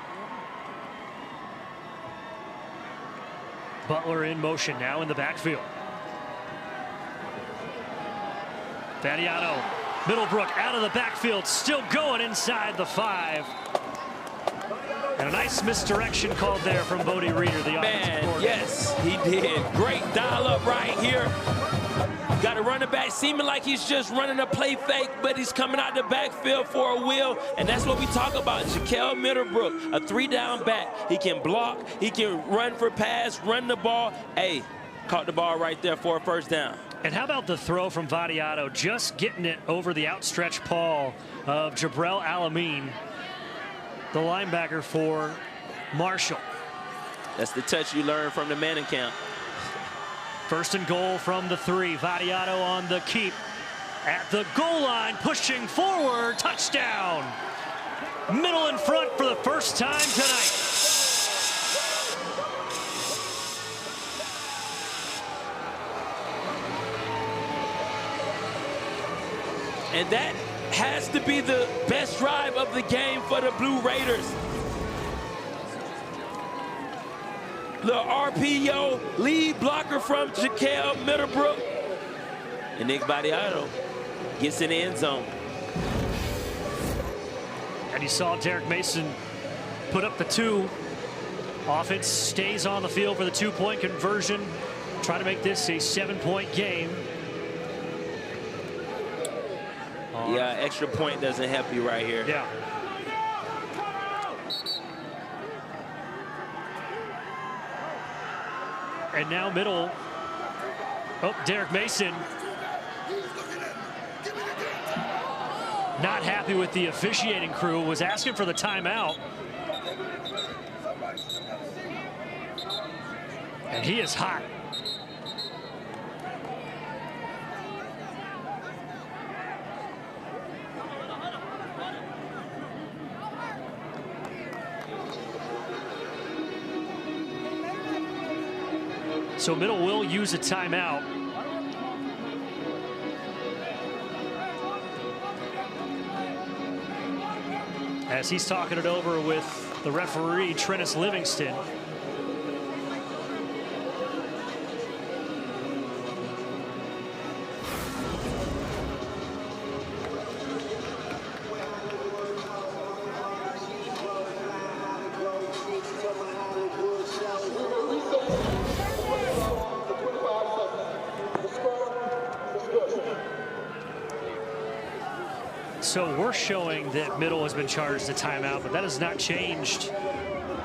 Butler in motion now in the backfield. Vadiato, Middlebrook out of the backfield, still going inside the 5. And a nice misdirection called there from Bodie Reeder, the offensive coordinator. Yes, he did. Great dial up right here. Got a running back seeming like he's just running a play fake, but he's coming out the backfield for a wheel. And that's what we talk about. Jaquel Middlebrook, a 3-down back. He can block, he can run for pass, run the ball. Hey, caught the ball right there for a first down. And how about the throw from Vadiato, just getting it over the outstretched paw of Jabril Alameen, the linebacker for Marshall. That's the touch you learn from the Manning camp. 1st and goal from the 3. Vadiato on the keep at the goal line, pushing forward, touchdown. Middle in front for the first time tonight. And that has to be the best drive of the game for the Blue Raiders. The RPO lead blocker from Jaquel Middlebrook. And Nick Vadiato gets in the end zone. And you saw Derek Mason put up the 2. Offense stays on the field for the 2-point conversion. Try to make this a 7-point game. Yeah, extra point doesn't help you right here. Yeah. and now Middle. Oh, Derek Mason. Not happy with the officiating crew, was asking for the timeout. And he is hot. So Middle will use a timeout. As he's talking it over with the referee, Trennis Livingston. So we're showing that Middle has been charged a timeout, but that has not changed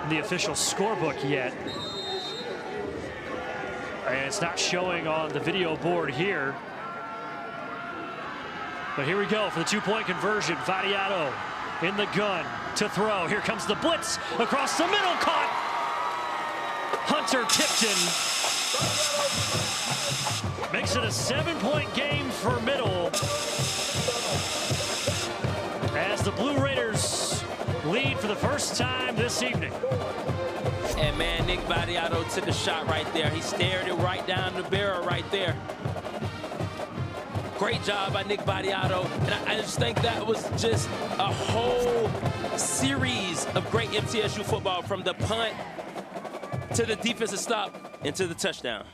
the official scorebook yet. And it's not showing on the video board here. But here we go for the two-point conversion. Vadiato in the gun to throw. Here comes the blitz across the middle, caught. Hunter Tipton makes it a 7-point game for Middle, as the Blue Raiders lead for the first time this evening. And man, Nick Vadiato took a shot right there. He stared it right down the barrel right there. Great job by Nick Vadiato. And I just think that was just a whole series of great MTSU football, from the punt to the defensive stop and to the touchdown.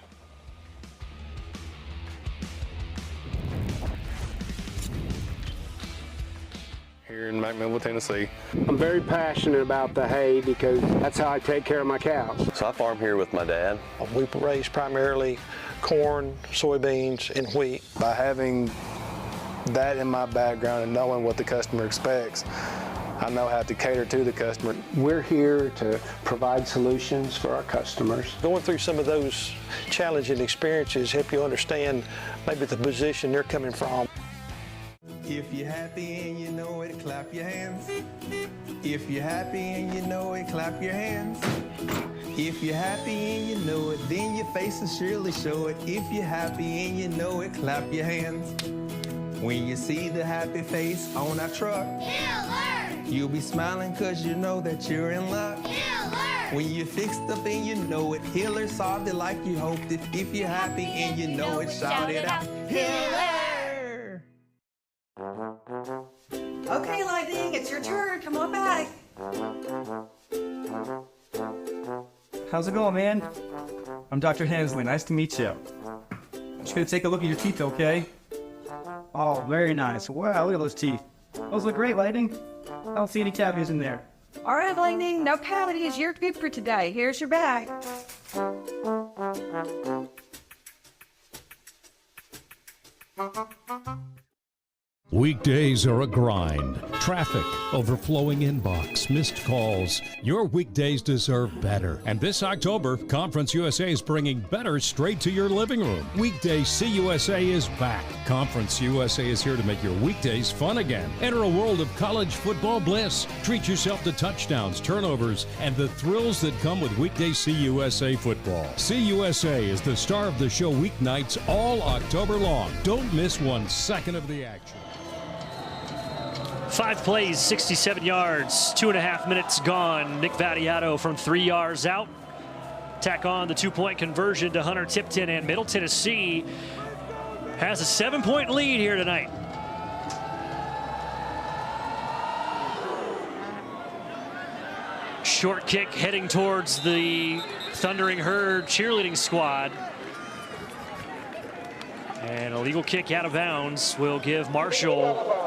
Here in McMinnville, Tennessee. I'm very passionate about the hay because that's how I take care of my cows. So I farm here with my dad. We raise primarily corn, soybeans, and wheat. By having that in my background and knowing what the customer expects, I know how to cater to the customer. We're here to provide solutions for our customers. Going through some of those challenging experiences help you understand maybe the position they're coming from. If you're happy and you know it, clap your hands. If you're happy and you know it, clap your hands. If you're happy and you know it, then your face will surely show it. If you're happy and you know it, clap your hands. When you see the happy face on our truck, Killer! You'll be smiling cause you know that you're in luck. Killer! When you're fixed up and you know it, Hiller solved it like you hoped it. If you're happy and you know it, shout it out. Hiller! Okay, Lightning, it's your turn. Come on back. How's it going, man? I'm Dr. Hensley. Nice to meet you. Just gonna take a look at your teeth, okay? Oh, very nice. Wow, look at those teeth. Those look great, Lightning. I don't see any cavities in there. All right, Lightning, no cavities. You're good for today. Here's your bag. Weekdays are a grind. Traffic, overflowing inbox, missed calls. Your weekdays deserve better. And this October, Conference USA is bringing better straight to your living room. Weekday CUSA is back. Conference USA is here to make your weekdays fun again. Enter a world of college football bliss. Treat yourself to touchdowns, turnovers, and the thrills that come with weekday CUSA football. CUSA is the star of the show weeknights all October long. Don't miss 1 second of the action. 5 plays, 67 yards, 2.5 minutes gone. Nick Vadiato from 3 yards out. Tack on the 2-point conversion to Hunter Tipton, and Middle Tennessee has a 7-point lead here tonight. Short kick heading towards the Thundering Herd cheerleading squad. And a legal kick out of bounds will give Marshall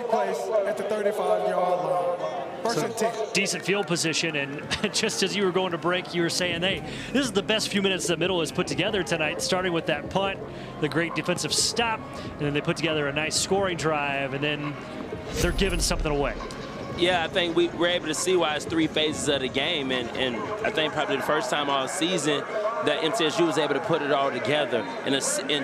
place at the 35-yard line. First and 10. Decent field position, and just as you were going to break, you were saying, hey, this is the best few minutes that Middle has put together tonight, starting with that punt, the great defensive stop, and then they put together a nice scoring drive, and then they're giving something away. Yeah, I think we're able to see why it's 3 phases of the game, and I think probably the first time all season that MTSU was able to put it all together in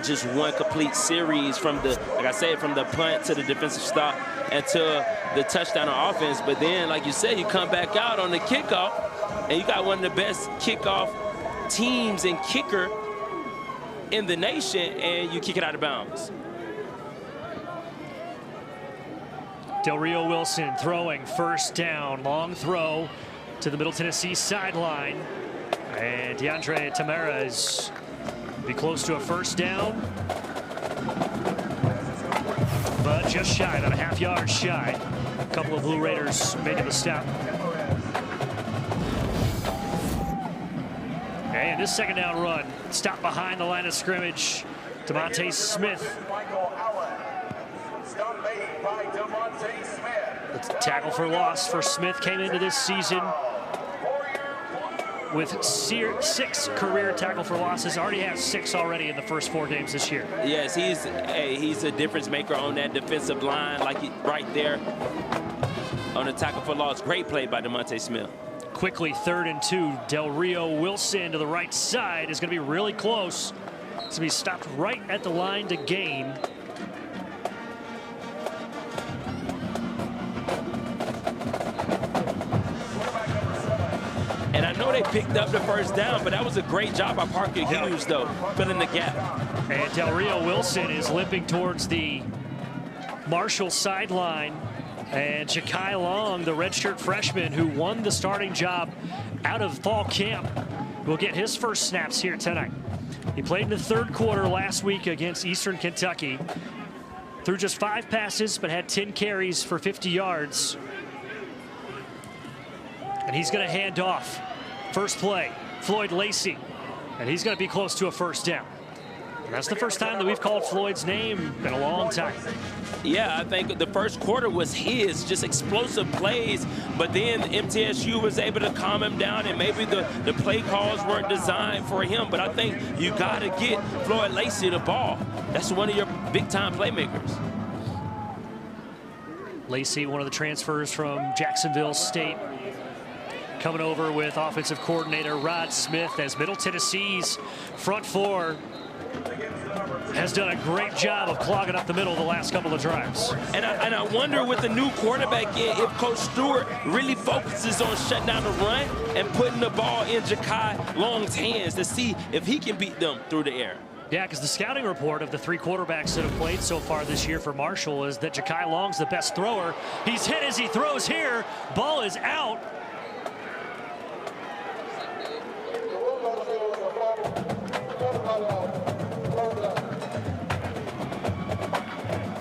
just one complete series from the, like I said, from the punt to the defensive stop and to the touchdown on offense. But then, like you said, you come back out on the kickoff, and you got one of the best kickoff teams and kicker in the nation, and you kick it out of bounds. Del Rio Wilson throwing, first down, long throw to the Middle Tennessee sideline. And DeAndre Tamarez be close to a first down, but just shy, about a half-yard shy. A couple of Blue Raiders making the stop. And this second down run, stop behind the line of scrimmage. DeMonte Smith. The tackle for loss for Smith came into this season with 6 career tackle for losses. Already has 6 already in the first 4 games this year. Yes, he's a difference maker on that defensive line, like right there on the tackle for loss. Great play by DeMonte Smith. Quickly, 3rd and 2. Del Rio Wilson to the right side is going to be really close. It's going to be stopped right at the line to gain. And I know they picked up the first down, but that was a great job by Parker Hughes, though, filling the gap. And Del Rio Wilson is limping towards the Marshall sideline. And Ja'Kai Long, the redshirt freshman who won the starting job out of fall camp, will get his first snaps here tonight. He played in the 3rd quarter last week against Eastern Kentucky. Threw just 5 passes, but had 10 carries for 50 yards. And he's going to hand off. First play, Floyd Lacey. And he's going to be close to a first down. And that's the first time that we've called Floyd's name in a long time. Yeah, I think the first quarter was his, just explosive plays, but then MTSU was able to calm him down, and maybe the play calls weren't designed for him, but I think you got to get Floyd Lacey the ball. That's one of your big-time playmakers. Lacey, one of the transfers from Jacksonville State, coming over with offensive coordinator Rod Smith, as Middle Tennessee's front 4 has done a great job of clogging up the middle the last couple of drives. And I wonder with the new quarterback in, if Coach Stewart really focuses on shutting down the run and putting the ball in Ja'Kai Long's hands to see if he can beat them through the air. Yeah, because the scouting report of the 3 quarterbacks that have played so far this year for Marshall is that Ja'Kai Long's the best thrower. He's hit as he throws here. Ball is out.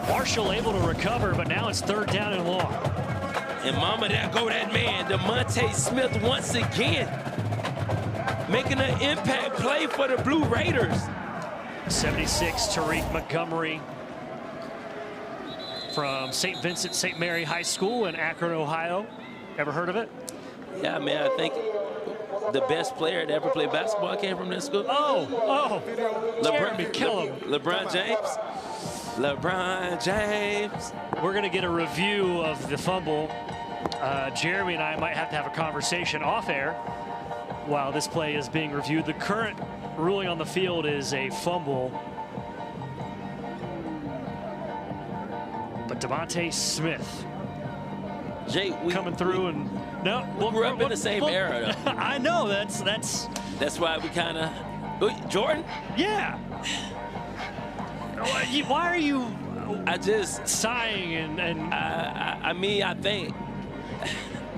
Marshall able to recover, but now it's 3rd down and long. And mama, there go that man, DeMonte Smith, once again, making an impact play for the Blue Raiders. 76, Tariq Montgomery from St. Vincent St. Mary High School in Akron, Ohio. Ever heard of it? Yeah, man, I think the best player to ever play basketball came from this school. Jeremy Kellum. LeBron James. LeBron James. We're going to get a review of the fumble. Jeremy and I might have to have a conversation off air while this play is being reviewed. The current ruling on the field is a fumble. But DeMonte Smith coming through, and we grew up in the same era, though. I know, that's why we kind of Jordan. Yeah. Why are you? I just sighing and I mean, I think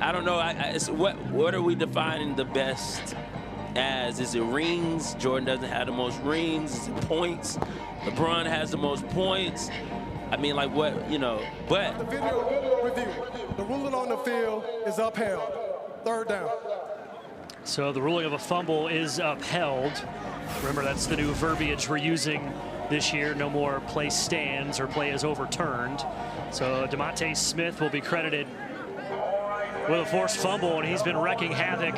I don't know. It's what are we defining the best as? Is it rings? Jordan doesn't have the most rings. Is it points? LeBron has the most points. I mean, like what, you know? But the video review. The ruling on the field is upheld. 3rd down. So the ruling of a fumble is upheld. Remember, that's the new verbiage we're using this year. No more play stands or play is overturned. So DeMonte Smith will be credited with a forced fumble, and he's been wrecking havoc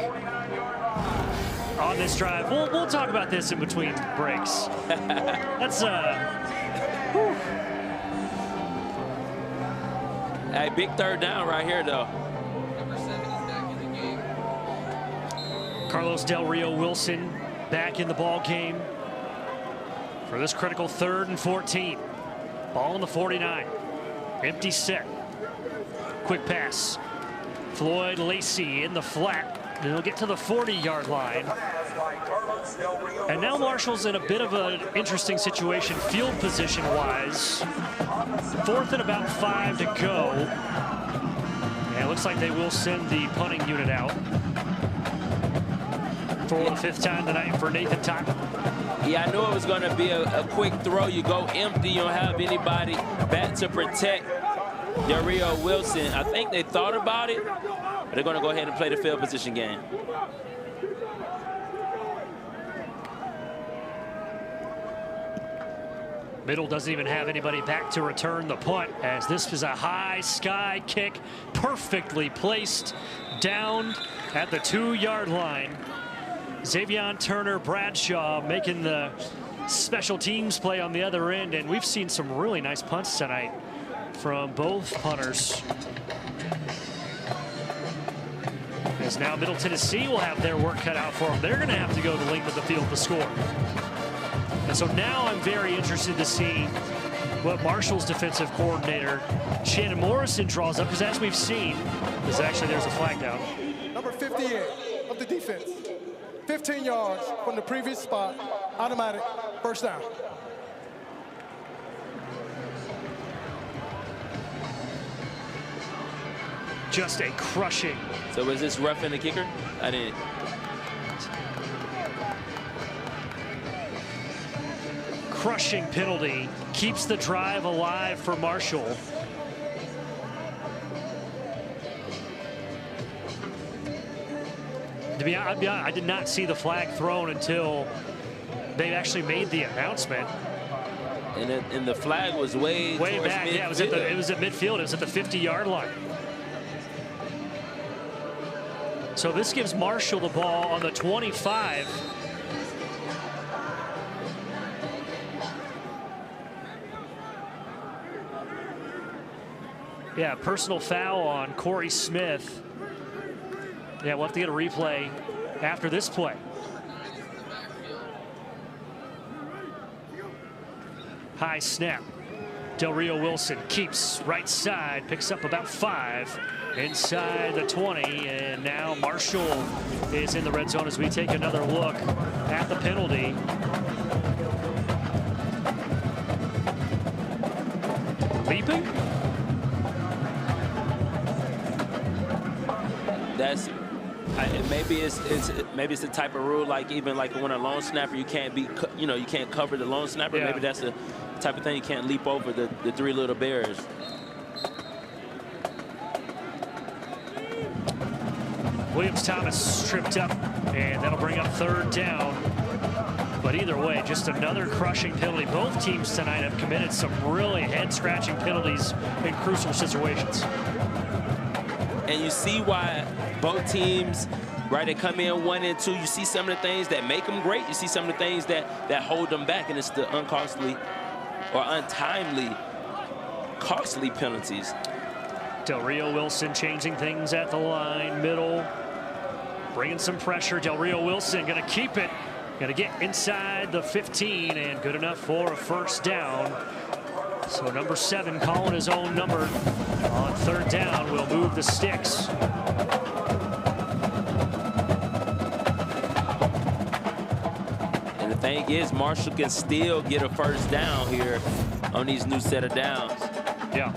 on this drive. We'll talk about this in between breaks. That's Hey, big 3rd down right here, though. Carlos Del Rio Wilson back in the ball game for this critical 3rd and 14. Ball on the 49. Empty set. Quick pass. Floyd Lacey in the flat. And he'll get to the 40-yard line. And now Marshall's in a bit of an interesting situation field position-wise. 4th and about 5 to go. And it looks like they will send the punting unit out for the 5th time tonight for Nathan Totten. Yeah, I knew it was going to be a quick throw. You go empty, you don't have anybody back to protect Del Rio Wilson. I think they thought about it, but they're going to go ahead and play the field position game. Middle doesn't even have anybody back to return the punt, as this is a high sky kick, perfectly placed down at the 2-yard line. Xavion Turner Bradshaw making the special teams play on the other end, and we've seen some really nice punts tonight from both punters. As now Middle Tennessee will have their work cut out for them. They're going to have to go the length of the field to score. And so now I'm very interested to see what Marshall's defensive coordinator, Shannon Morrison, draws up, because as we've seen, there's a flag down. Number 58 of the defense. 15 yards from the previous spot, automatic first down. Just a crushing. So was this roughing the kicker? I didn't. Crushing penalty keeps the drive alive for Marshall. To be honest, I did not see the flag thrown until they actually made the announcement. And the flag was way back. Yeah, it was at midfield. It was at the 50-yard line. So this gives Marshall the ball on the 25. Yeah, personal foul on Corey Smith. Yeah, we'll have to get a replay after this play. High snap. Del Rio Wilson keeps right side, picks up about 5 inside the 20, and now Marshall is in the red zone as we take another look at the penalty. Leaping? That's maybe it's the type of rule, like even like when a lone snapper, you can't be, you can't cover the lone snapper. Yeah. Maybe that's the type of thing you can't leap over the 3 little bears. Williams-Thomas tripped up, and that'll bring up 3rd down. But either way, just another crushing penalty. Both teams tonight have committed some really head-scratching penalties in crucial situations. And you see why both teams, right, they come in 1 and 2. You see some of the things that make them great. You see some of the things that hold them back, and it's the uncostly or untimely costly penalties. Del Rio Wilson changing things at the line, middle, bringing some pressure. Del Rio Wilson going to keep it, going to get inside the 15, and good enough for a 1st down. So number 7 calling his own number on 3rd down will move the sticks. And the thing is, Marshall can still get a 1st down here on these new set of downs. Yeah.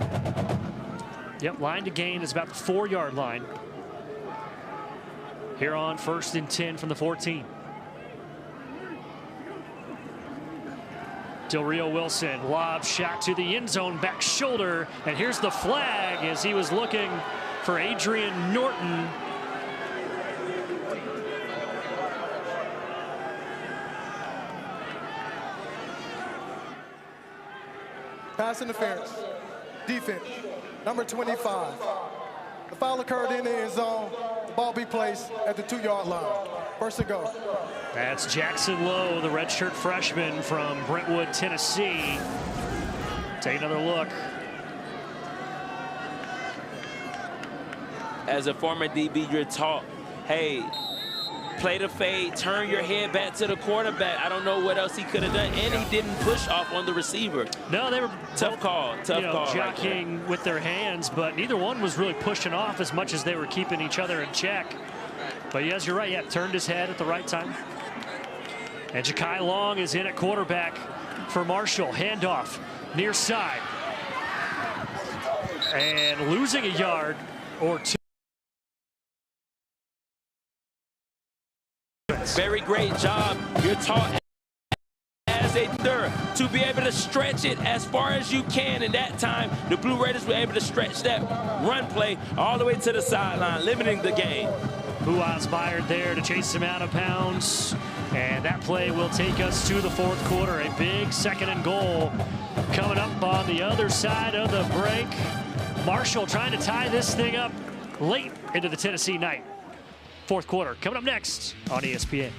Yep, line to gain is about the 4-yard line. Here on 1st and 10 from the 14. Del Rio Wilson, lob shot to the end zone, back shoulder, and here's the flag as he was looking for Adrian Norton. Pass interference, defense, number 25. The foul occurred in the end zone. The ball be placed at the 2-yard line. 1st and go. That's Jackson Lowe, the redshirt freshman from Brentwood, Tennessee. Take another look. As a former DB, you're taught, hey, play the fade, turn your head back to the quarterback. I don't know what else he could have done, and he didn't push off on the receiver. No, they were tough call, jockeying with their hands, but neither one was really pushing off as much as they were keeping each other in check. But yes, you're right. Yeah, turned his head at the right time. And Ja'Kai Long is in at quarterback for Marshall. Handoff near side, and losing a yard or two. Very great job. You're taught as a third to be able to stretch it as far as you can. In that time, the Blue Raiders were able to stretch that run play all the way to the sideline, limiting the game. Buaz fired there to chase him out of bounds. And that play will take us to the fourth quarter. A big 2nd and goal coming up on the other side of the break. Marshall trying to tie this thing up late into the Tennessee night. Fourth quarter coming up next on ESPN.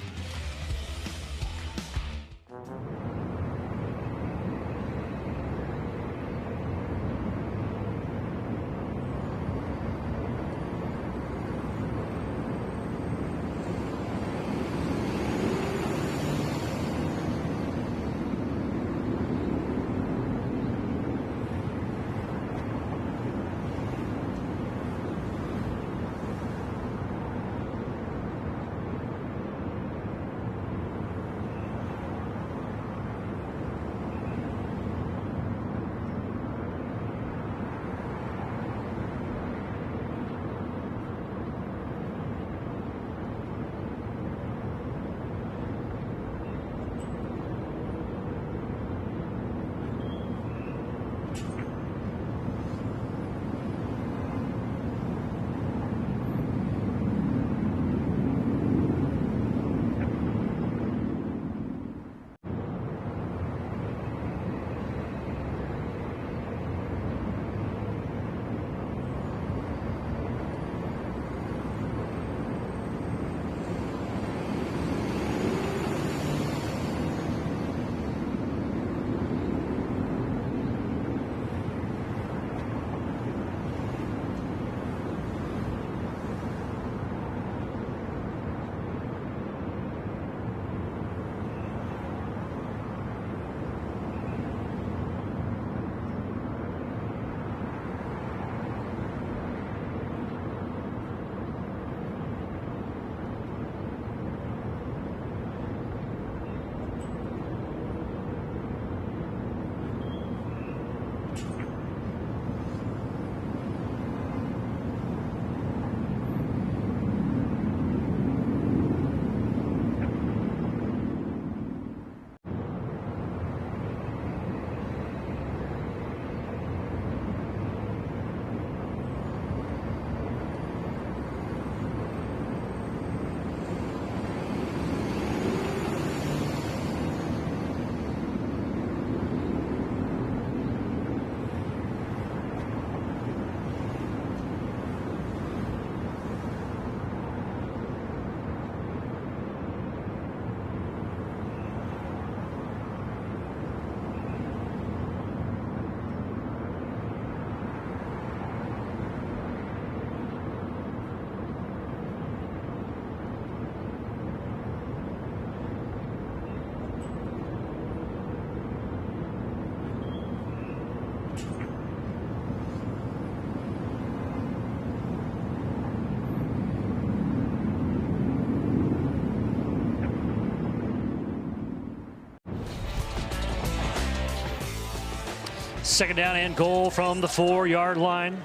Second down and goal from the 4-yard line.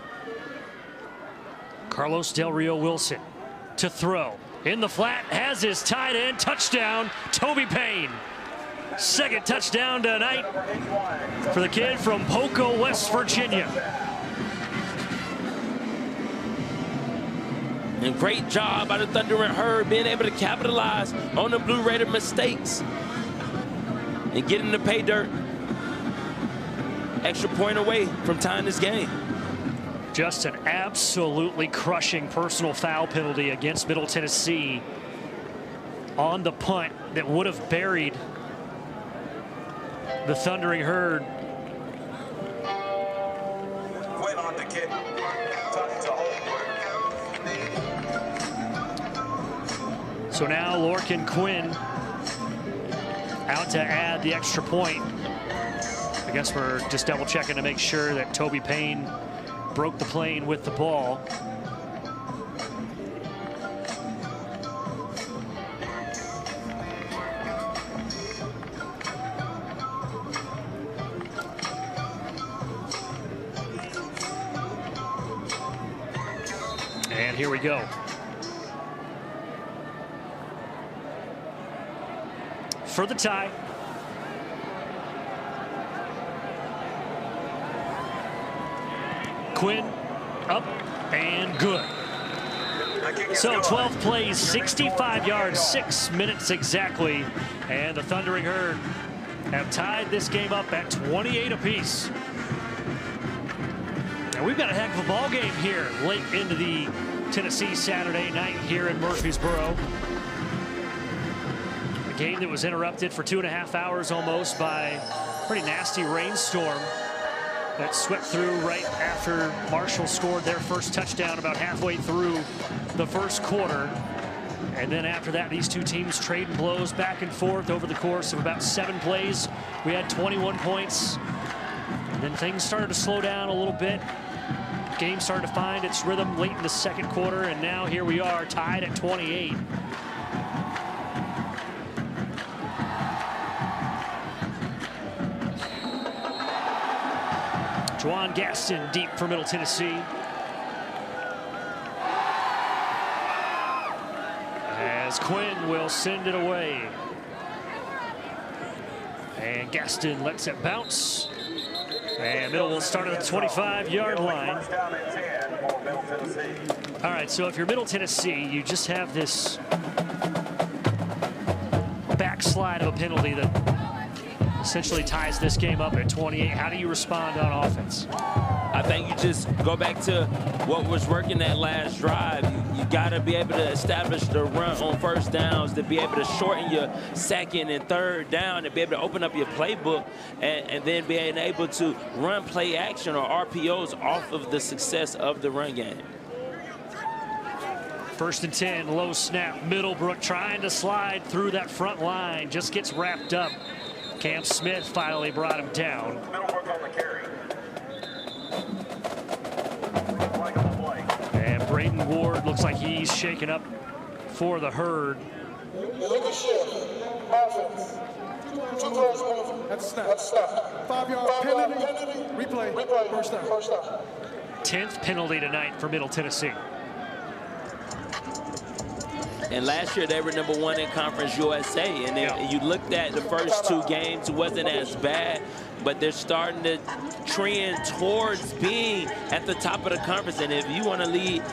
Carlos Del Rio Wilson to throw. In the flat, has his tight end. Touchdown, Toby Payne. Second touchdown tonight for the kid from Poco, West Virginia. And great job by the Thundering Herd being able to capitalize on the Blue Raider mistakes and getting the pay dirt. Extra point away from tying this game. Just an absolutely crushing personal foul penalty against Middle Tennessee on the punt that would have buried the Thundering Herd. So now Lorcan Quinn out to add the extra point. I guess we're just double checking to make sure that Toby Payne broke the plane with the ball. And here we go. For the tie. Quinn up and good. So 12 plays, 65 yards, 6 minutes exactly. And the Thundering Herd have tied this game up at 28 apiece. And we've got a heck of a ball game here late into the Tennessee Saturday night here in Murfreesboro. A game that was interrupted for 2.5 hours almost by a pretty nasty rainstorm that swept through right after Marshall scored their first touchdown about halfway through the first quarter. And then after that, these two teams trading blows back and forth over the course of about 7 plays. We had 21 points. And then things started to slow down a little bit. Game started to find its rhythm late in the second quarter, and now here we are tied at 28. Juwan Gaston deep for Middle Tennessee. As Quinn will send it away. And Gaston lets it bounce. And Middle will start at the 25-yard line. All right, so if you're Middle Tennessee, you just have this backslide of a penalty that essentially ties this game up at 28. How do you respond on offense? I think you just go back to what was working that last drive. You got to be able to establish the run on first downs, to be able to shorten your second and third down, to be able to open up your playbook, and then being able to run play action or RPOs off of the success of the run game. 1st and 10, low snap. Middlebrook trying to slide through that front line, just gets wrapped up. Cam Smith finally brought him down. And Braden Ward looks like he's shaken up for the Herd. That's a snap. 5-yard penalty. Replay. First down. 10th penalty tonight for Middle Tennessee. And last year they were #1 in Conference USA. And if you looked at the first 2 games, it wasn't as bad, but they're starting to trend towards being at the top of the conference. And if you want to lead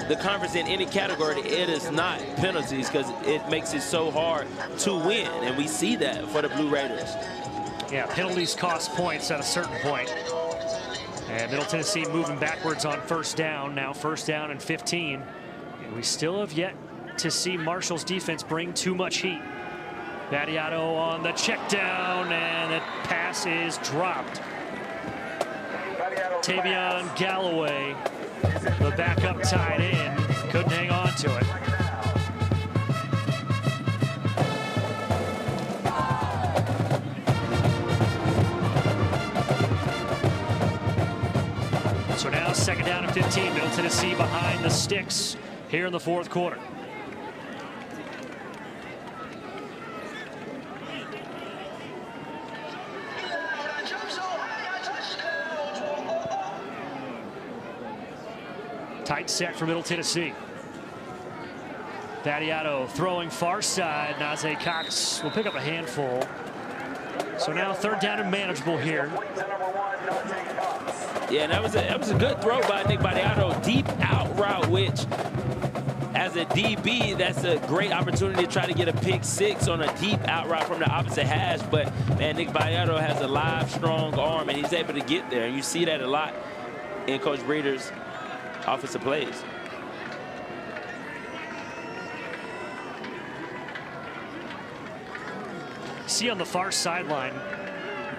the conference in any category, it is not penalties, because it makes it so hard to win. And we see that for the Blue Raiders. Yeah, penalties cost points at a certain point. And Middle Tennessee moving backwards on first down. Now 1st down and 15. We still have yet to see Marshall's defense bring too much heat. Battiato on the check down, and the pass is dropped. Tavion Galloway, the backup tight end, couldn't hang on to it. So now 2nd down and 15. Middle Tennessee behind the sticks here in the 4th quarter. Tight set for Middle Tennessee. Battiato throwing far side. Najee Cox will pick up a handful. So now 3rd down and manageable here. Yeah, and that was a good throw by Nick Battiato. Deep out route, which as a DB, that's a great opportunity to try to get a pick 6 on a deep out route from the opposite hash. But, man, Nick Battiato has a live, strong arm, and he's able to get there. And you see that a lot in Coach Breeder's offensive plays. See on the far sideline,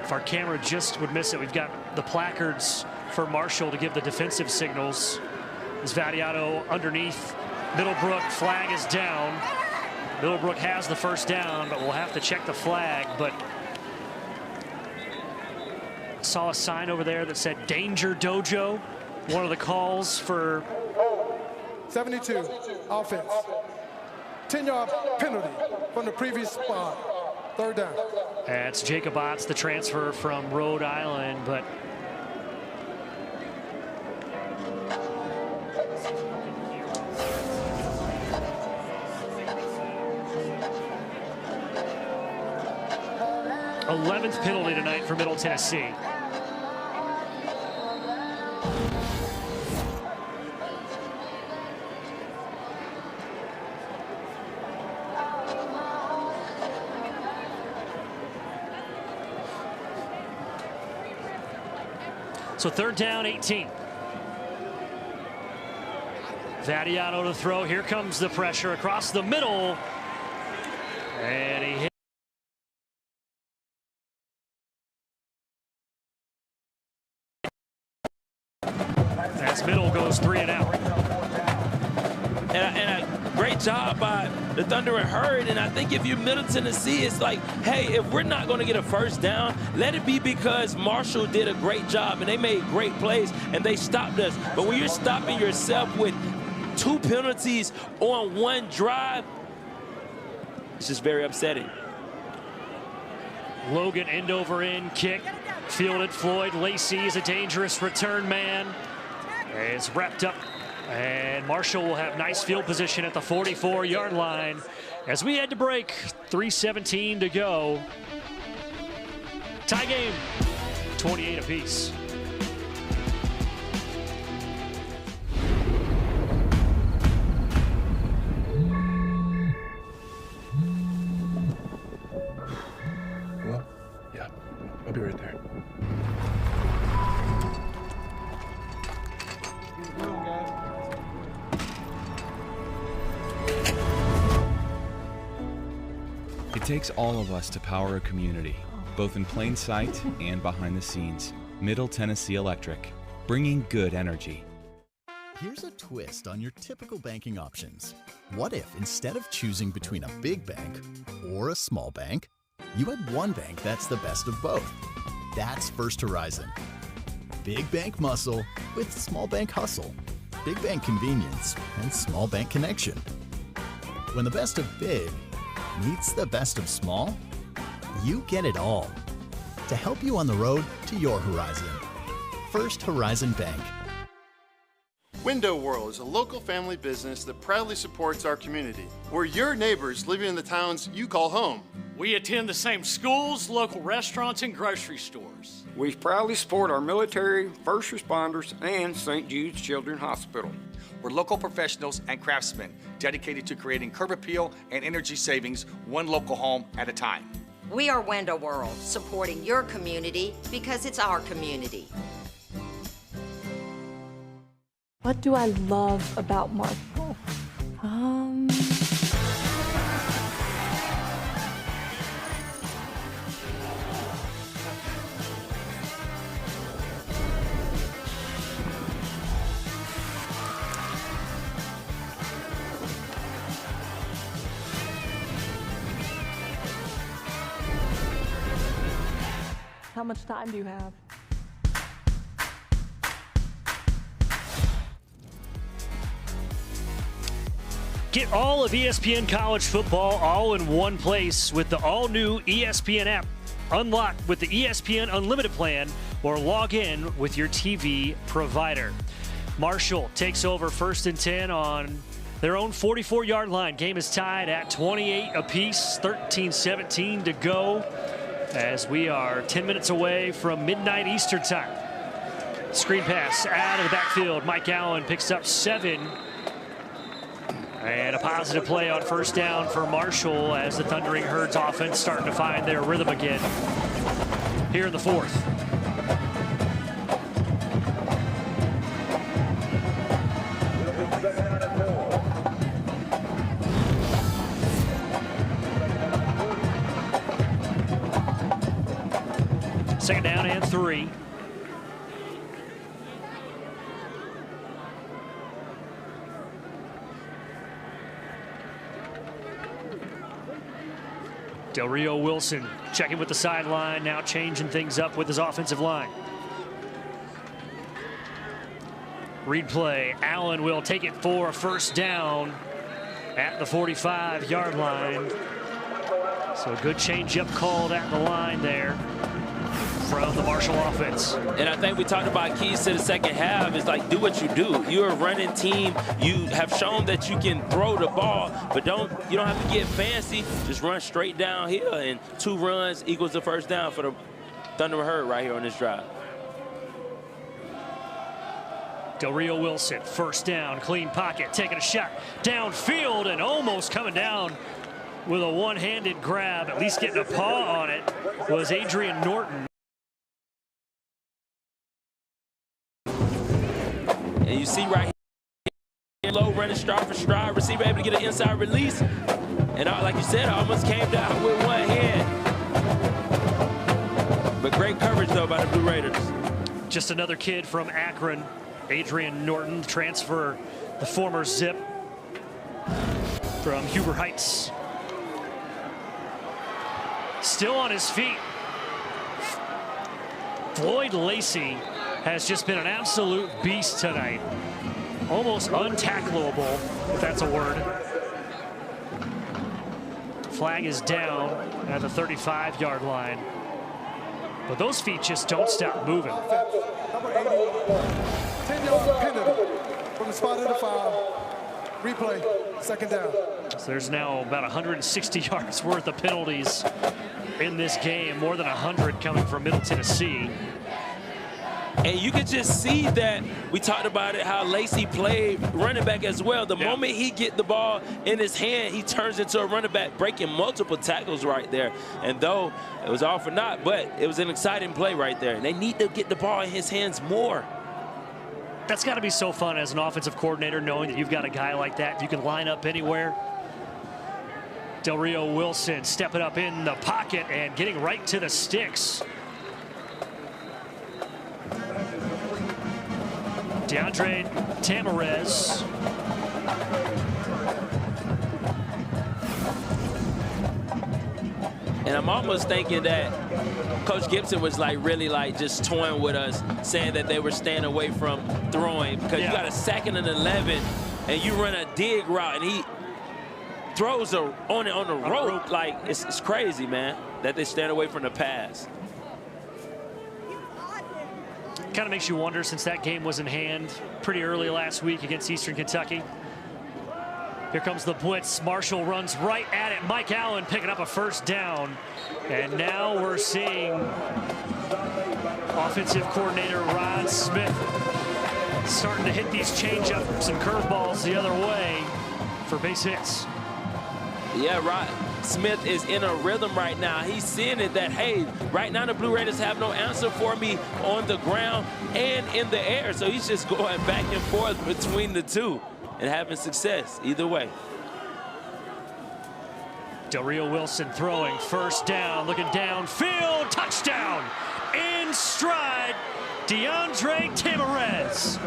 if our camera just would miss it, we've got the placards for Marshall to give the defensive signals. Is Battiato underneath Middlebrook flag is down. Middlebrook has the first down, but we'll have to check the flag. But saw a sign over there that said Danger Dojo. One of the calls for 72 offense. 10-yard penalty from the previous spot. Third down. That's Jacob Otts, the transfer from Rhode Island, but th penalty tonight for Middle Tennessee. So third down, 18. Vadiano to throw. Here comes the pressure across the middle. And he hit. As middle goes 3 and out. And a great job by the Thunder and Hurd. And I think if you're Middle Tennessee, it's like, hey, if we're not going to get a first down, let it be because Marshall did a great job and they made great plays and they stopped us. But when you're stopping yourself with 2 penalties on 1 drive, it's just very upsetting. Logan end over end kick, fielded. Floyd Lacey is a dangerous return man. It's wrapped up. And Marshall will have nice field position at the 44-yard line. As we head to break, 3:17 to go. Tie game, 28 apiece. Well, yeah, I'll be right there. It takes all of us to power a community, both in plain sight and behind the scenes. Middle Tennessee Electric, bringing good energy. Here's a twist on your typical banking options. What if instead of choosing between a big bank or a small bank, you had one bank that's the best of both? That's First Horizon. Big bank muscle with small bank hustle. Big bank convenience and small bank connection. When the best of big meets the best of small, you get it all. To help you on the road to your horizon. First Horizon Bank. Window World is a local family business that proudly supports our community. We're your neighbors living in the towns you call home. We attend the same schools, local restaurants, and grocery stores. We proudly support our military, first responders, and St. Jude's Children's Hospital. We're local professionals and craftsmen dedicated to creating curb appeal and energy savings one local home at a time. We are Window World, supporting your community because it's our community. What do I love about Marshall? How much time do you have? Get all of ESPN college football all in one place with the all-new ESPN app. Unlock with the ESPN Unlimited plan or log in with your TV provider. Marshall takes over 1st and 10 on their own 44-yard line. Game is tied at 28 apiece, 13-17 to go as we are 10 minutes away from midnight Eastern time. Screen pass out of the backfield. Mike Allen picks up 7. And a positive play on first down for Marshall as the Thundering Herds offense starting to find their rhythm again here in the 4th. Second down and 3. Del Rio Wilson checking with the sideline, now changing things up with his offensive line. Read play. Allen will take it for a first down at the 45-yard line. So a good change-up called at the line there from the Marshall offense. And I think we talked about keys to the second half is like, do what you do. You're a running team. You have shown that you can throw the ball, but you don't have to get fancy. Just run straight downhill, and 2 runs equals the first down for the Thunder Herd right here on this drive. Del Rio Wilson, first down, clean pocket, taking a shot downfield and almost coming down with a one-handed grab, at least getting a paw on it, was Adrian Norton. And you see right here, low running stride for stride, receiver able to get an inside release. And like you said, almost came down with one hand. But great coverage, though, by the Blue Raiders. Just another kid from Akron, Adrian Norton, transfer, the former Zip from Huber Heights. Still on his feet. Floyd Lacey has just been an absolute beast tonight. Almost untackleable, if that's a word. Flag is down at the 35-yard line. But those feet just don't stop moving. Number 81, 10-yard penalty from the spot of the foul. Replay, second down. So there's now about 160 yards worth of penalties in this game, more than 100 coming from Middle Tennessee. And you can just see that we talked about it, how Lacey played running back as well. The moment he get the ball in his hand, he turns into a running back, breaking multiple tackles right there. And though it was all for naught, but it was an exciting play right there. And they need to get the ball in his hands more. That's got to be so fun as an offensive coordinator, knowing that you've got a guy like that. You can line up anywhere. Del Rio Wilson stepping up in the pocket and getting right to the sticks. DeAndre Tamarez. And I'm almost thinking that Coach Gibson was really just toying with us, saying that they were staying away from throwing, because you got a 2nd and 11 and you run a dig route and he throws on the rope. Like, it's crazy, man, that they stand away from the pass. Kind of makes you wonder, since that game was in hand pretty early last week against Eastern Kentucky. Here comes the blitz. Marshall runs right at it. Mike Allen picking up a first down. And now we're seeing offensive coordinator Rod Smith starting to hit these changeups and curveballs the other way for base hits. Yeah, Rod Smith is in a rhythm right now. He's seeing it that, hey, right now the Blue Raiders have no answer for me on the ground and in the air. So he's just going back and forth between the two and having success either way. Del Rio Wilson throwing, first down, looking downfield, touchdown in stride, DeAndre Tamarez.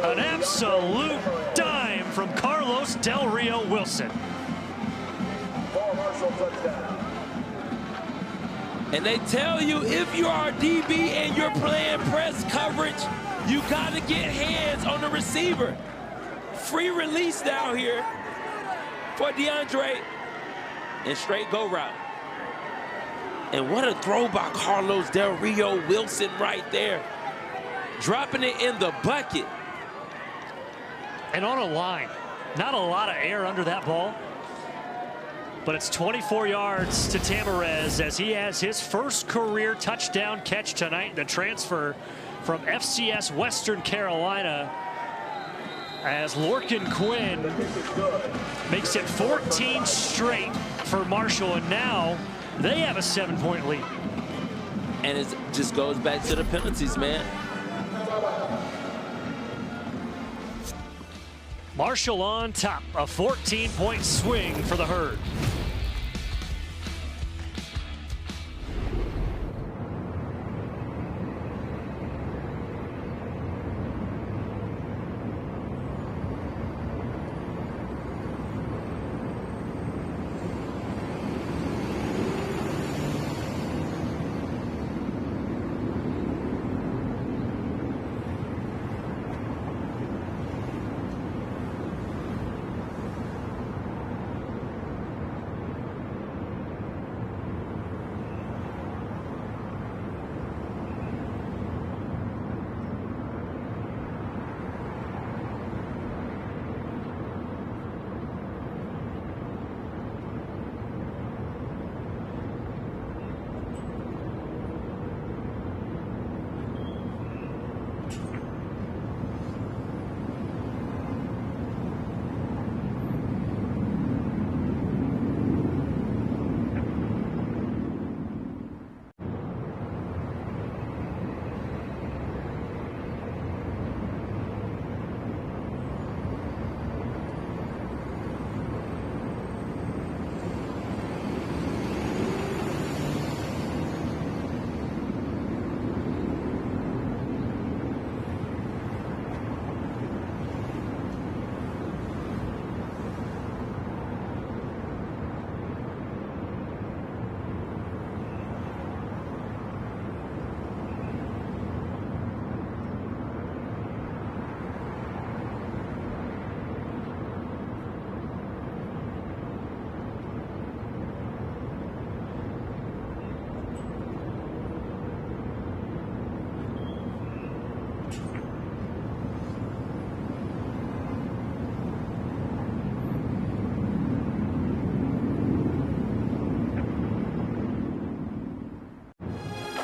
An absolute dime from Carlos Del Rio Wilson. And they tell you, if you are a DB and you're playing press coverage, you got to get hands on the receiver. Free release down here for DeAndre, and straight go route. And what a throw by Carlos Del Rio Wilson right there. Dropping it in the bucket. And on a line. Not a lot of air under that ball. But it's 24 yards to Tamarez as he has his first career touchdown catch tonight. The transfer from FCS Western Carolina, as Lorcan Quinn makes it 14 straight for Marshall, and now they have a 7-point lead. And it just goes back to the penalties, man. Marshall on top, a 14-point swing for the Herd.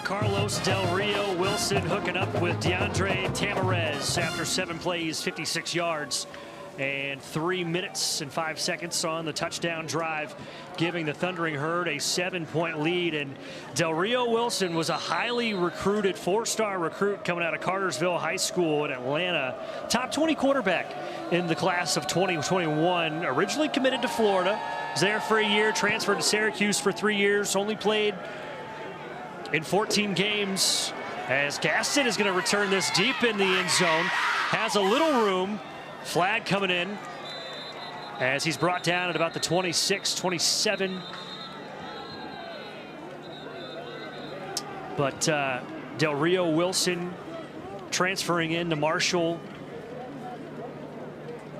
Carlos Del Rio Wilson hooking up with DeAndre Tamarez after 7 plays, 56 yards, and 3 minutes and 5 seconds on the touchdown drive, giving the Thundering Herd a 7-point lead. And Del Rio Wilson was a highly recruited 4-star recruit coming out of Cartersville High School in Atlanta. Top 20 quarterback in the class of 2021. Originally committed to Florida. Was there for a year, transferred to Syracuse for 3 years, only played in 14 games, as Gaston is going to return this deep in the end zone. Has a little room. Flag coming in as he's brought down at about the 26, 27. But Del Rio Wilson transferring into Marshall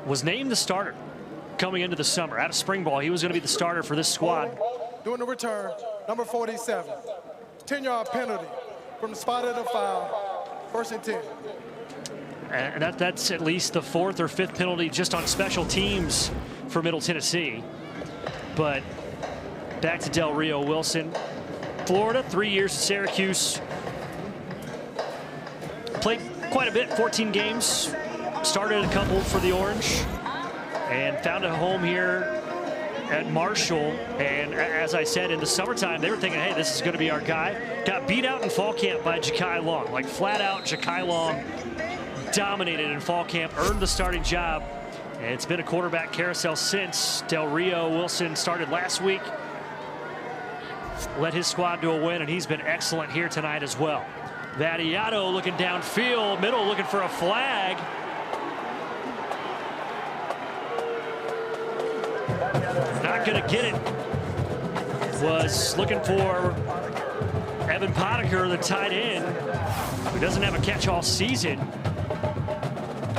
was named the starter coming into the summer. Out of spring ball, he was going to be the starter for this squad. Doing the return, number 47. 10-yard penalty from the spot of the foul, 1st and 10. And that's at least the 4th or 5th penalty just on special teams for Middle Tennessee. But back to Del Rio Wilson. Florida, 3 years at Syracuse. Played quite a bit, 14 games. Started a couple for the Orange. And found a home here at Marshall. And as I said, in the summertime, they were thinking, hey, this is going to be our guy. Got beat out in fall camp by Ja'Kai Long. Like flat out, Ja'Kai Long dominated in fall camp, earned the starting job. And it's been a quarterback carousel since. Del Rio Wilson started last week. Led his squad to a win, and he's been excellent here tonight as well. Vadiato looking downfield, middle looking for a flag. Not going to get it. Was looking for Evan Potiker, the tight end, who doesn't have a catch all season.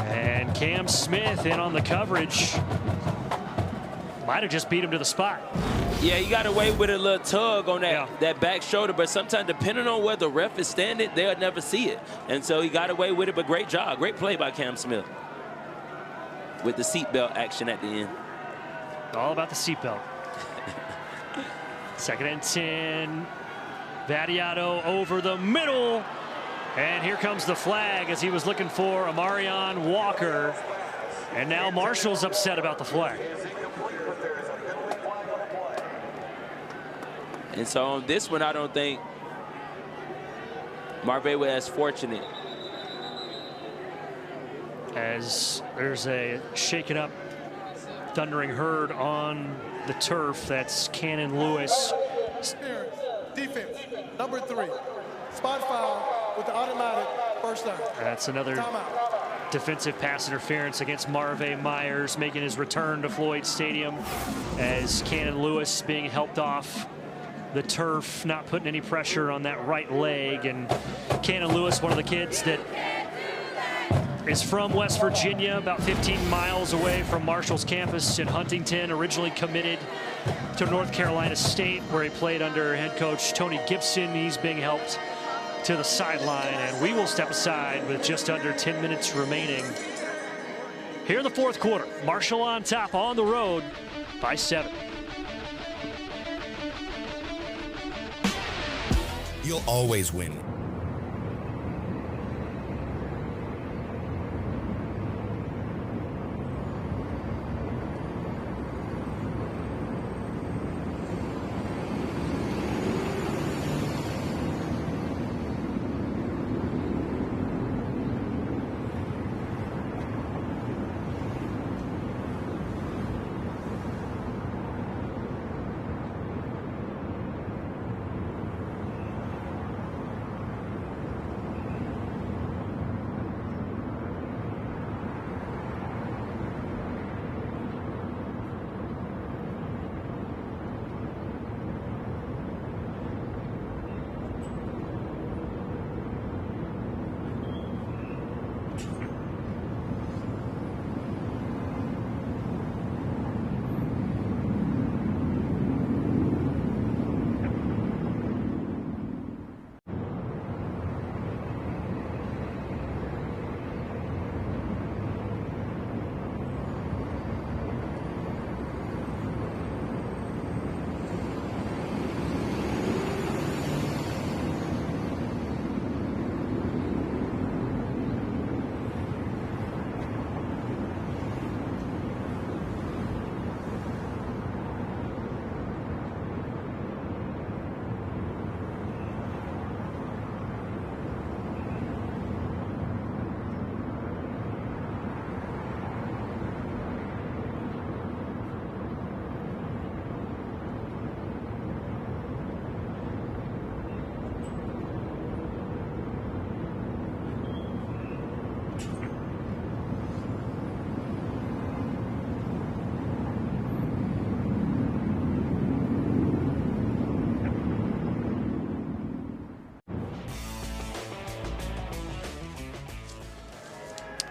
And Cam Smith in on the coverage. Might have just beat him to the spot. Yeah, you got away with a little tug on that back shoulder, but sometimes depending on where the ref is standing, they'll never see it. And so he got away with it, but great job. Great play by Cam Smith with the seatbelt action at the end. All about the seatbelt. 2nd and 10. Vadiato over the middle. And here comes the flag as he was looking for Amarion Walker. And now Marshall's upset about the flag. And so on this one, I don't think Marvay was as fortunate. As there's a shaken up Thundering Herd on the turf. That's Cannon Lewis. Defense, number 3. Spot foul with the automatic 1st down. That's another defensive pass interference against Marvay Myers, making his return to Floyd Stadium as Cannon Lewis being helped off the turf, not putting any pressure on that right leg. And Cannon Lewis, one of the kids that is from West Virginia, about 15 miles away from Marshall's campus in Huntington, originally committed to North Carolina State, where he played under head coach Tony Gibson. He's being helped to the sideline, and we will step aside with just under 10 minutes remaining. Here in the 4th quarter, Marshall on top on the road by 7. You'll always win.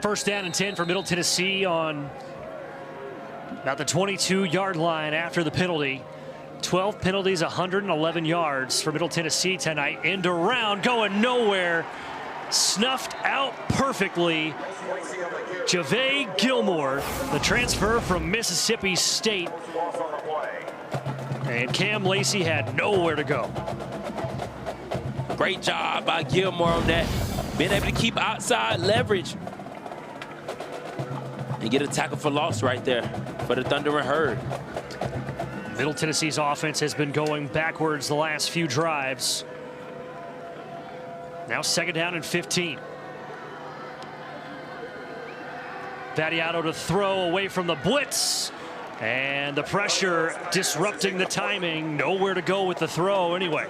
First down and 10 for Middle Tennessee on about the 22-yard line after the penalty. 12 penalties, 111 yards for Middle Tennessee tonight. End around, going nowhere. Snuffed out perfectly. Javay Gilmore, the transfer from Mississippi State. And Cam Lacey had nowhere to go. Great job by Gilmore on that. Being able to keep outside leverage. And get a tackle for loss right there for the Thundering Herd. Middle Tennessee's offense has been going backwards the last few drives. Now second down and 15. Vadiato to throw away from the blitz. And the pressure disrupting the timing. Nowhere to go with the throw anyway.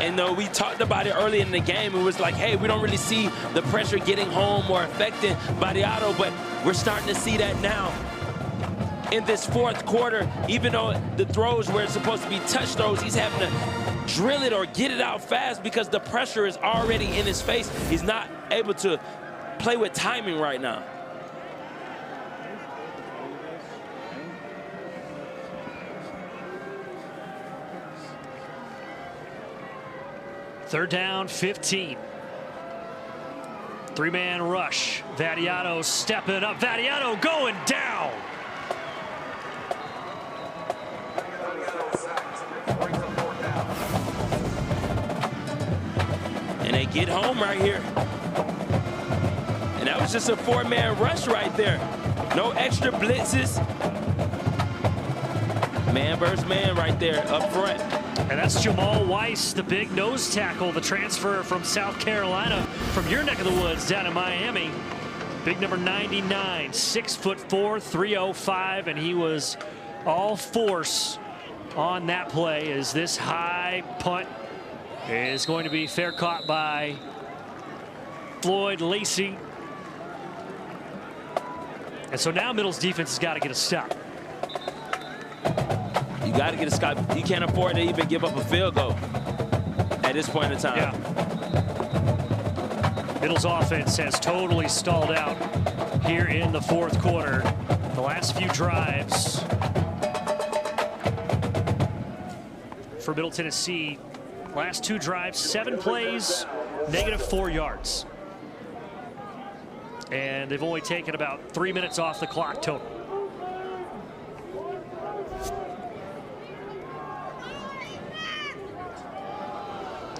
And we talked about it early in the game. It was like, hey, we don't really see the pressure getting home or affecting Vadiato, but we're starting to see that now. In this fourth quarter, even though the throws where it's supposed to be touch throws, he's having to drill it or get it out fast because the pressure is already in his face. He's not able to play with timing right now. Third down, 15. Three-man rush. Vadiato stepping up. Vadiato going down. And they get home right here. And that was just a four-man rush right there. No extra blitzes. Man versus man right there up front. And that's Jamal Weiss, the big nose tackle, the transfer from South Carolina, from your neck of the woods down in Miami. Big number 99, 6'4", 305, and he was all force on that play as this high punt is going to be fair caught by Floyd Lacey. And so now Middle's defense has got to get a stop. You got to get a stop. You can't afford to even give up a field goal at this point in time. Yeah. Middle's offense has totally stalled out here in the fourth quarter. The last few drives for Middle Tennessee. Last two drives, 7 plays, -4 yards. And they've only taken about 3 minutes off the clock total.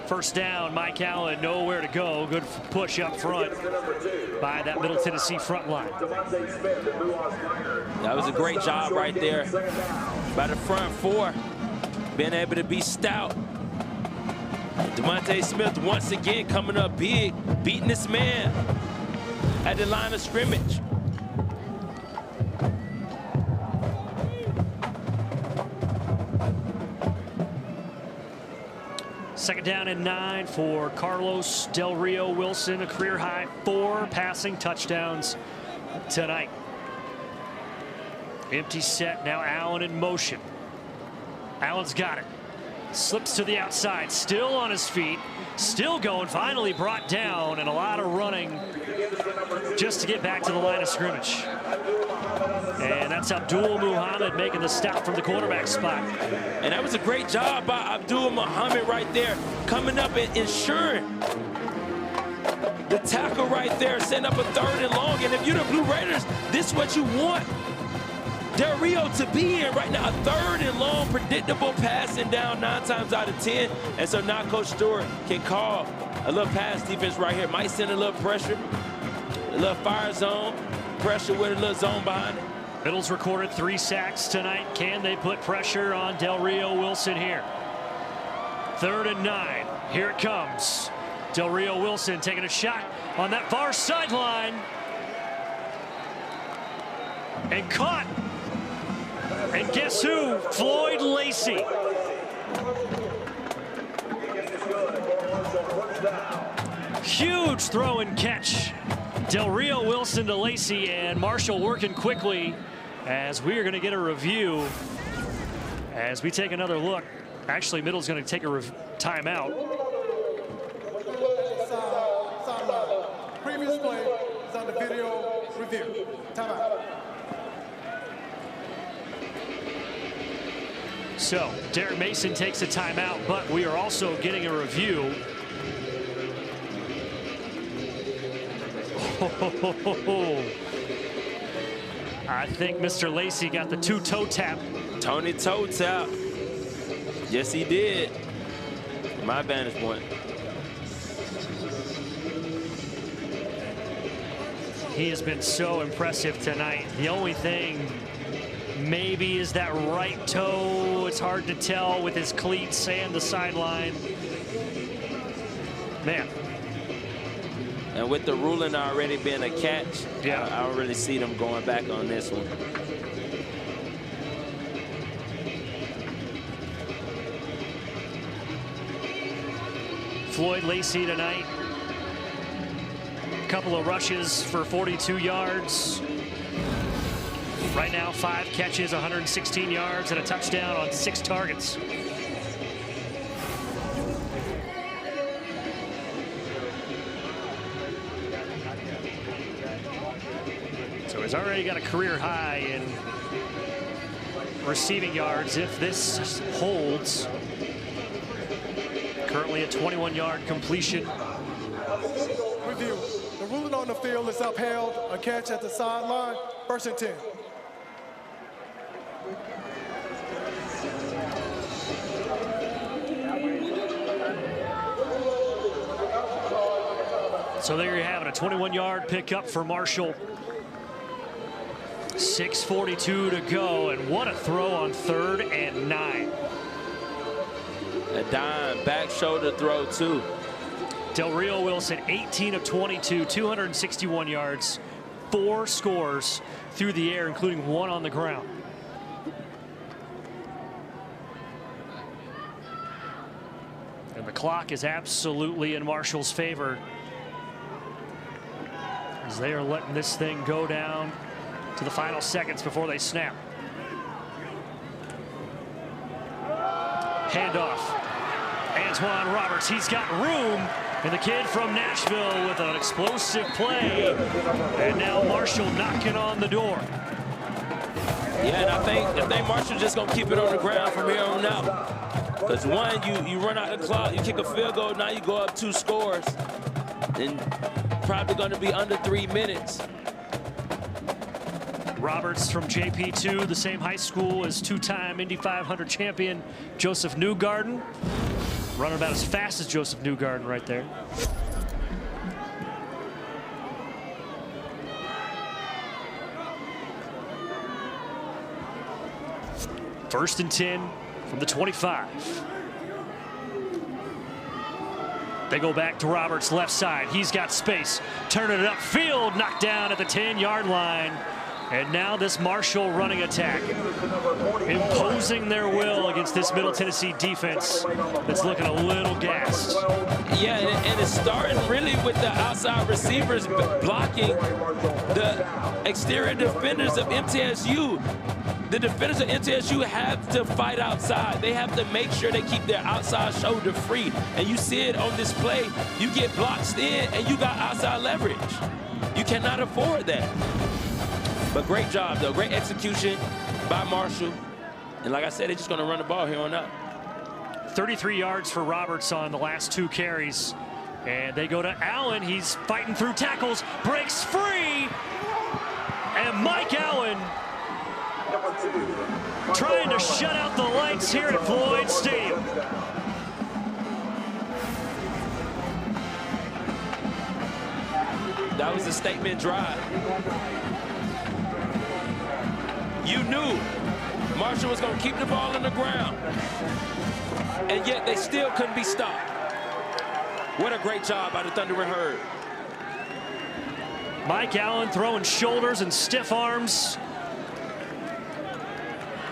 First down, Mike Allen, nowhere to go. Good push up front by that Middle Tennessee front line. That was a great job right there by the front four, being able to be stout. DeVonta Smith once again coming up big, beating this man at the line of scrimmage. Second down and 9 for Carlos Del Rio Wilson, a career high 4 passing touchdowns tonight. Empty set, now Allen in motion. Allen's got it. Slips to the outside, still on his feet, still going, finally brought down, and a lot of running just to get back to the line of scrimmage. And that's Abdul Muhammad making the stop from the quarterback spot. And that was a great job by Abdul Muhammad right there, coming up and ensuring the tackle right there, setting up a 3rd and long. And if you're the Blue Raiders, this is what you want Del Rio to be in right now. A 3rd and long, predictable passing down 9 times out of 10. And so now Coach Stewart can call a little pass defense right here. Might send a little pressure, a little fire zone, pressure with a little zone behind it. Middle's recorded 3 sacks tonight. Can they put pressure on Del Rio Wilson here? 3rd and 9. Here it comes. Del Rio Wilson taking a shot on that far sideline. And caught. And guess who? Floyd Lacey. Huge throw and catch. Del Rio Wilson to Lacey, and Marshall working quickly as we are going to get a review as we take another look. Actually, Middle's going to take a timeout. Previous play is on the video Review. Timeout. So, Derek Mason takes a timeout, but we are also getting a review. I think Mr. Lacey got the two-toe tap. Tony toe tap. Yes, he did. My vantage point. He has been so impressive tonight. The only thing maybe is that right toe. It's hard to tell with his cleats and the sideline. Man. And with the ruling already being a catch, yeah, I don't really see them going back on this one. Floyd Lacey tonight. A couple of rushes for 42 yards. Right now, 5 catches, 116 yards, and a touchdown on 6 targets. So he's already got a career high in receiving yards if this holds. Currently a 21-yard completion. Review. The ruling on the field is upheld. A catch at the sideline. 1st and 10. So there you have it, a 21-yard pickup for Marshall. 6:42 to go, and what a throw on 3rd and 9. A dime back shoulder throw too. Del Rio Wilson, 18 of 22, 261 yards, 4 scores through the air, including 1 on the ground. And the clock is absolutely in Marshall's favor, as they are letting this thing go down to the final seconds before they snap. Handoff. Antoine Roberts, he's got room. And the kid from Nashville with an explosive play. And now Marshall knocking on the door. Yeah, and I think Marshall's just gonna keep it on the ground from here on out. Because one, you run out the clock, you kick a field goal, now you go up 2 scores. And probably gonna be under 3 minutes. Roberts from JP2, the same high school as 2-time Indy 500 champion Joseph Newgarden. Running about as fast as Joseph Newgarden right there. First and 10 from the 25. They go back to Roberts' left side. He's got space. Turning it upfield, knocked down at the 10-yard line. And now this Marshall running attack, imposing their will against this Middle Tennessee defense that's looking a little gassed. Yeah, and it's starting really with the outside receivers blocking the exterior defenders of MTSU. The defenders of MTSU have to fight outside. They have to make sure they keep their outside shoulder free. And you see it on this play. You get blocked in and you got outside leverage. You cannot afford that. But great job, though. Great execution by Marshall. And like I said, they're just going to run the ball here on out. 33 yards for Roberts on the last 2 carries. And they go to Allen. He's fighting through tackles, breaks free. And Mike Allen trying to shut out the lights here at Floyd Stadium. That was a statement drive. You knew Marshall was going to keep the ball on the ground, and yet they still couldn't be stopped. What a great job by the Thundering Herd. Mike Allen throwing shoulders and stiff arms.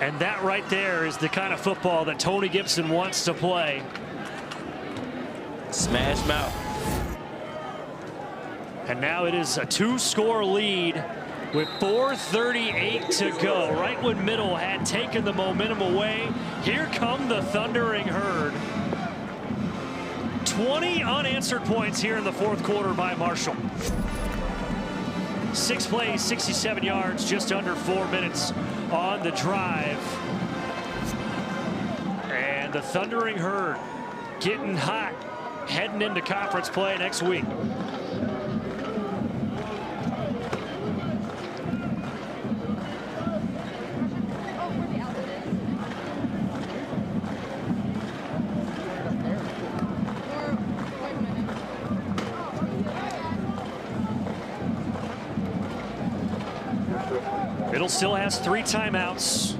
And that right there is the kind of football that Tony Gibson wants to play. Smash mouth. And now it is a 2-score lead with 4:38 to go. Right when Middle had taken the momentum away, here come the Thundering Herd. 20 unanswered points here in the 4th quarter by Marshall. 6 plays, 67 yards, just under 4 minutes on the drive. And the Thundering Herd getting hot, heading into conference play next week. Middle still has 3 timeouts.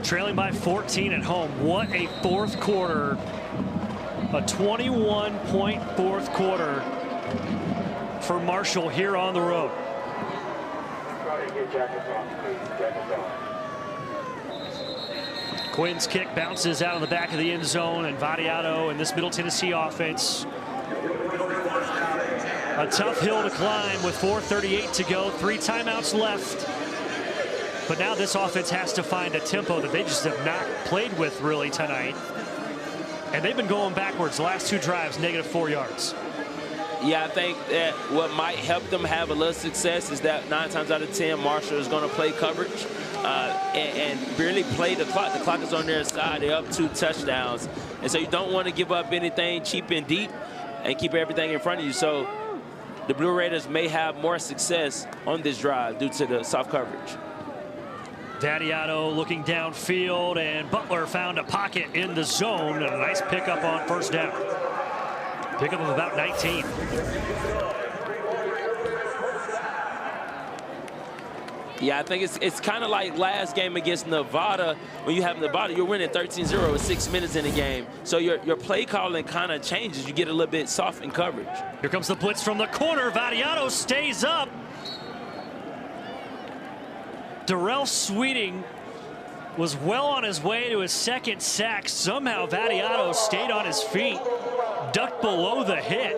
Trailing by 14 at home. What a fourth quarter. A 21-point fourth quarter for Marshall here on the road. Quinn's kick bounces out of the back of the end zone, and Vadiato and this Middle Tennessee offense. A tough hill to climb with 4:38 to go, 3 timeouts left. But now this offense has to find a tempo that they just have not played with really tonight. And they've been going backwards the last 2 drives, -4 yards. Yeah, I think that what might help them have a little success is that 9 times out of 10, Marshall is going to play coverage and really play the clock. The clock is on their side. They're up 2 touchdowns. And so you don't want to give up anything cheap and deep and keep everything in front of you. So the Blue Raiders may have more success on this drive due to the soft coverage. Vadiato looking downfield, and Butler found a pocket in the zone, and a nice pickup on first down. Pickup of about 19. Yeah, I think it's kind of like last game against Nevada. When you have Nevada, you're winning 13-0 with 6 minutes in the game. So your play calling kind of changes. You get a little bit soft in coverage. Here comes the blitz from the corner. Vadiato stays up. Darrell Sweeting was well on his way to his 2nd sack. Somehow Vadiato stayed on his feet, ducked below the hit.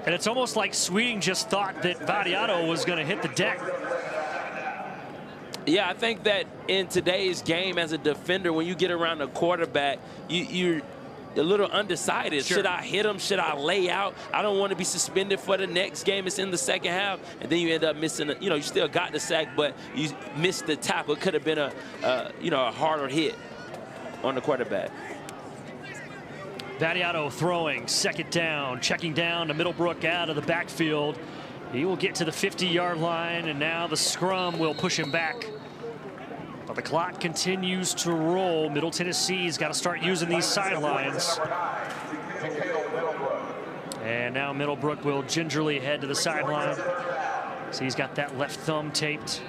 And it's almost like Sweeting just thought that Vadiato was going to hit the deck. Yeah, I think that in today's game as a defender, when you get around the quarterback, you're a little undecided. Sure. Should I hit him? Should I lay out? I don't want to be suspended for the next game. It's in the second half. And then you end up missing, you still got the sack, but you missed the tackle. It could have been a harder hit on the quarterback. Vadiato throwing, 2nd down, checking down to Middlebrook out of the backfield. He will get to the 50-yard line, and now the scrum will push him back. But the clock continues to roll. Middle Tennessee's got to start using these sidelines. And now Middlebrook will gingerly head to the sideline. So he's got that left thumb taped.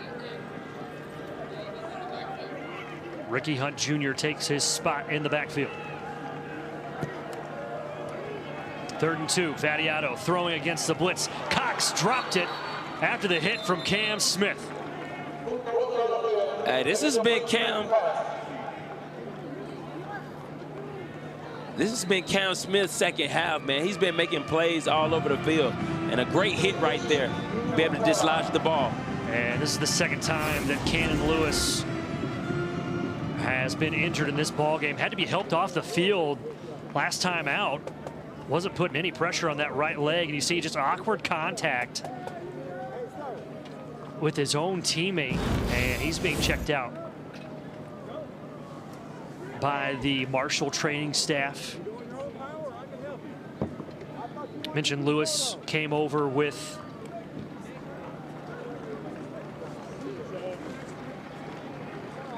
Ricky Hunt Jr. takes his spot in the backfield. 3rd and 2, Vadiato throwing against the blitz. Cox dropped it after the hit from Cam Smith. Hey, this has been Cam. This has been Cam Smith's 2nd half, man. He's been making plays all over the field. And a great hit right there. Be able to dislodge the ball. And this is the 2nd time that Cannon Lewis has been injured in this ball game. Had to be helped off the field last time out. Wasn't putting any pressure on that right leg. And you see just awkward contact with his own teammate, and he's being checked out by the Marshall training staff. Mentioned Lewis came over with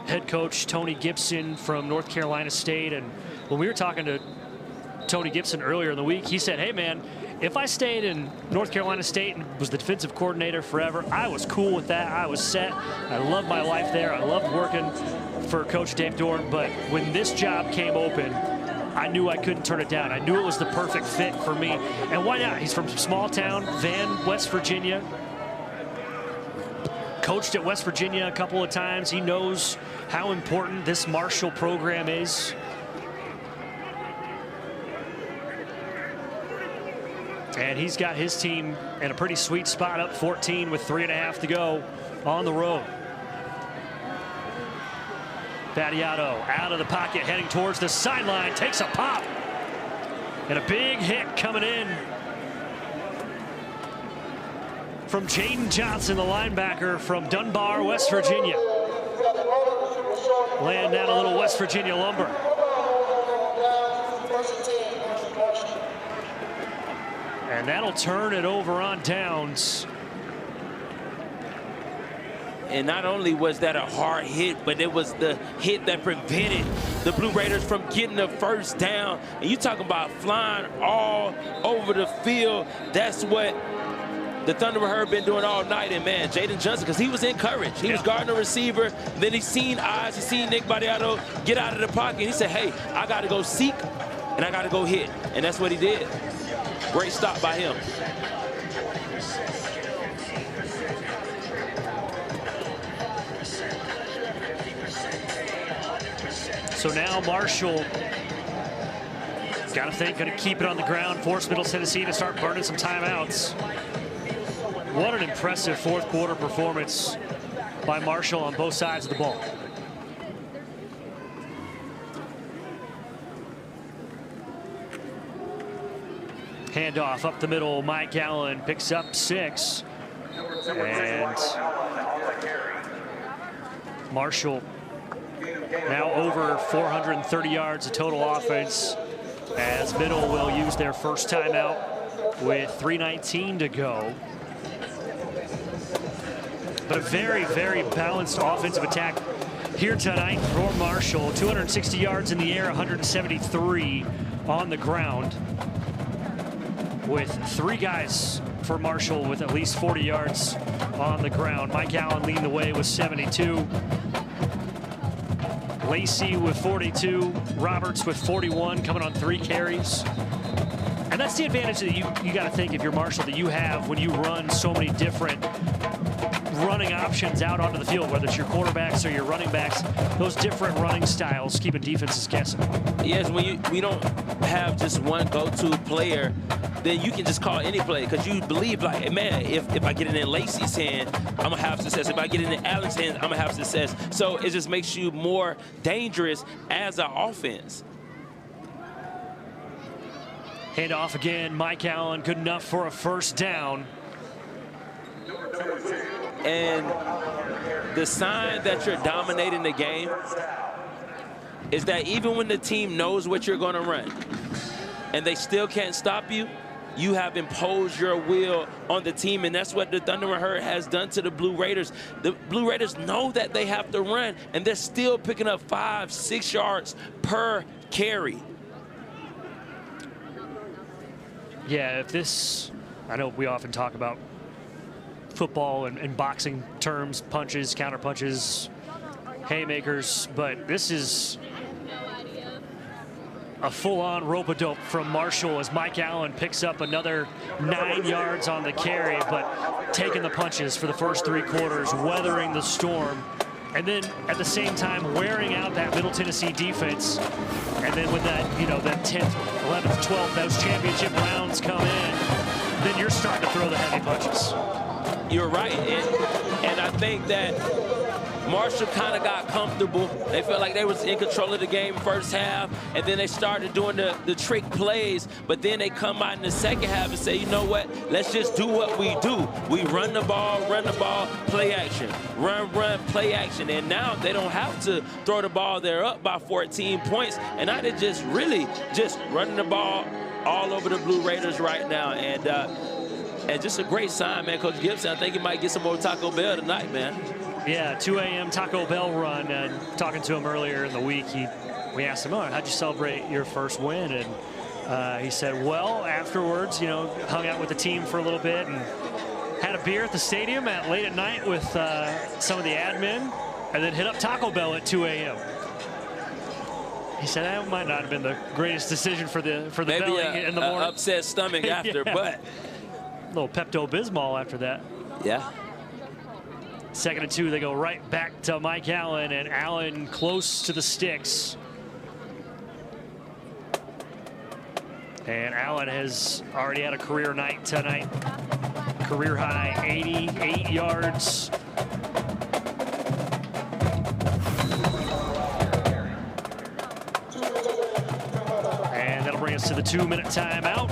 head coach Tony Gibson from North Carolina State, and when we were talking to Tony Gibson earlier in the week, he said, hey man, if I stayed in North Carolina State and was the defensive coordinator forever, I was cool with that. I was set. I loved my life there. I loved working for Coach Dave Dorn. But when this job came open, I knew I couldn't turn it down. I knew it was the perfect fit for me. And why not? He's from small town, Van, West Virginia. Coached at West Virginia a couple of times. He knows how important this Marshall program is. And he's got his team in a pretty sweet spot, up 14 with 3.5 to go on the road. Vadiato out of the pocket, heading towards the sideline, takes a pop. And a big hit coming in from Jaden Johnson, the linebacker from Dunbar, West Virginia. Laying down a little West Virginia lumber. And that'll turn it over on downs. And not only was that a hard hit, but it was the hit that prevented the Blue Raiders from getting the first down. And you talking about flying all over the field. That's what the Thunderbird Herd been doing all night. And, man, Jaden Johnson, because he was in courage. He was guarding the receiver. Then he seen eyes. He seen Nick Badiato get out of the pocket. And he said, hey, I got to go seek, and I got to go hit. And that's what he did. Great stop by him. So now Marshall, got to think, going to keep it on the ground, force Middle Tennessee to start burning some timeouts. What an impressive fourth quarter performance by Marshall on both sides of the ball. Handoff up the middle, Mike Allen picks up 6. And Marshall now over 430 yards of total offense, as Middle will use their first timeout with 3:19 to go. But a very, very balanced offensive attack here tonight for Marshall. 260 yards in the air, 173 on the ground, with 3 guys for Marshall with at least 40 yards on the ground. Mike Allen leading the way with 72. Lacey with 42, Roberts with 41, coming on 3 carries. And that's the advantage that you got to think, if you're Marshall, that you have when you run so many different running options out onto the field, whether it's your quarterbacks or your running backs. Those different running styles keeping defenses guessing. Yes, when we don't have just one go-to player, then you can just call any play, because you believe, like, hey, man, if I get it in Lacey's hand, I'm going to have success. If I get it in Allen's hand, I'm going to have success. So it just makes you more dangerous as an offense. Hand off again, Mike Allen, good enough for a first down. And the sign that you're dominating the game is that even when the team knows what you're going to run and they still can't stop you, you have imposed your will on the team, and that's what the Thunderbird Herd has done to the Blue Raiders. The Blue Raiders know that they have to run, and they're still picking up 5-6 yards per carry. Yeah, if this, I know we often talk about football and boxing terms, punches, counter punches, haymakers, but this is a full-on rope-a-dope from Marshall as Mike Allen picks up another 9 yards on the carry, but taking the punches for the first 3 quarters, weathering the storm, and then at the same time wearing out that Middle Tennessee defense. And then when that, that 10th, 11th, 12th, those championship rounds come in, then you're starting to throw the heavy punches. You're right, and I think that Marshall kind of got comfortable. They felt like they was in control of the game first half, and then they started doing the trick plays, but then they come out in the second half and say, you know what, let's just do what we do. We run the ball, play action. Run, play action. And now they don't have to throw the ball. They're up by 14 points, and now they're just really just running the ball all over the Blue Raiders right now. And just a great sign, man. Coach Gibson, I think he might get some more Taco Bell tonight, man. Yeah, 2 a.m. Taco Bell run. And talking to him earlier in the week, we asked him, how'd you celebrate your first win? And he said, well, afterwards, hung out with the team for a little bit and had a beer at the stadium late at night with some of the admin, and then hit up Taco Bell at 2 a.m. He said that might not have been the greatest decision for the belly in the morning. Upset stomach after, yeah. But a little Pepto-Bismol after that. Yeah. 2nd and 2, they go right back to Mike Allen, and Allen close to the sticks. And Allen has already had a career night tonight. Career high 88 yards. And that'll bring us to the 2-minute timeout.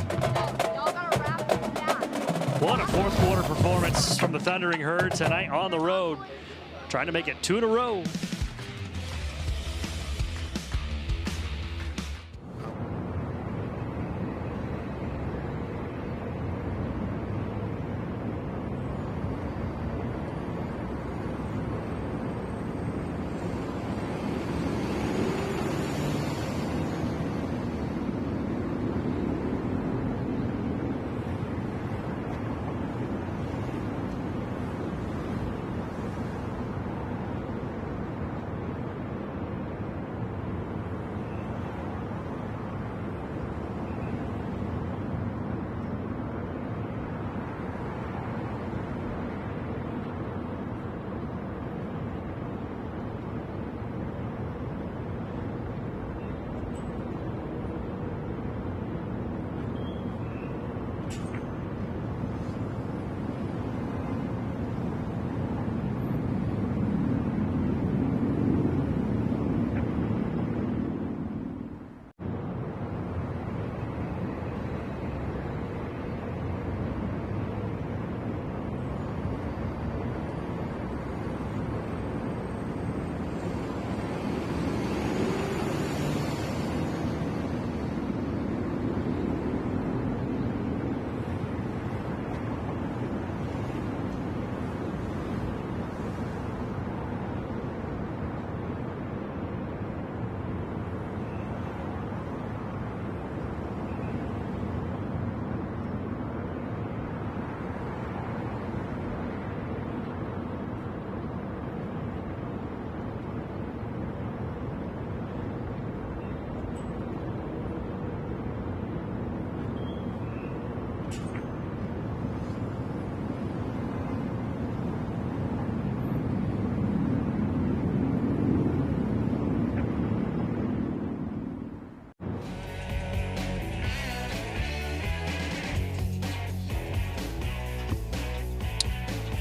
What a fourth quarter performance from the Thundering Herd tonight on the road, trying to make it 2 in a row.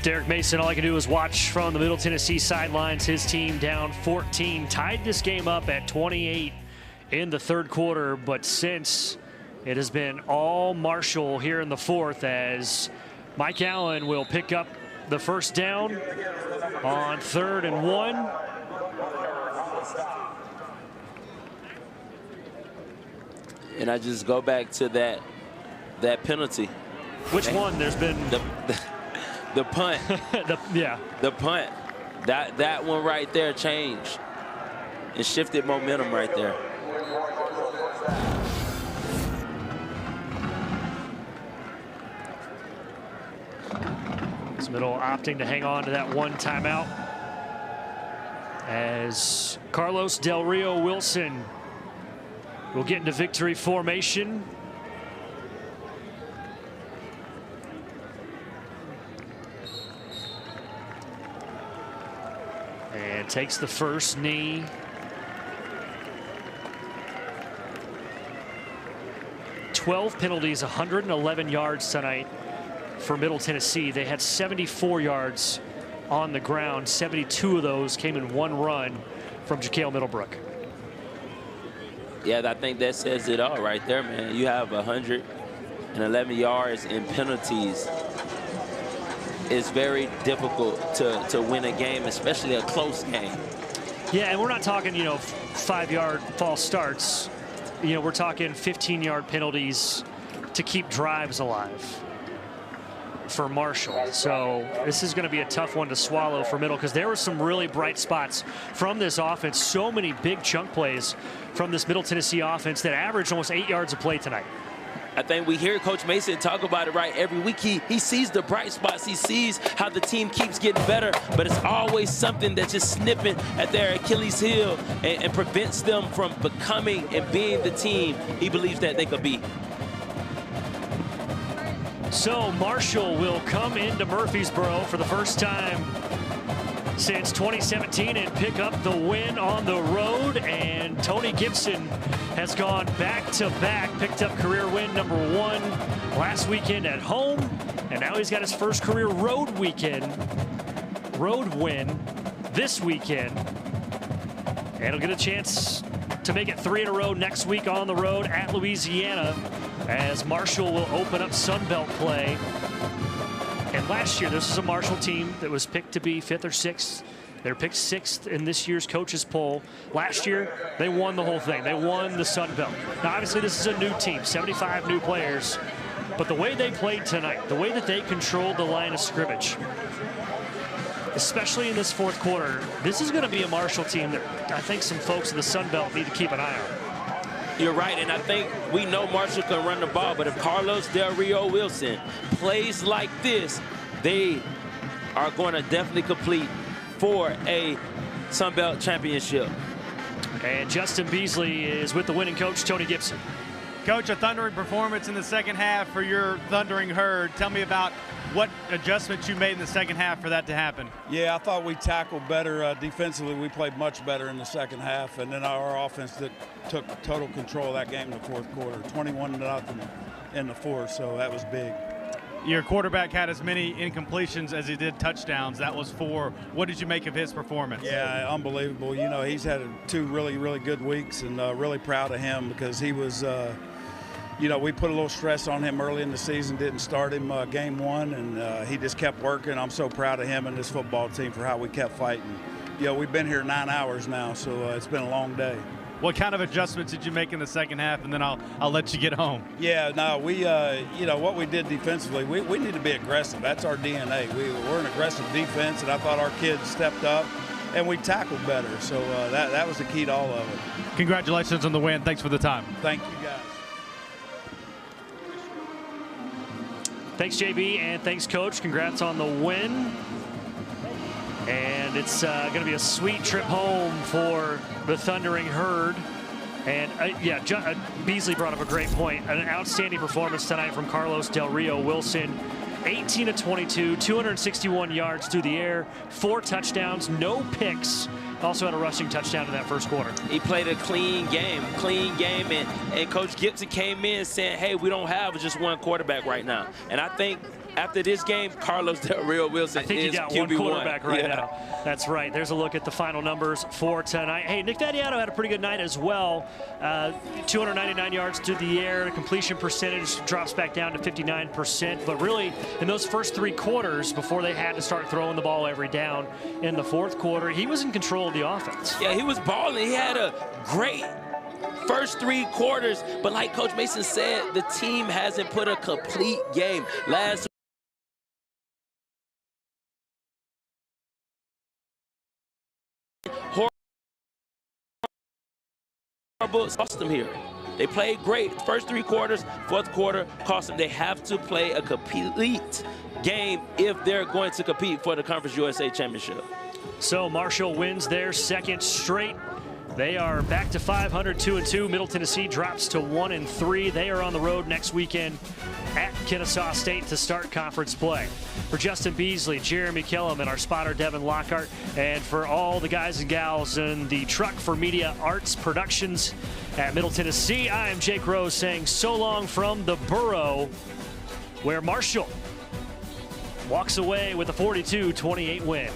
Derek Mason, all I can do is watch from the Middle Tennessee sidelines. His team down 14, tied this game up at 28 in the third quarter, but since it has been all Marshall here in the fourth, as Mike Allen will pick up the first down on 3rd and 1. And I just go back to that penalty. Which one? There's been the punt. Yeah. The punt. That one right there changed. It shifted momentum right there. Middle opting to hang on to that one timeout as Carlos Del Rio Wilson will get into victory formation. And takes the first knee. $12 penalties, 111 yards tonight for Middle Tennessee. They had 74 yards on the ground. 72 of those came in one run from Jaquale Middlebrook. Yeah, I think that says it all right there, man. You have 111 yards in penalties. It's very difficult to win a game, especially a close game. Yeah, and we're not talking, 5-yard false starts. We're talking 15-yard penalties to keep drives alive for Marshall. So this is going to be a tough one to swallow for Middle, because there were some really bright spots from this offense. So many big chunk plays from this Middle Tennessee offense that averaged almost 8 yards a play tonight. I think we hear Coach Mason talk about it right every week. He sees the bright spots. He sees how the team keeps getting better, but it's always something that's just snipping at their Achilles heel and prevents them from becoming and being the team he believes that they could be. So Marshall will come into Murfreesboro for the first time since 2017 and pick up the win on the road. And Tony Gibson has gone back-to-back, picked up career win number 1 last weekend at home, and now he's got his first career road win this weekend. And he'll get a chance to make it 3 in a row next week on the road at Louisiana, as Marshall will open up Sun Belt play last year, this was a Marshall team that was picked to be 5th or 6th. They were picked 6th in this year's coaches poll. Last year, they won the whole thing. They won the Sun Belt. Now, obviously, this is a new team, 75 new players. But the way they played tonight, the way that they controlled the line of scrimmage, especially in this fourth quarter, this is going to be a Marshall team that I think some folks in the Sun Belt need to keep an eye on. You're right, and I think we know Marshall can run the ball, but if Carlos Del Rio Wilson plays like this, they are going to definitely complete for a Sun Belt championship. And Justin Beasley is with the winning coach, Tony Gibson. Coach, a thundering performance in the second half for your Thundering Herd. Tell me about what adjustments you made in the second half for that to happen. Yeah, I thought we tackled better defensively. We played much better in the second half, and then our offense that took total control of that game in the fourth quarter, 21-0 in the fourth, so that was big. Your quarterback had as many incompletions as he did touchdowns. That was 4. What did you make of his performance? Yeah, unbelievable. You know, he's had 2 really, really good weeks, and really proud of him because he was you know, we put a little stress on him early in the season, didn't start him game 1, and he just kept working. I'm so proud of him and this football team for how we kept fighting. You know, we've been here 9 hours now, so it's been a long day. What kind of adjustments did you make in the second half, and then I'll let you get home? Yeah, no, we, you know, what we did defensively, we need to be aggressive. That's our DNA. We're an aggressive defense, and I thought our kids stepped up, and we tackled better. So that was the key to all of it. Congratulations on the win. Thanks for the time. Thank you, guys. Thanks, JB, and thanks, Coach. Congrats on the win. And it's going to be a sweet trip home for the Thundering Herd. And, yeah, Beasley brought up a great point. An outstanding performance tonight from Carlos Del Rio Wilson. 18 of 22, 261 yards through the air, 4 touchdowns, no picks. Also had a rushing touchdown in that first quarter. He played a clean game, and Coach Gibson came in saying, hey, we don't have just one quarterback right now. And I think after this game, Carlos Del Rio Wilson is QB1. I think you got one quarterback right now. That's right. There's a look at the final numbers for tonight. Hey, Nick Vattiato had a pretty good night as well. 299 yards through the air. The completion percentage drops back down to 59%. But really, in those first 3 quarters, before they had to start throwing the ball every down in the fourth quarter, he was in control of the offense. Yeah, he was balling. He had a great first 3 quarters. But like Coach Mason said, the team hasn't put a complete game. Last cost them here. They played great. First 3 quarters, fourth quarter cost them. They have to play a complete game if they're going to compete for the Conference USA Championship. So Marshall wins their 2nd straight. They are back to 500, 2-2. Middle Tennessee drops to 1-3. They are on the road next weekend at Kennesaw State to start conference play. For Justin Beasley, Jeremy Kellum, and our spotter Devin Lockhart, and for all the guys and gals in the Truck for Media Arts Productions at Middle Tennessee, I am Jake Rose saying so long from the Borough, where Marshall walks away with a 42-28 win.